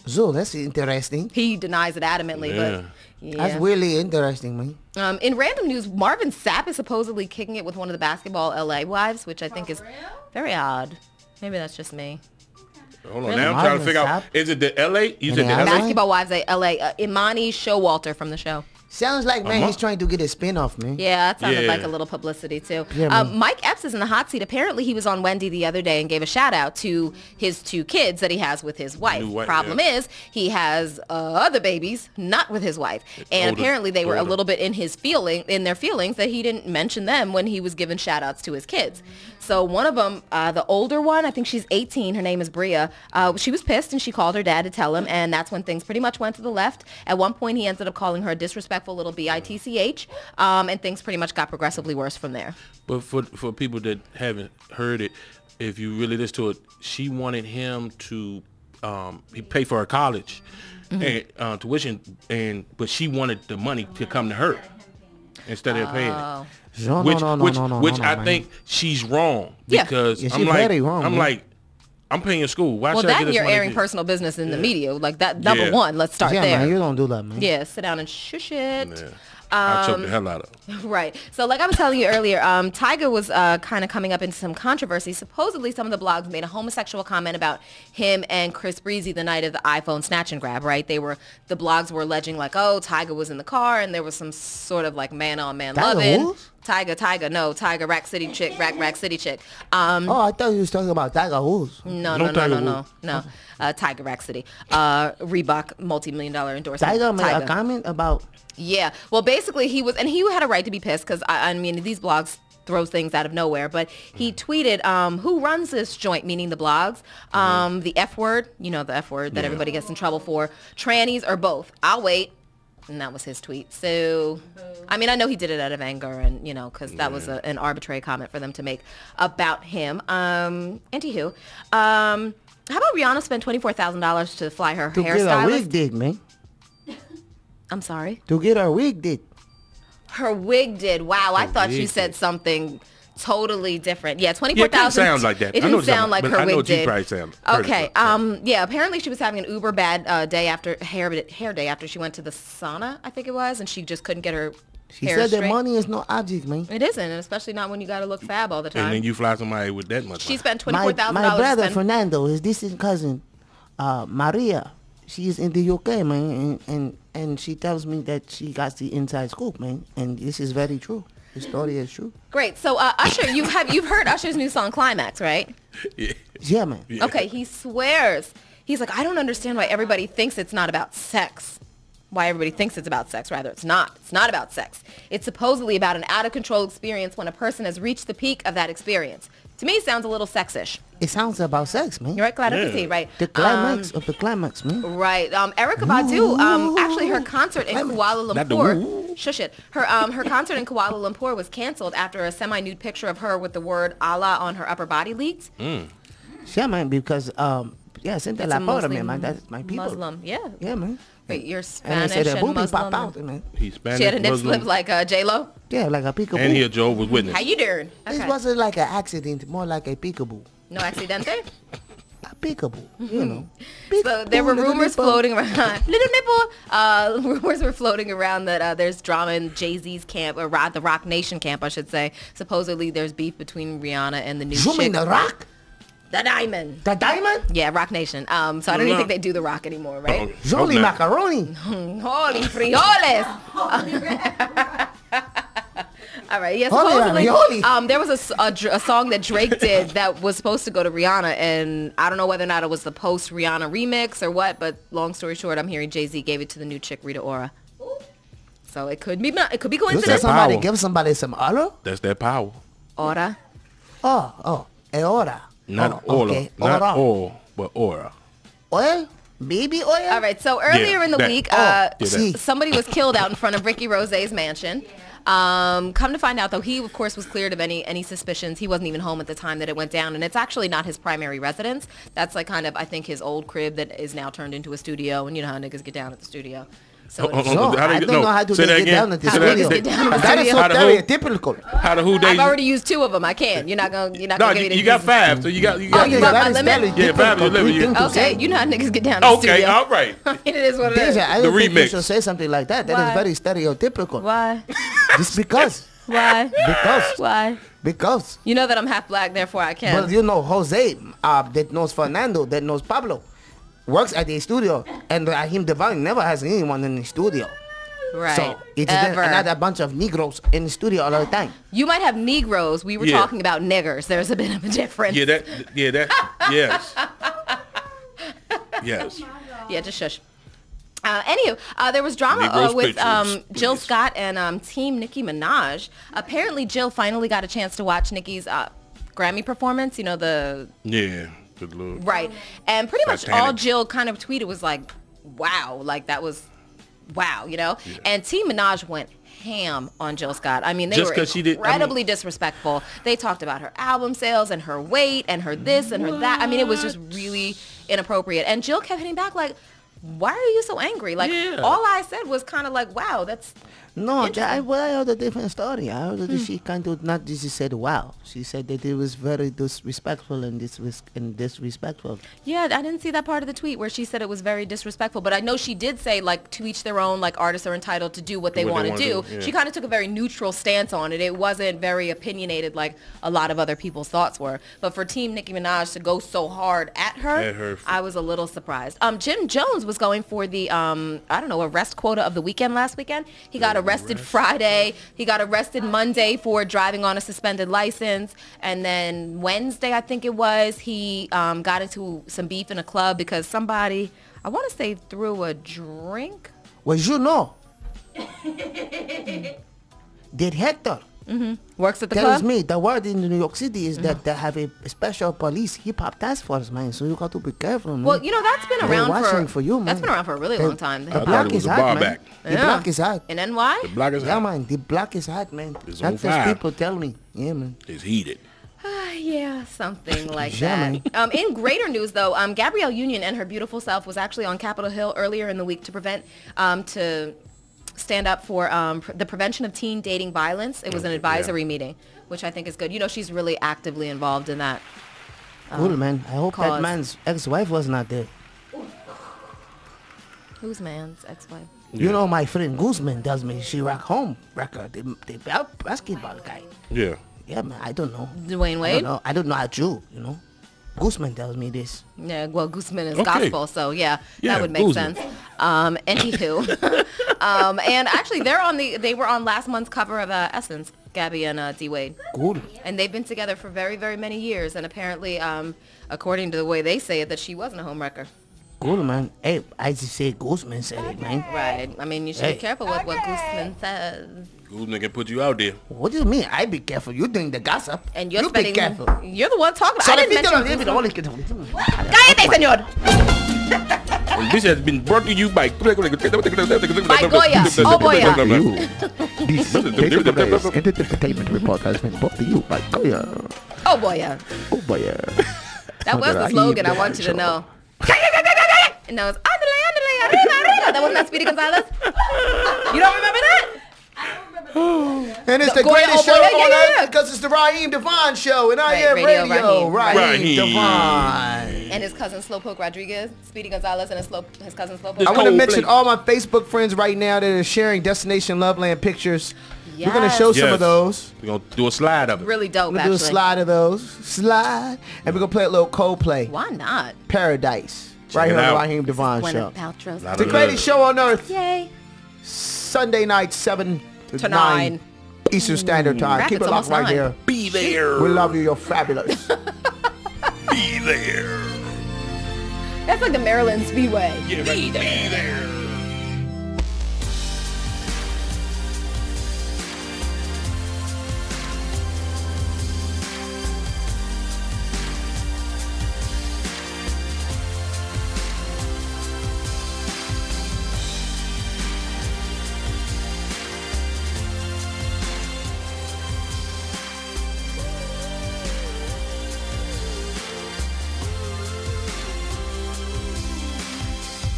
So that's interesting. He denies it adamantly, but yeah. That's really interesting, man. In random news, Marvin Sapp is supposedly kicking it with one of the Basketball LA wives, which I think is very odd. Maybe that's just me. Hold on, now I'm trying to figure out. Is it the LA? You said the LA? Basketball wives at LA. Imani Showalter from the show. Sounds like, man, he's trying to get a spin-off, man. Yeah, that sounded like a little publicity, too. Yeah, Mike Epps is in the hot seat. Apparently, he was on Wendy the other day and gave a shout-out to his 2 kids that he has with his wife. Problem is, he has other babies, not with his wife. And apparently, they were a little bit in their feelings that he didn't mention them when he was giving shout-outs to his kids. So one of them, the older one, I think she's 18. Her name is Bria. She was pissed, and she called her dad to tell him, and that's when things pretty much went to the left. At one point, he ended up calling her a disrespectful little bitch, and things pretty much got progressively worse from there. But for people that haven't heard it, if you really listen to it, she wanted him to pay for her college and tuition, but she wanted the money to come to her instead of paying it. Which I think she's wrong, because I'm like, very wrong, I'm paying your school. Why well, should I that get this you're money airing personal business in the media. Like that, number one, let's start there. Man, you don't do that, man. Yeah, sit down and shush it. Yeah. I choked the hell out of her. Right. So like I was telling you earlier, Tyga was kind of coming up into some controversy. Supposedly some of the blogs made a homosexual comment about him and Chris Breezy the night of the iPhone snatch and grab, right? The blogs were alleging like, oh, Tyga was in the car and there was some sort of like man-on-man loving. Tyga, Rack City chick. I thought you was talking about Tiger Woods. No. Tyga, Rack City. Reebok, multi-million-dollar endorsement. Tyga made a comment about... Yeah. Well, basically, he had a right to be pissed because, I mean, these blogs throw things out of nowhere. But he tweeted, who runs this joint, meaning the blogs, the F word, the F word that everybody gets in trouble for, trannies or both. I'll wait. And that was his tweet. So, I mean, I know he did it out of anger and, because that was an arbitrary comment for them to make about him. Anywho, how about Rihanna spent $24,000 to fly her to hairstylist? To get her wig did, man. I'm sorry? To get her wig did. Her wig did. Wow, I thought you said something totally different. Yeah, $24,000. It didn't sound like that. It didn't sound like her wig did. Okay. Yeah, apparently she was having an uber bad day after hair day after she went to the sauna, I think it was, and she just couldn't get her She hair said straight. that money is no object, man. It isn't, and especially not when you got to look fab all the time. And then you fly somebody with that much She money. spent $24,000. My brother Fernando, his distant cousin, Maria, she's in the UK, man, and she tells me that she got the inside scoop, man, and this is very true. The story is true. Great. So Usher, you've heard Usher's new song Climax, right? Yeah, man. Yeah. Okay, he swears. He's like, I don't understand why everybody thinks it's not about sex. Why everybody thinks it's about sex, rather. It's not. It's not about sex. It's supposedly about an out-of-control experience when a person has reached the peak of that experience. To me, it sounds a little sexish. It sounds about sex, man. You're right, glad I can see, right? The climax of the climax, man. Right. Erykah Badu, actually her concert in Kuala Lumpur, shush it. Her concert in Kuala Lumpur was canceled after a semi-nude picture of her with the word Allah on her upper body leaked. Yeah, man, because, Cynthia La Porta, man, that's my people. Muslim, yeah. Yeah, man. Wait, you're And Spanish they said and boobies Muslim. pop out, man. He's Spanish, She had a nip Muslim, slip like J-Lo? Yeah, like a peekaboo. and he a Jehovah's Witness. How you doing? This Okay. wasn't like an accident, more like a peekaboo. No accidente? A peekaboo, you know. So there were Little rumors nipple. floating around. Little nipple. Rumors were floating around that there's drama in Jay-Z's camp, or the Rock Nation camp, I should say. Supposedly there's beef between Rihanna and the new You mean chick. The Rock? The Diamond. The Diamond? Yeah, Rock Nation. So I don't even think they do The Rock anymore, right? Holy macaroni. Holy frijoles. All right. Yeah, Holy supposedly, ravioli. there was a song that Drake did that was supposed to go to Rihanna, and I don't know whether or not it was the post-Rihanna remix or what, but long story short, I'm hearing Jay-Z gave it to the new chick, Rita Ora. So it could be coincidence. Somebody give somebody some oro? That's that power. Ora. Oh, aura. Not oh, oil. okay. Not Ora. oil, but aura. Oil? Baby oil? All right, so earlier in the week, see. somebody was killed out in front of Ricky Rose's mansion. Come to find out, though, he, of course, was cleared of any suspicions. He wasn't even home at the time that it went down, and it's actually not his primary residence. That's like kind of, I think, his old crib that is now turned into a studio, and you know how niggas get down at the studio. So I don't know how to get down at the studio. That is so stereotypical. How the who I've already used 2 of them. I can't. You're not gonna. No, you got 5. So you got. Oh, you got my limit. Yeah, 5 is your limit. Okay, you know how niggas get down. At the Okay, studio. all right. It is what it is. I don't think you should say something like that. That is very stereotypical. Why? Just because. Why? Because. Why? Because. You know that I'm half black, therefore I can. Well, you know Jose, that knows Fernando, that knows Pablo, works at the studio, and Raheem Devine never has anyone in the studio. Right. So it's another bunch of Negroes in the studio all the time. You might have Negroes. We were talking about niggers. There's a bit of a difference. Yes. Yes. Yeah, just shush. Anywho, there was drama with Jill Scott and Team Nicki Minaj. Apparently, Jill finally got a chance to watch Nicki's Grammy performance. You know, Good Lord. Right. And pretty much all Jill kind of tweeted was like, wow, like that was wow, you know? Yeah. And Team Minaj went ham on Jill Scott. I mean, they were incredibly disrespectful. They talked about her album sales and her weight and her this and her that. I mean, it was just really inappropriate. And Jill kept hitting back like, why are you so angry? Like, all I said was kind of like, wow, that's... No, I heard a different story. I heard that she kind of not just said wow. She said that it was very disrespectful and disrespectful. Yeah, I didn't see that part of the tweet where she said it was very disrespectful. But I know she did say, like, to each their own, like, artists are entitled to do what they want to do. Yeah. She kind of took a very neutral stance on it. It wasn't very opinionated like a lot of other people's thoughts were. But for Team Nicki Minaj to go so hard at her I was a little surprised. Jim Jones was going for the, arrest quota of the weekend last weekend. He got arrested Friday. He got arrested Monday for driving on a suspended license. And then Wednesday, I think it was, he got into some beef in a club because somebody, I want to say, threw a drink. Well, you know. Did Hector. Works at the club? Tells me the word in New York City is that they have a special police hip-hop task force, man. So you got to be careful, man. Well, you know, that's been around for you, man. That's been around for a really long time. The block is hot, man. The block is hot. In NY? The block is hot. Yeah, man. The block is hot, man. It's That's what people tell me. Yeah, man. It's heated. Yeah, something like that. In greater news, though, Gabrielle Union and her beautiful self was actually on Capitol Hill earlier in the week to stand up for the prevention of teen dating violence. It was an advisory meeting, which I think is good. You know, she's really actively involved in that. Cool, man. I hope that man's ex-wife was not there. Whose man's ex-wife? You know, my friend Guzman tells me she rock home record, the basketball guy. Yeah. Yeah, man. I don't know. Dwayne Wade? I don't know how to, you know. Guzman tells me this. Yeah, well, Guzman is gospel, so that would make sense. Anywho, and actually, they were on last month's cover of Essence, Gabby and D Wade. Cool. And they've been together for very, very many years, and apparently, according to the way they say it, that she wasn't a homewrecker. Cool, man. Hey, I just say Guzman said it, man. Right. I mean, you should be careful with what Guzman says. Guzman can put you out there. What do you mean? I be careful. You're doing the gossip. And you're be careful. You're the one talking. I didn't mention Guzman. Cállate, señor. And this has been brought to you by Goya. Oh, Boya. This entertainment report has been brought to you by Goya. Oh, Boya. Oh, Boya. That was the slogan. I want you to know. And that was Andale, arriba, arriba. That wasn't that Speedy Gonzalez? You don't remember that? And it's the greatest show on earth because it's the Raheem Devine Show, and I am Radio Raheem Devine. And his cousin Slowpoke Rodriguez, Speedy Gonzalez, and his cousin Slowpoke. I want to mention all my Facebook friends right now that are sharing Destination Loveland pictures. We're going to show some of those. We're going to do a slide of it. Really dope, We're going to do a slide of those. Slide. And we're going to play a little Coldplay. Why not? Paradise. Check right it here on out. the Raheem Devon Gwyneth Show. Paltrow's The greatest show on earth. Yay. Sunday night, 7 to 9 9. Eastern Standard Time. Crap, Keep it it's locked almost right 9. here. Be there. We love you. You're fabulous. Be there. That's like the Maryland Speedway. Yeah, right. Be there.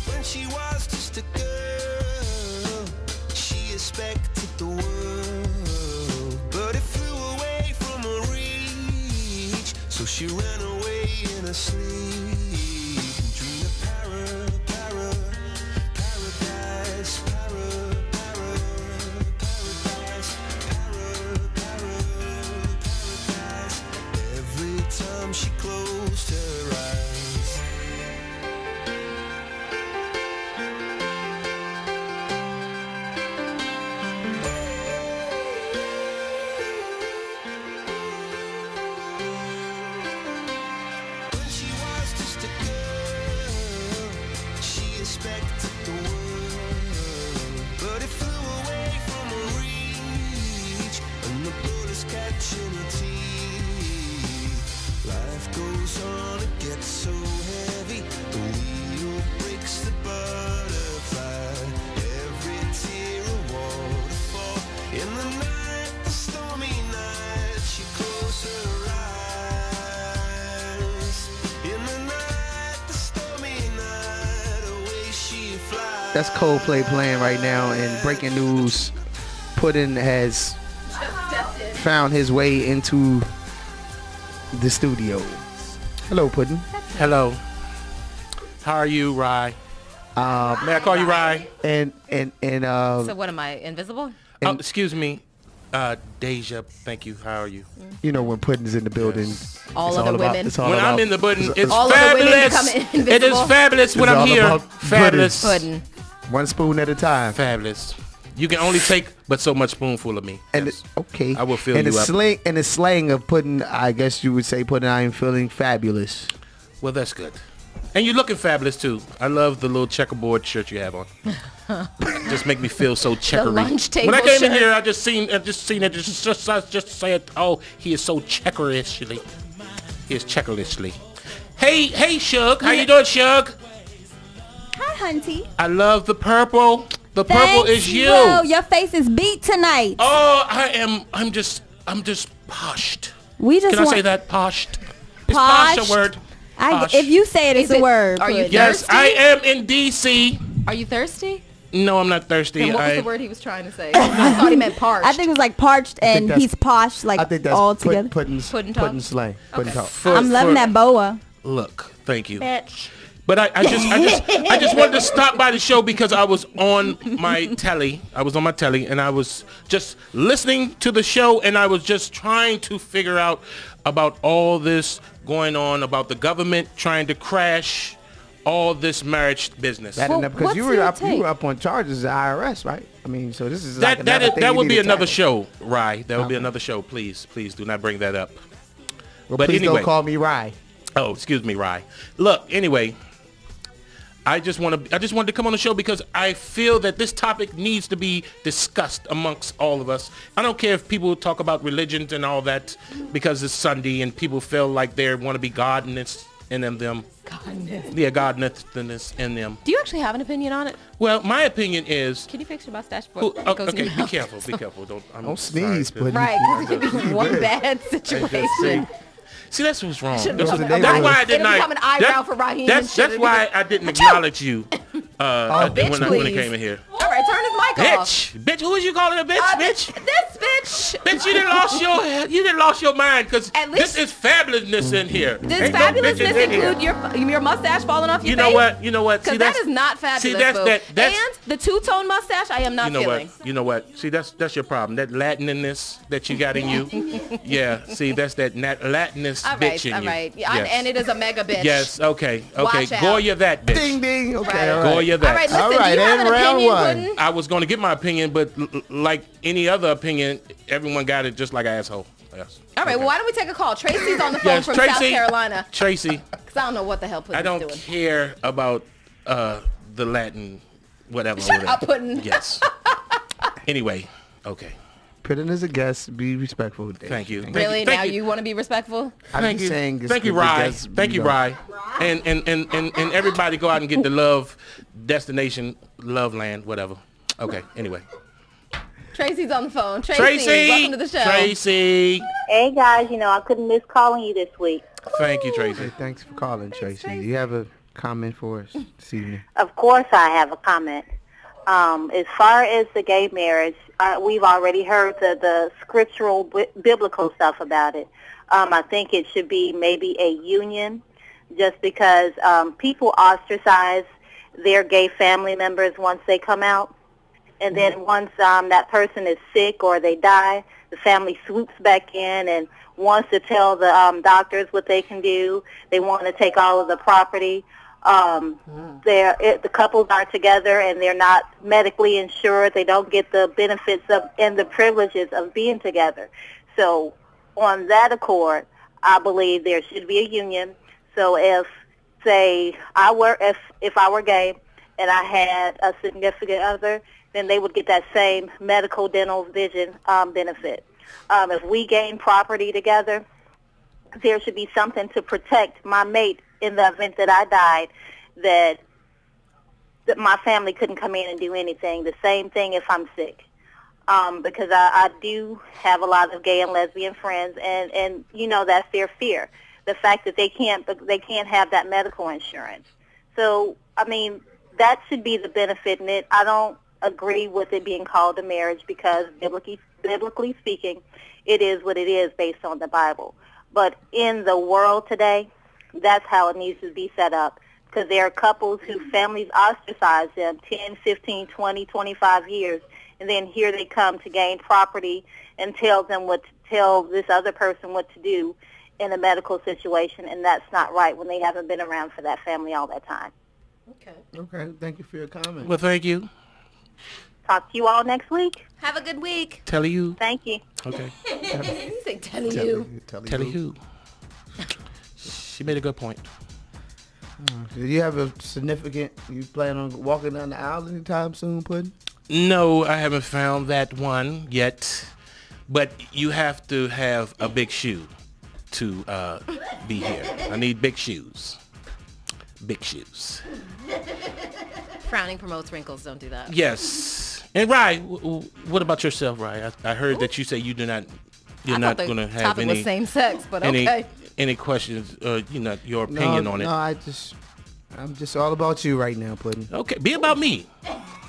When she was just a girl, she expected the world, but it flew away from her reach. So she ran away in her sleep, dreamed of paradise, paradise, paradise. Every time she closed her eyes. When she was just a girl, she expected the world, but it flew away from her reach, and the bullets catching her teeth. Life goes on, it gets so heavy, the wheel breaks the butterfly. Every tear a waterfall. In the night, the stormy night, she closed her eyes. In the night, the stormy night, away she flies. That's Coldplay playing right now. And breaking news, Puddin has found his way into the studio. Hello, Puddin. Hello. How are you, Rye? May I call you Rye? And So what am I, invisible? Oh, excuse me. Deja, thank you. How are you? you know when Puddin's in the building, All it's other all about, women. it's all When about, I'm in the building, it's All other women fabulous. become It is invisible. fabulous when It's I'm all here. about Fabulous. Puddin. one spoon at a time. Fabulous. You can only take but so much spoonful of me. And Yes. okay, I will fill and you the up. slang and the slang of Puddin, I guess you would say Puddin, I am feeling fabulous. Well, that's good. And you're looking fabulous too. I love the little checkerboard shirt you have on. Just make me feel so checkery. lunch table When I came in shirt. here, I just seen it. Just said, oh, he is so checkerishly. He is checkerishly. Hey, Shug. How you doing, Shug? Hi, Hunty. I love the purple. The purple Thanks, is you. bro. Your face is beat tonight. Oh, I'm just poshed. We just Can I want say that? Poshed. Is posh a Poshed? word? Posh. If you say it, it's Is a it- word. are you Puddin'. Yes, thirsty? I am in D.C. Are you thirsty? No, I'm not thirsty. Then what was the word he was trying to say? I thought he meant parched. I think it was like parched, and that's- he's posh, like I think that's all together. Puddin's Puddin' talk? slang. Puddin' talk. I'm loving that boa. Look, thank you. Bitch. But I just wanted to stop by the show because I was on my telly. I was on my telly and I was just listening to the show and I was just trying to figure out about all this going on about the government trying to crash all this marriage business. That Well, because you what's were your up, you take? were up on charges at IRS, right? I mean, so this is like that another thing that you will need be to another tackle. show, Rye. That will be Okay. another show. Please do not bring that up. Well, But please anyway. don't call me Rye. Oh, excuse me, Rye. Look, anyway, I just wanted to come on the show because I feel that this topic needs to be discussed amongst all of us. I don't care if people talk about religions and all that because it's Sunday and people feel like they want to be godness in them. Godness. Yeah, godness in them. Do you actually have an opinion on it? Well, my opinion is. Can you fix your mustache? Who, before it goes in okay, your be mouth? careful. Be careful. Don't sneeze, sorry, Puddin'. Right, because it could be one bad situation. See, that's what's wrong. Should've That's, become an that's eyebrow. why I didn't. It'll become an eyebrow for Raheem and That's shit. why I didn't acknowledge you bitch, when I please. came in here. All right, turn his mic off. Bitch, who is you calling a bitch, bitch? This bitch. Bitch, you done lost your mind because this is fabulousness in here. Does Ain't no fabulousness bitches in here. include your mustache falling off your face? You know what? Because that is not fabulous, see, that's, boo. that's, and the two-tone mustache, I am not feeling. You know what? See, that's your problem. That Latinness that you got in you. Yeah, see, that's that Latinist bitch in you. All right. Yes. And it is a mega bitch. Yes, okay. Watch out. Goya that bitch. Ding, ding. Okay, Right. all right. Goya that. All right, listen, do you have an opinion, Puddin'? I was going to give my opinion, but like any other opinion, everyone got it just like an asshole. Yes. All right, well, why don't we take a call? Tracy's on the phone from South Carolina. Tracy. Because I don't know what the hell Puddin's I doing. don't care about the Latin whatever. Shut up, Puddin'. Yes. Anyway, okay. Puddin' is a guest. Be respectful. Dave. Thank you. Really? Now you want to be respectful? I'm just saying. Thank you, Rye. Thank you, Rye. And everybody go out and get the love destination, love land, whatever. Okay. Anyway. Tracy's on the phone. Tracy, welcome to the show. Tracy. Hey guys, I couldn't miss calling you this week. Thank you, Tracy. Hey, thanks for calling, Tracy. Do you have a comment for us this evening? Of course I have a comment. As far as the gay marriage, we've already heard the scriptural biblical stuff about it. I think it should be maybe a union just because people ostracize their gay family members once they come out. And then once that person is sick or they die, the family swoops back in and wants to tell the doctors what they can do. They want to take all of the property. The couples are together and they're not medically insured. They don't get the benefits and the privileges of being together. So on that accord, I believe there should be a union. So if, say, if I were gay and I had a significant other, then they would get that same medical, dental, vision benefit. If we gain property together, there should be something to protect my mate in the event that I died, that my family couldn't come in and do anything. The same thing if I'm sick. Because I do have a lot of gay and lesbian friends, and that's their fear. The fact that they can't have that medical insurance. So, I mean, that should be the benefit in it. I don't agree with it being called a marriage because biblically speaking, it is what it is based on the Bible. But in the world today, that's how it needs to be set up because there are couples whose families ostracize them 10, 15, 20, 25 years, and then here they come to gain property and tell this other person what to do in a medical situation, and that's not right when they haven't been around for that family all that time. Okay. Thank you for your comment. Well, thank you. Talk to you all next week. Have a good week. Tell you. Thank you. Okay. You say tell you. Tell you. She made a good point. Do you have a significant, you plan on walking down the aisle anytime soon, Puddin'? No, I haven't found that one yet. But you have to have a big shoe to be here. I need big shoes. Big shoes. Frowning promotes wrinkles. Don't do that. Yes. And Rye, what about yourself, Rye? I heard that you say you're not going to have topic any was same sex, but okay. Any questions? Your opinion on it? No, I'm just all about you right now, Puddin'. Okay, be about me.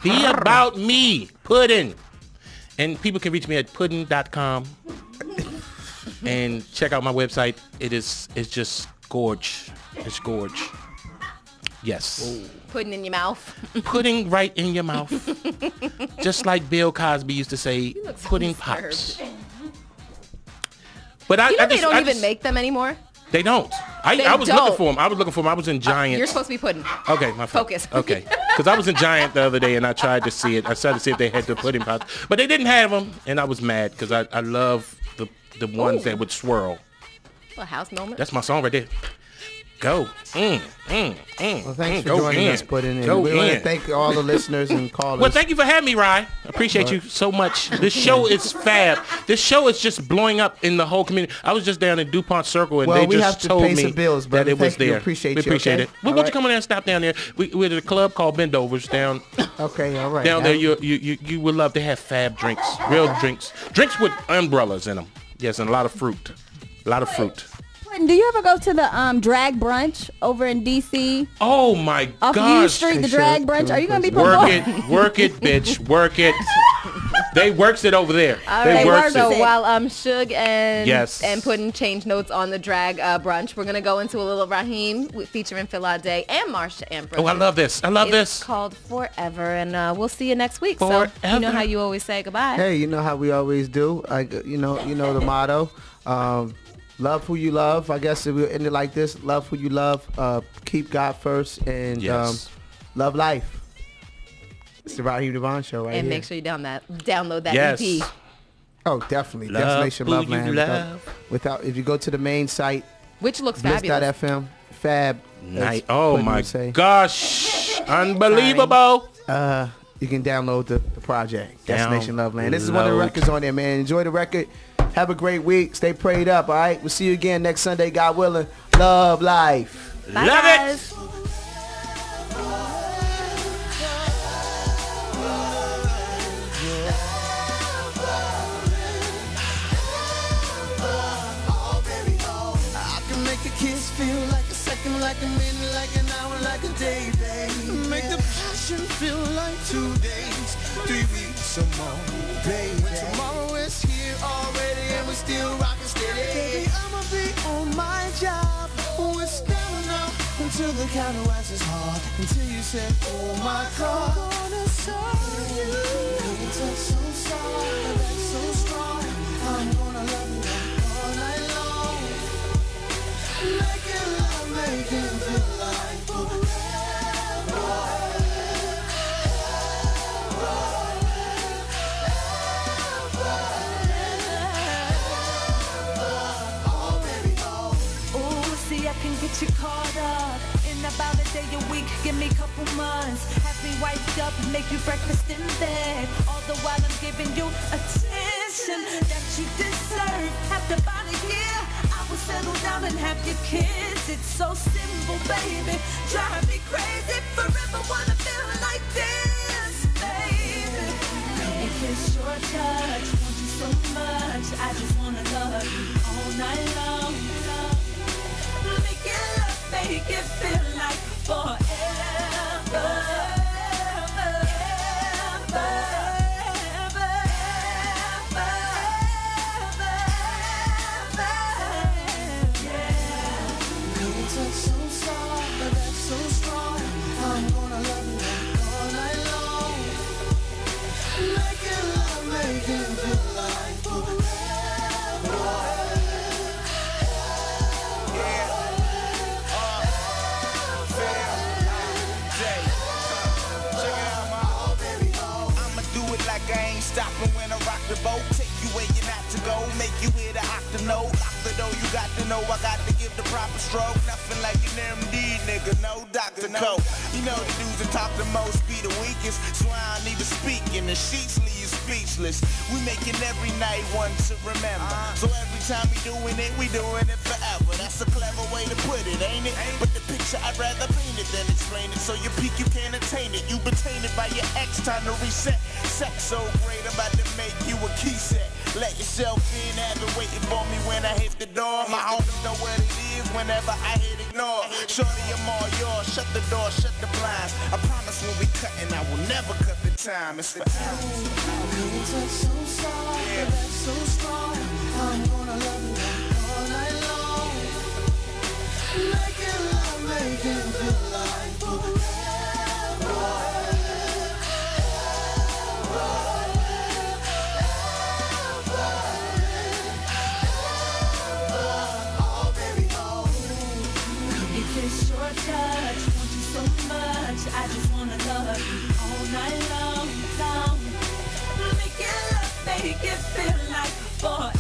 Be about me, Puddin'. And people can reach me at puddin.com and check out my website. It's just gorge. It's gorge. Yes. Ooh. Pudding in your mouth. Pudding right in your mouth. Just like Bill Cosby used to say, pudding pops. But they don't even make them anymore. They don't. I was looking for them. I was in Giant. You're supposed to be Puddin'. Okay, my fault. Focus. Okay. Because I was in Giant the other day and I tried to see it. I tried to see if they had the pudding pops. But they didn't have them. And I was mad because I love the ones that would swirl. A house moment. That's my song right there. Go. Well, thanks for joining us, Puddin'. We want to thank all the listeners and callers. Well, thank you for having me, Rye. I appreciate you so much. This show is fab. This show is just blowing up in the whole community. I was just down in DuPont Circle, and they just told me that it was there. We appreciate it. Well, why don't you come in there and stop down there? We're at a club called Bendovers down. Okay, all right. Down there, you would love to have fab drinks, real drinks with umbrellas in them. Yes, and a lot of fruit. A lot of fruit. Martin, do you ever go to the drag brunch over in DC? Oh my Off gosh. U Street, the drag brunch. Are you gonna be performing? Work it, bitch, work it. They works it over there. All They right, works so it. while Suge and Yes. Puddin' change notes on the drag brunch, we're gonna go into a little Raheem featuring Phila Day and Marsha Ambrose. Oh, I love this. I love It's this. called Forever, and we'll see you next week. So you know how you always say goodbye. Hey, you know how we always do. You know the motto. Love who you love. I guess if we end it like this, love who you love. Keep God first, and Yes. love life. It's the Raheem Devon Show right and here. make sure you download that Yes. EP. Oh, definitely. Love Destination who Love you Land. love. Without, if you go to the main site, which looks fabulous. Bliss.fm, fab. Nice. Oh my gosh. Unbelievable. You can download the project, Destination Love Land. This is one of the Download. records on there, man. Enjoy the record. Have a great week. Stay prayed up, all right? We'll see you again next Sunday, God willing. Love life. Bye, guys. I can make a kiss feel like a second, like a minute, like an hour, like a day, babe. Make the passion feel like 2 days, 3 weeks or more, baby. When tomorrow is here already and we still rockin' steady, baby, I'ma be on my job. We're standing up until the counter wax is hard, until you say, oh my God, I'm gonna serve you. You touch so soft, that's so strong. I'm gonna love you all night long. Making love, making feel like forever. Ooh, see, I can get you caught up in about a day a week. Give me a couple months, have me wiped up, make you breakfast in bed. All the while I'm giving you attention that you deserve. After about a year, I will settle down and have your kids. It's so simple, baby. Drive me crazy. Forever wanna feel like this, baby. If it's your touch, want you so much. I just wanna love you all night long. Make it love, make it feel like forever. Stopping when I rock the boat, take you where you're not to go, make you hear the octave note. Lock the door, you got to know I got to give the proper stroke. Nothing like an MD, nigga, no Dr. Coke. You know the dudes that talk the most be the weakest, so I don't even speak, and the sheets leave you speechless. We making every night one to remember, so every time we doing it forever. That's a clever way to put it, ain't it? But the picture I'd rather paint it than explain it, so you peak, you can't attain it. You been tainted by your ex, time to reset. Sex so great, I'm about to make you a key set. Let yourself in, have it waiting for me when I hit the door. My homies know what it is whenever I hit ignore. Shorty, I'm all yours, shut the door, shut the blinds. I promise when we cutting, I will never cut the time. It's the time. So soft, that's so strong. I'm gonna love you all night long. Making love, making feel like forever. Touch, want you so much. I just wanna love you all night long, long. Make it love, make it feel like forever.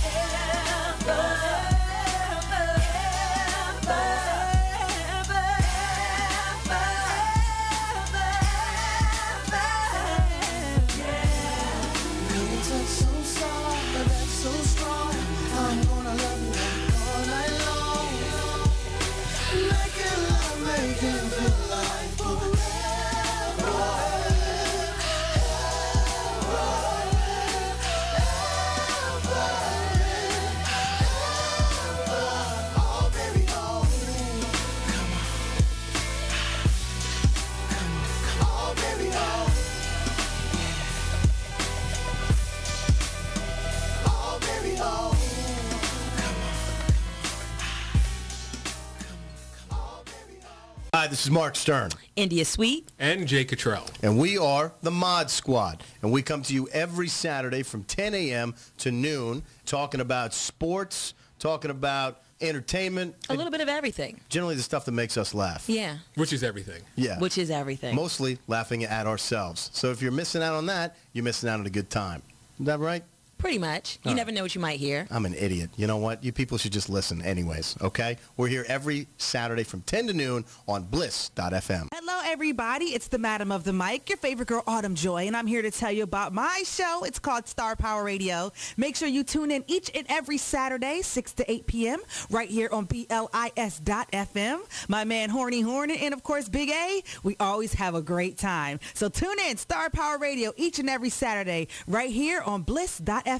this is Mark Stern. India Sweet. And Jay Cottrell. And we are the Mod Squad. And we come to you every Saturday from 10 a.m. to noon, talking about sports, talking about entertainment. A little bit of everything. Generally the stuff that makes us laugh. Yeah. Which is everything. Yeah. Which is everything. Mostly laughing at ourselves. So if you're missing out on that, you're missing out on a good time. Is that right? Pretty much. You never know what you might hear. I'm an idiot. You know what? You people should just listen anyways, okay? We're here every Saturday from 10 to noon on bliss.fm. Hello, everybody. It's the Madam of the Mic, your favorite girl, Autumn Joy, and I'm here to tell you about my show. It's called Star Power Radio. Make sure you tune in each and every Saturday, 6 to 8 p.m., right here on BLIS.FM. My man, Horny Hornet, and, of course, Big A. We always have a great time. So tune in, Star Power Radio, each and every Saturday, right here on Bliss.fm.